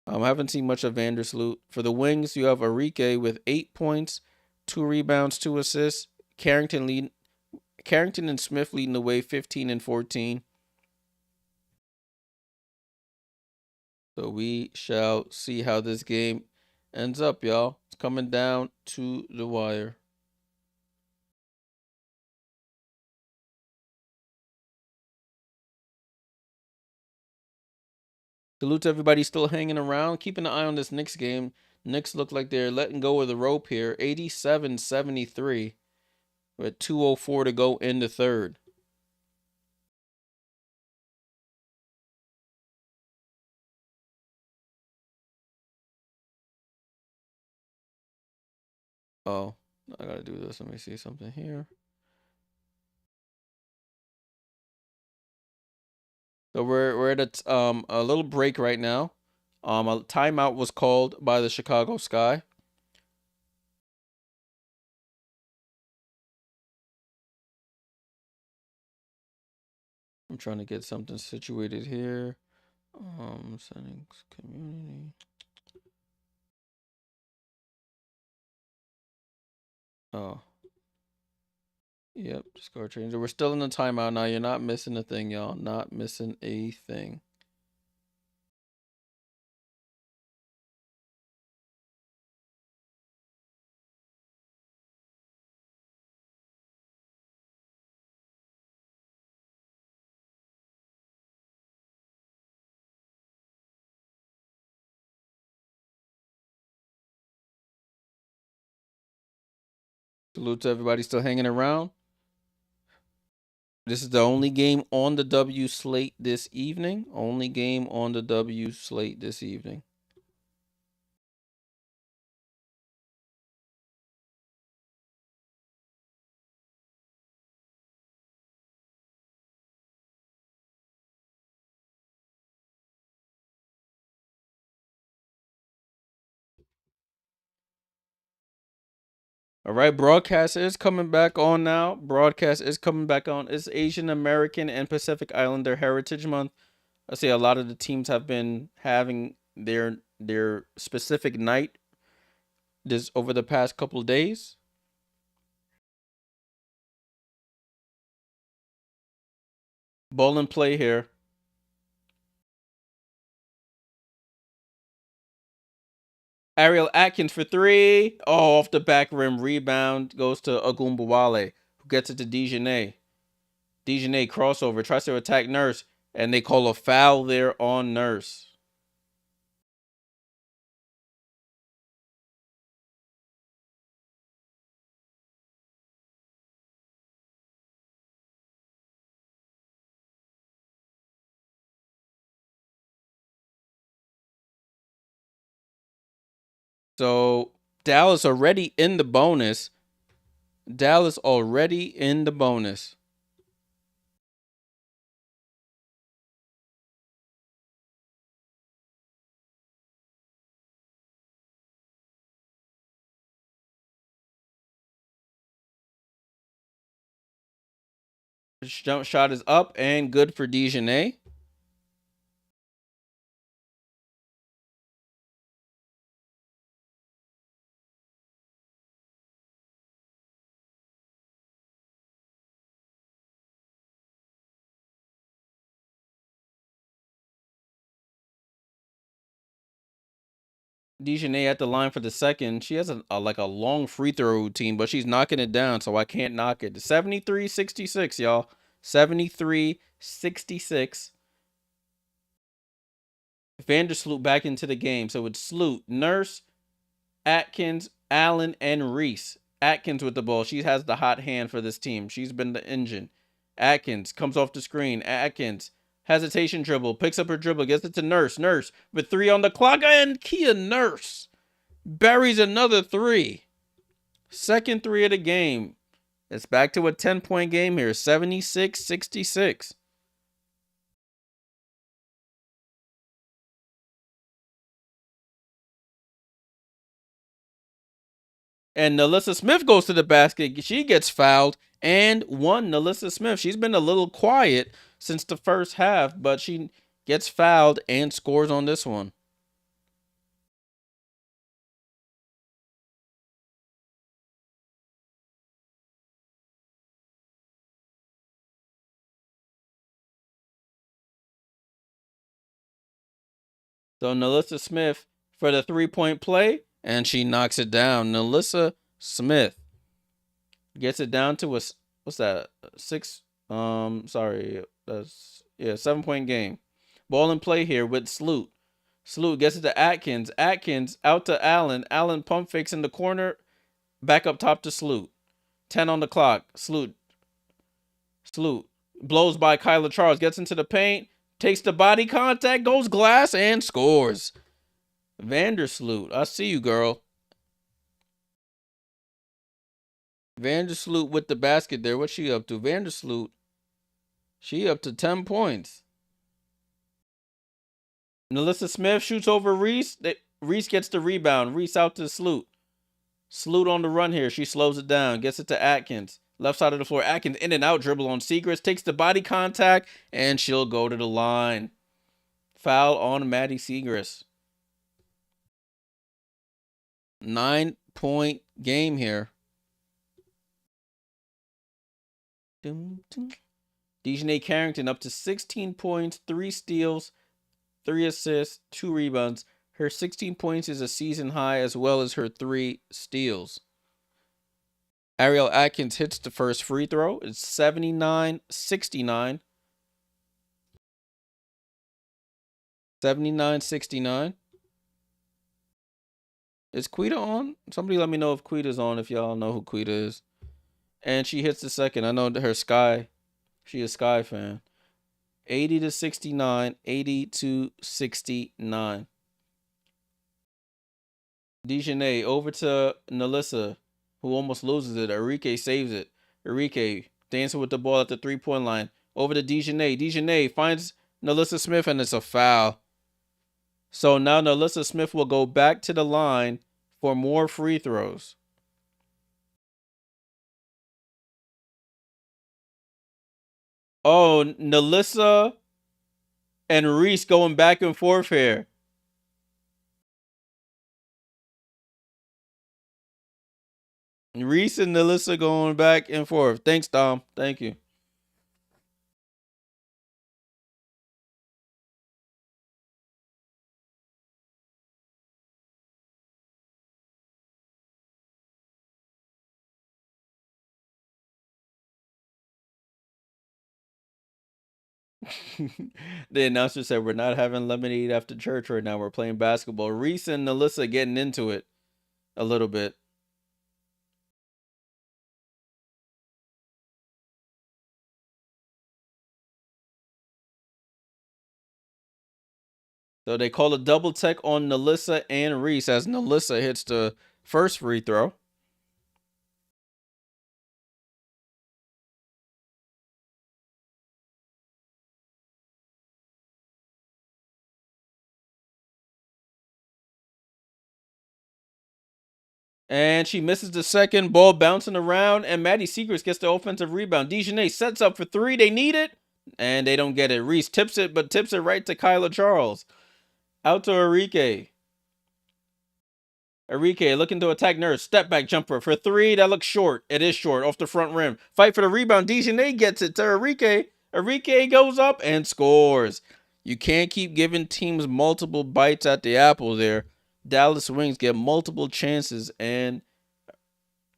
I haven't seen much of Vandersloot. For the Wings, you have Arike with 8 points, 2 rebounds, 2 assists. Carrington and Smith leading the way, 15 and 14. So we shall see how this game ends up, y'all. It's coming down to the wire. Salute to everybody still hanging around. Keeping an eye on this Knicks game. Knicks look like they're letting go of the rope here. 87-73 with 2:04 to go in the third. Oh, I gotta do this. Let me see something here. So we're at a little break right now. A timeout was called by the Chicago Sky. I'm trying to get something situated here. Settings, community. Oh. Yep, score changer. We're still in the timeout now. You're not missing a thing, y'all. Not missing a thing. Salute to everybody still hanging around. This is the only game on the W slate this evening. Only game on the W slate this evening. All right, broadcast is coming back on now. Broadcast is coming back on. It's Asian American and Pacific Islander Heritage Month. I see a lot of the teams have been having their specific night this over the past couple of days. Ball and play here. Ariel Atkins for 3. Oh, off the back rim. Rebound goes to Agumbawale, who gets it to Dejanay. Dejanay crossover, tries to attack Nurse, and they call a foul there on Nurse. So Dallas already in the bonus. Dallas already in the bonus. Jump shot is up and good for DiJonai. DiJonai at the line for the second. She has like a long free throw routine, but she's knocking it down, so I can't knock it. 73-66, y'all. 73-66. Vandersloot back into the game. So it's Sloot, Nurse, Atkins, Allen, and Reese. Atkins with the ball. She has the hot hand for this team. She's been the engine. Atkins comes off the screen. Atkins, hesitation dribble, picks up her dribble, gets it to Nurse. Nurse with 3 on the clock, and Kia Nurse buries another 3. Second 3 of the game. It's back to a 10-point game here. 76-66. And Nalissa Smith goes to the basket. She gets fouled and one. Nalissa Smith, she's been a little quiet since the first half, but she gets fouled and scores on this one. So Nalissa Smith for the 3-point play, and she knocks it down. Nalissa Smith gets it down to a, what's that? 6, sorry, that's, yeah, 7-point game. Ball in play here with Sloot. Sloot gets it to Atkins. Atkins out to Allen. Allen pump fakes in the corner. Back up top to Sloot. 10 on the clock. Sloot blows by Kyla Charles. Gets into the paint. Takes the body contact. Goes glass and scores. Vandersloot, I see you, girl. Vandersloot with the basket there. What's she up to? Vandersloot, she up to 10 points. Nalissa Smith shoots over Reese. Reese gets the rebound. Reese out to Sloot. Sloot on the run here. She slows it down. Gets it to Atkins. Left side of the floor. Atkins in and out dribble on Segrist. Takes the body contact, and she'll go to the line. Foul on Maddie Segrist. 9-point game here. DiJonai Carrington up to 16 points, 3 steals, 3 assists, 2 rebounds. Her 16 points is a season high, as well as her 3 steals. Ariel Atkins hits the first free throw. It's 79-69. 79-69. Is Quita on? Somebody let me know if Quita's on, if y'all know who Quita is. And she hits the second. I know her Sky. She a Sky fan. 80-69. 80-69. DiJonai over to Nalissa, who almost loses it. Enrique saves it. Enrique dancing with the ball at the 3-point line. Over to DiJonai. DiJonai finds Nalissa Smith, and it's a foul. So now Nalissa Smith will go back to the line for more free throws. Oh, Nalissa and Reese going back and forth here. Reese and Nalissa going back and forth. Thanks, Dom. Thank you. The announcer said we're not having lemonade after church right now. We're playing basketball. Reese and Nalissa getting into it a little bit. So they call a double tech on Nalissa and Reese as Nalissa hits the first free throw. And she misses the second. Ball bouncing around. And Maddie Secrets gets the offensive rebound. DeJournette sets up for three. They need it. And they don't get it. Reese tips it, but tips it right to Kyla Charles. Out to Enrique. Enrique looking to attack Nurse. Step back jumper for three. That looks short. It is short off the front rim. Fight for the rebound. DeJournette gets it to Enrique. Enrique goes up and scores. You can't keep giving teams multiple bites at the apple there. Dallas Wings get multiple chances, and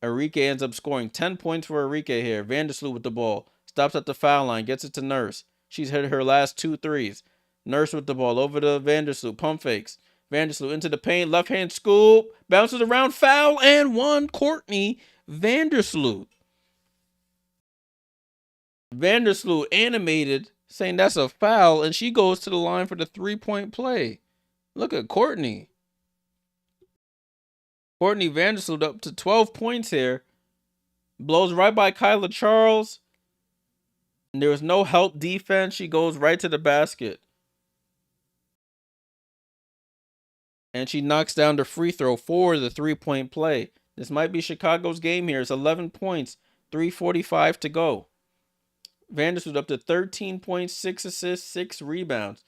Enrique ends up scoring 10 points for Enrique here. Vandersloot with the ball. Stops at the foul line. Gets it to Nurse. She's hit her last 2 threes. Nurse with the ball over to Vandersloot. Pump fakes. Vandersloot into the paint. Left hand scoop. Bounces around. Foul and one. Courtney Vandersloot. Vandersloot animated saying that's a foul, and she goes to the line for the 3-point play. Look at Courtney. Courtney Vandersloot up to 12 points here. Blows right by Kyla Charles. And there was no help defense. She goes right to the basket. And she knocks down the free throw for the 3-point play. This might be Chicago's game here. It's 11 points, 3:45 to go. Vandersloot up to 13 points, 6 assists, 6 rebounds.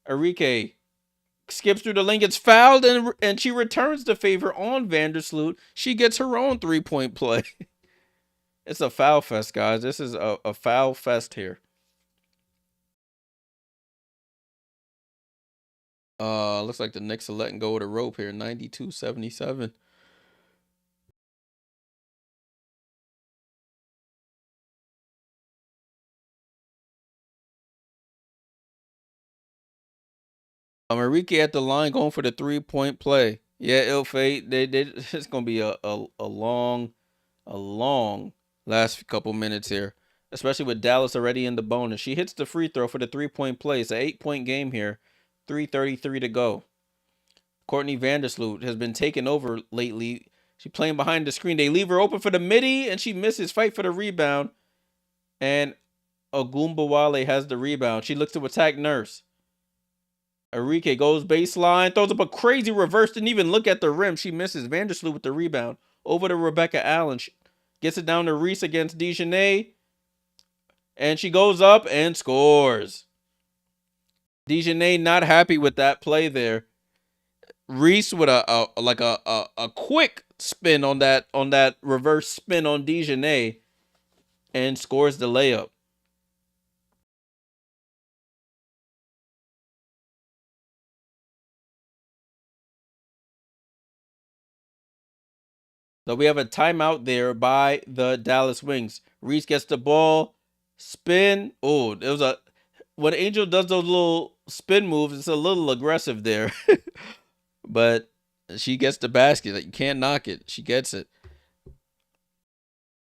Enrique skips through the lane, gets fouled, and she returns the favor on Vandersloot. She gets her own 3-point play. It's a foul fest, guys. This is a foul fest here. Looks like the Knicks are letting go of the rope here. 92-77. Enrique at the line going for the 3-point play. Yeah, it'll fade. It's gonna be a long last couple minutes here, especially with Dallas already in the bonus. She hits the free throw for the 3-point play. It's an 8-point game here. 3:33 to go. Courtney Vandersloot has been taken over lately. She's playing behind the screen. They leave her open for the midi, and she misses. Fight for the rebound. And Ogunbowale has the rebound. She looks to attack Nurse. Enrique goes baseline, throws up a crazy reverse, didn't even look at the rim. She misses. Vandersloot with the rebound. Over to Rebecca Allen. She gets it down to Reese against DeJournette. And she goes up and scores. DeJournette not happy with that play there. Reese with a quick spin on that reverse spin on DeJournette and scores the layup. So we have a timeout there by the Dallas Wings. Reese gets the ball, spin. Oh, it was a when Angel does those little spin moves, it's a little aggressive there. But she gets the basket. You can't knock it. She gets it.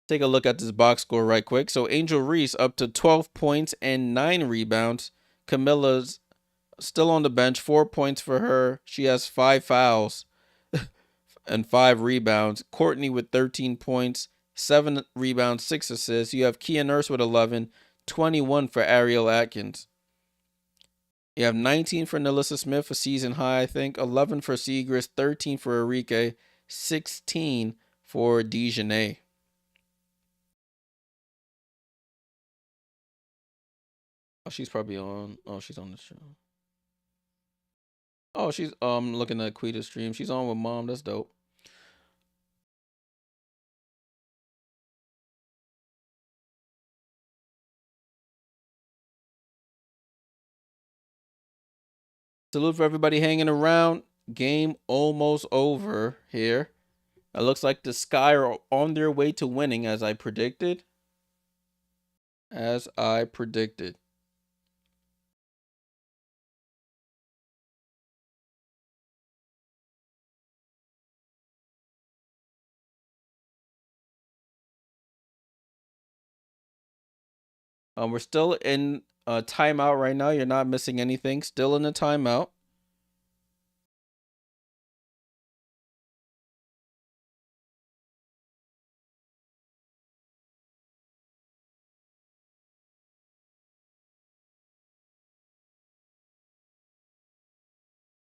Take a look at this box score right quick. So Angel Reese up to 12 points and 9 rebounds. Camilla's still on the bench, 4 points for her. She has 5 fouls and 5 rebounds. Courtney with 13 points, 7 rebounds, 6 assists. You have Kia Nurse with 11, 21 for Ariel Atkins. You have 19 for Nalissa Smith, a season high, I think. 11 for Segrist, 13 for Enrique, 16 for DeJournette. Oh, she's probably on. Oh, she's on the show. Oh, she's looking at Quita's stream. She's on with Mom. That's dope. Salute for everybody hanging around. Game almost over here. It looks like the Sky are on their way to winning, as I predicted. As I predicted. We're still in a timeout right now. You're not missing anything. Still in the timeout.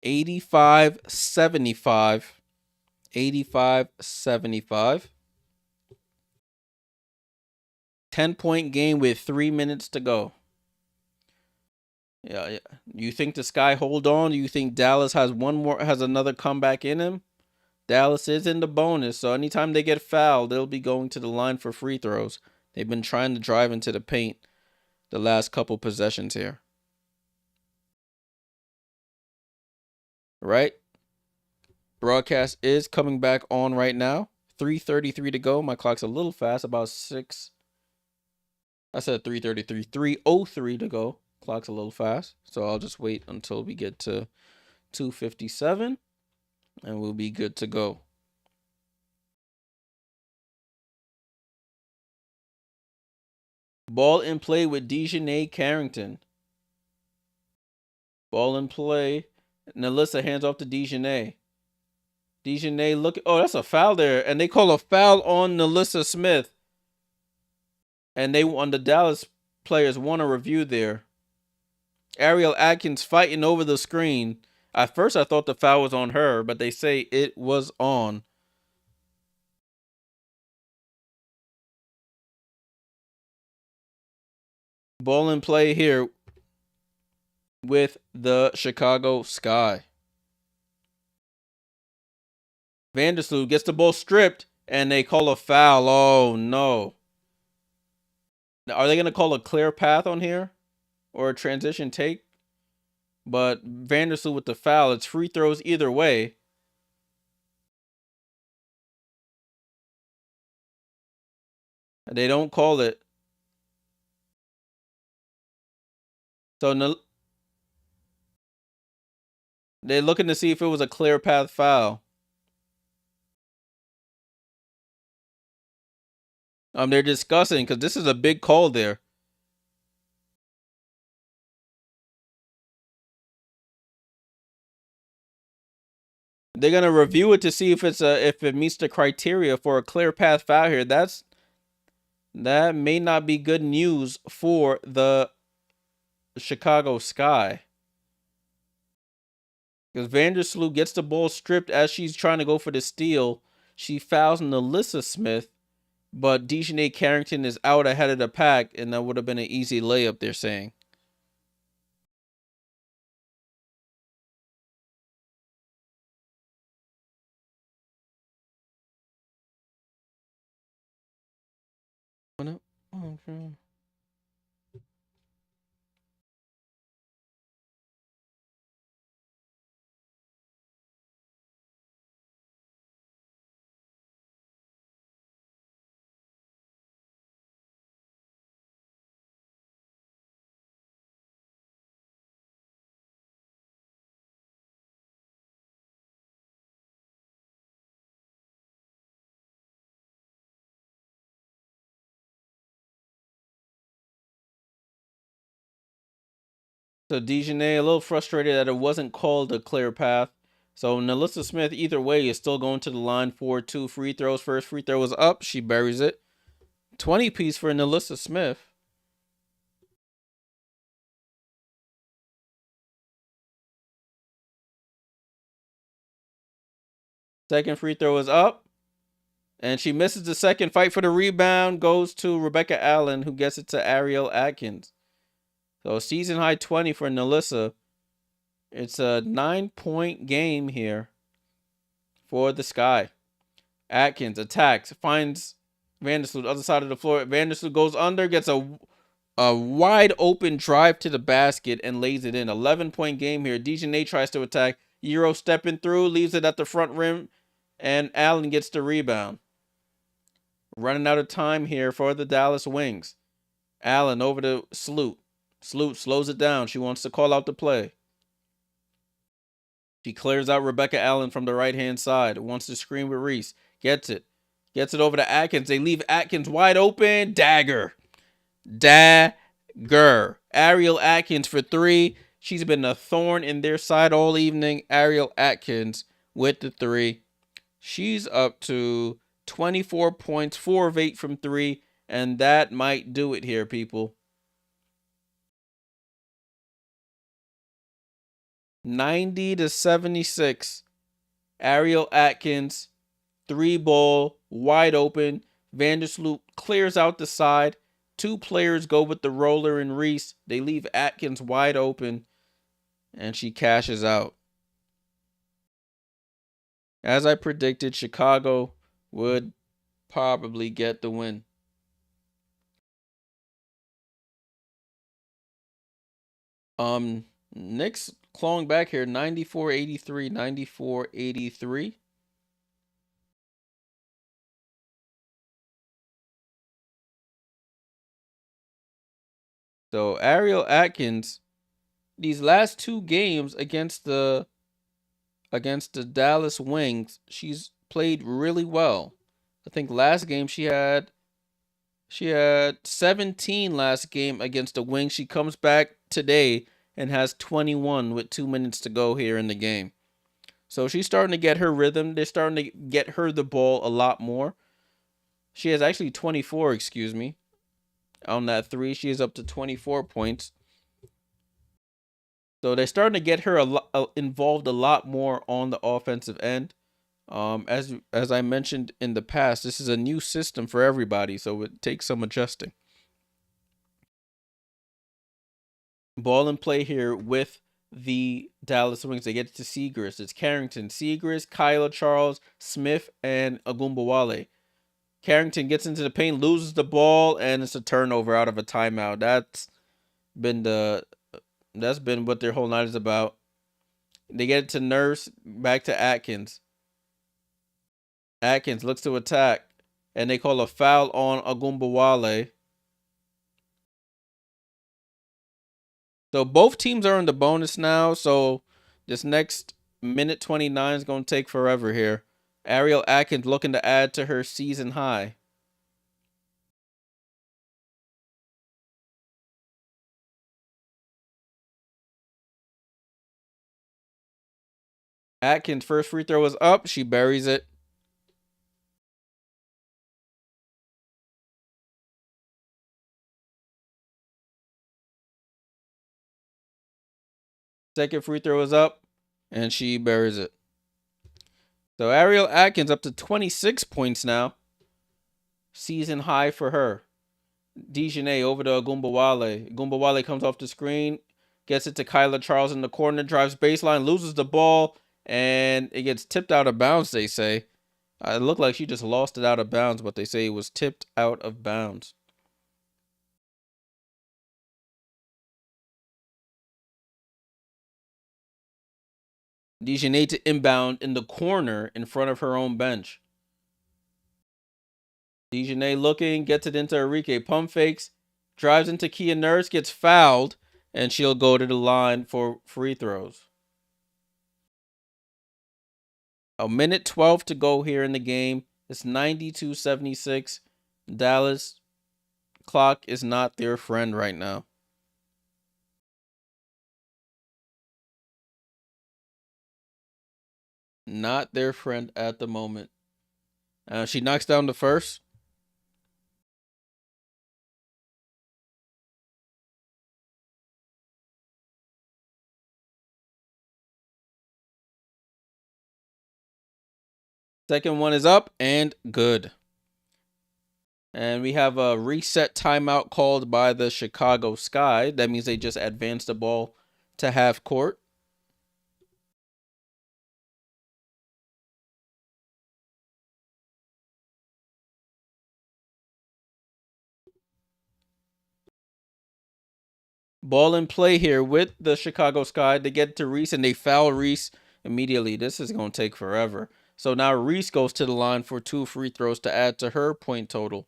$85-75. 85-75. 10-point game with 3 minutes to go. Yeah. You think the Sky hold on? Do you think Dallas has another comeback in him? Dallas is in the bonus, so anytime they get fouled, they'll be going to the line for free throws. They've been trying to drive into the paint the last couple possessions here. Right? Broadcast is coming back on right now. 3:33 to go. My clock's a little fast, about 6. I said 3:33. 3:03 to go. Clock's a little fast, so I'll just wait until we get to 2:57, and we'll be good to go. Ball in play with Dejanay Carrington. Ball in play. Nalissa hands off to Dejanay. Dejanay look. Oh, that's a foul there, and they call a foul on Nalissa Smith. And the Dallas players want a review there. Ariel Atkins fighting over the screen. At first, I thought the foul was on her, but they say it was on. Ball in play here with the Chicago Sky. Vandersloot gets the ball stripped, and they call a foul. Oh, no. Are they going to call a clear path on here? Or a transition take? But Vandersloot with the foul. It's free throws either way. They don't call it. So they're looking to see if it was a clear path foul. They're discussing because this is a big call there. They're gonna review it to see if it meets the criteria for a clear path foul here. That may not be good news for the Chicago Sky. Because Vandersloot gets the ball stripped as she's trying to go for the steal. She fouls Nalissa Smith, but Dejanay Carrington is out ahead of the pack, and that would have been an easy layup, they're saying. Okay. So Dejanay a little frustrated that it wasn't called a clear path. So Nalissa Smith, either way, is still going to the line for 2 free throws. First free throw is up. She buries it. 20 piece for Nalissa Smith. Second free throw is up. And she misses the second. Fight for the rebound goes to Rebecca Allen, who gets it to Ariel Atkins. So season high 20 for Nalissa. It's a 9-point game here for the Sky. Atkins attacks, finds Vandersloot other side of the floor. Vandersloot goes under, gets a wide open drive to the basket and lays it in. 11-point game here. Dejanay tries to attack. Euro stepping through, leaves it at the front rim, and Allen gets the rebound. Running out of time here for the Dallas Wings. Allen over to Sloot. Sloot slows it down. She wants to call out the play. She clears out Rebecca Allen from the right-hand side. Wants to screen with Reese. Gets it. Gets it over to Atkins. They leave Atkins wide open. Dagger. Ariel Atkins for 3. She's been a thorn in their side all evening. Ariel Atkins with the 3. She's up to 24 points, 4 of 8 from 3, and that might do it here, people. 90-76. Ariel Atkins Three ball, wide open. Vandersloot clears out the side. Two players go with the roller and Reese. They leave Atkins wide open, and she cashes out. As I predicted, Chicago would probably get the win. Knicks clawing back here, 94-83, 94-83. So Ariel Atkins, these last two games against the Dallas Wings, she's played really well. I think last game she had 17 last game against the Wings. She comes back today and has 21 with 2 minutes to go here in the game. So she's starting to get her rhythm. They're starting to get her the ball a lot more. She has actually 24, excuse me, on that three. She is up to 24 points. So they're starting to get her involved a lot more on the offensive end. As I mentioned in the past, this is a new system for everybody, so it takes some adjusting. Ball and play here with the Dallas Wings. They get to Seagrass. It's Carrington, Seagrass, Kyla Charles, Smith, and Agumbawale. Carrington gets into the paint, loses the ball, and it's a turnover out of a timeout. That's been what their whole night is about. They get it to Nurse, back to Atkins. Atkins looks to attack, and they call a foul on Agumbawale. So both teams are in the bonus now. So this next minute 29 is going to take forever here. Ariel Atkins looking to add to her season high. Atkins' first free throw is up. She buries it. Second free throw is up, and she buries it. So Ariel Atkins up to 26 points now. Season high for her. Dejanay over to Agumbawale. Agumbawale comes off the screen, gets it to Kyla Charles in the corner, drives baseline, loses the ball, and it gets tipped out of bounds, they say. It looked like she just lost it out of bounds, but they say it was tipped out of bounds. Dejanay to inbound in the corner in front of her own bench. Dejanay looking, gets it into Enrique, pump fakes, drives into Kia Nurse, gets fouled, and she'll go to the line for free throws. A minute 12 to go here in the game. It's 92-76. Dallas clock is not their friend right now. Not their friend at the moment. She knocks down the first. Second one is up and good. And we have a reset timeout called by the Chicago Sky. That means they just advanced the ball to half court. Ball in play here with the Chicago Sky. They get to Reese and they foul Reese immediately. This is going to take forever. So now Reese goes to the line for 2 free throws to add to her point total.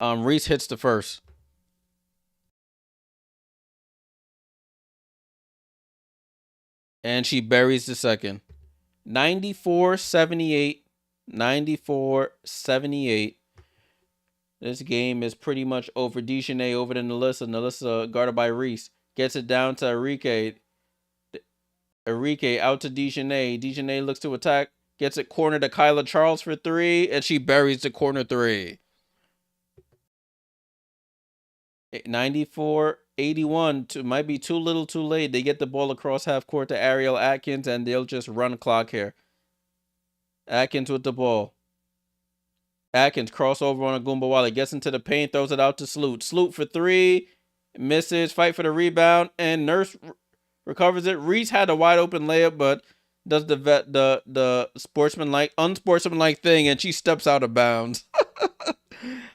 Reese hits the first. And she buries the second. 94-78. 94-78. This game is pretty much over. Dejanay over to Nalissa. Nalissa guarded by Reese. Gets it down to Enrique. Enrique out to Dejanay. Dejanay looks to attack. Gets it corner to Kyla Charles for 3. And she buries the corner 3. 94-81. Might be too little too late. They get the ball across half court to Ariel Atkins, and they'll just run clock here. Atkins with the ball. Atkins crossover on Agumbawale. Gets into the paint, throws it out to Sloot. Sloot for three. Misses. Fight for the rebound. And Nurse recovers it. Reese had a wide open layup, but does the unsportsmanlike thing, and she steps out of bounds.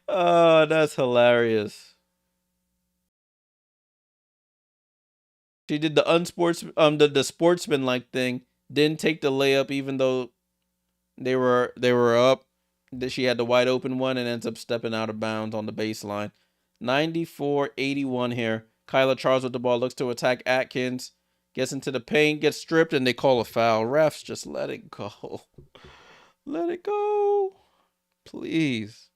Oh, that's hilarious. She did the sportsmanlike thing. Didn't take the layup even though they were up. She had the wide open one and ends up stepping out of bounds on the baseline. 94-81 here. Kyla Charles with the ball, looks to attack Atkins. Gets into the paint, gets stripped, and they call a foul. Refs, just let it go. Let it go. Please.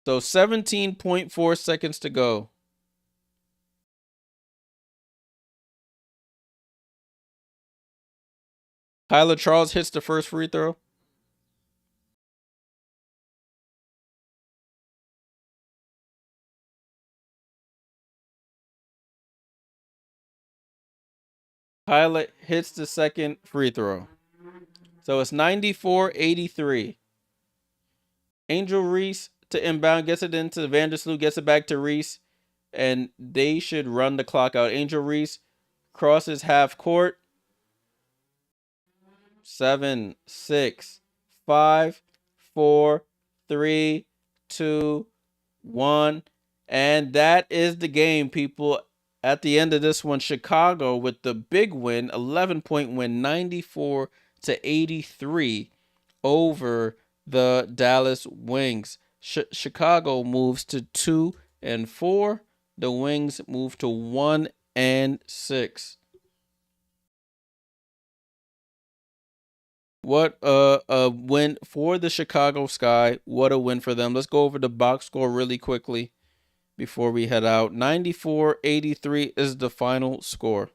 So 17.4 seconds to go. Kyla Charles hits the first free throw. Kyla hits the second free throw. So it's 94-83. Angel Reese to inbound, gets it into Vandersloot, gets it back to Reese, and they should run the clock out. Angel Reese crosses half court. 7, 6, 5, 4, 3, 2, 1. And that is the game, people. At the end of this one, Chicago with the big win, 11-point win, 94-83 over the Dallas Wings. Chicago moves to 2-4. The Wings move to 1-6. What a win for the Chicago Sky. What a win for them. Let's go over the box score really quickly before we head out. 94-83 is the final score.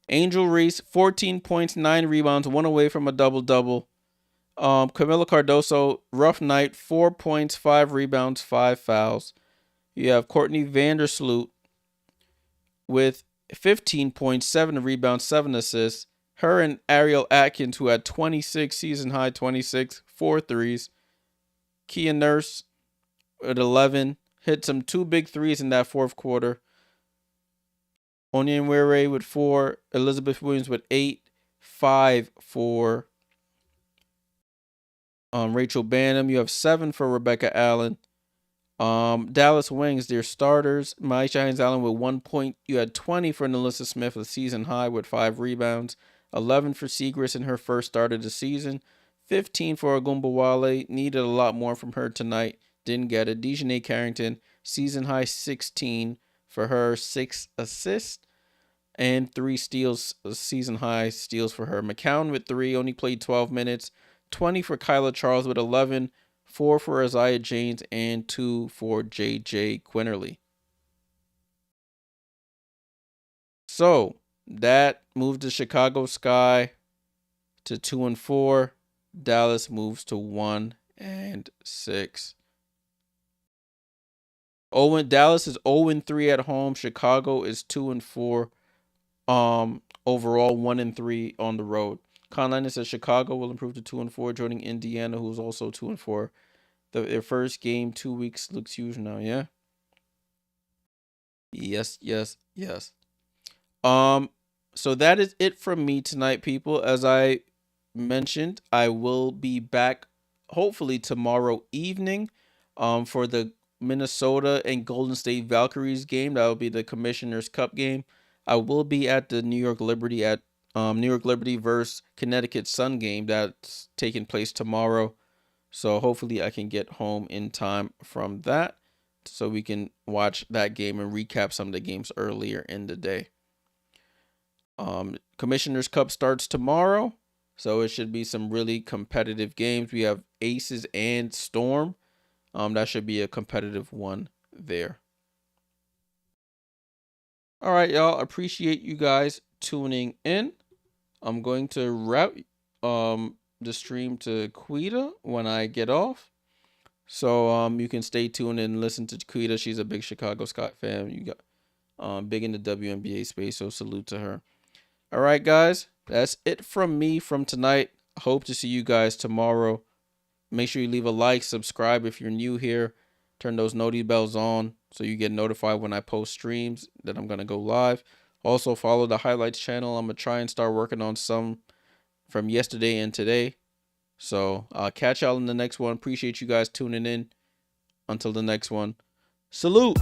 Angel Reese, 14 points, 9 rebounds, 1 away from a double-double. Camila Cardoso, rough night, 4 points, 5 rebounds, 5 fouls. You have Courtney Vandersloot with 15 points, 7 rebounds, 7 assists. Her and Ariel Atkins, who had 26, season high 26, 4 threes. Kia Nurse at 11, hit some 2 big threes in that fourth quarter. Onyenwere with 4, Elizabeth Williams with 8, 5 for Rachel Banham. You have 7 for Rebecca Allen. Dallas Wings, their starters, Maisha Hines-Allen with 1 point. You had 20 for Nalissa Smith, a season high with 5 rebounds. 11 for Segrist in her first start of the season. 15 for Agumbawale. Needed a lot more from her tonight. Didn't get it. Dejanay Carrington, season high 16 for her, 6 assists. And 3 steals, season high steals for her. McCown with 3, only played 12 minutes. 20 for Kyla Charles with 11. 4 for Isaiah James, and 2 for J.J. Quinterly. So that moved the Chicago Sky to 2-4. Dallas moves to 1-6. Dallas is 0-3 at home. Chicago is 2-4. Overall 1-3 on the road. Conliner says Chicago will improve to 2-4, joining Indiana, who's also 2-4. Their first game 2 weeks looks huge now. Yeah. Yes. So that is it from me tonight, people. As I mentioned, I will be back hopefully tomorrow evening for the Minnesota and Golden State Valkyries game. That will be the Commissioner's Cup game. I will be at the New York Liberty versus Connecticut Sun game that's taking place tomorrow. So hopefully I can get home in time from that so we can watch that game and recap some of the games earlier in the day. Commissioner's Cup starts tomorrow, so it should be some really competitive games. We have Aces and Storm. That should be a competitive one there. All right, y'all. Appreciate you guys tuning in. I'm going to the stream to Quita when I get off. So you can stay tuned and listen to Quita. She's a big Chicago Sky fan. You got big in the WNBA space, so salute to her. All right, guys, that's it from me from tonight. Hope to see you guys tomorrow. Make sure you leave a like, subscribe if you're new here. Turn those noti bells on so you get notified when I post streams that I'm going to go live. Also, follow the highlights channel. I'm going to try and start working on some from yesterday and today. So I'll catch y'all in the next one. Appreciate you guys tuning in. Until the next one. Salute.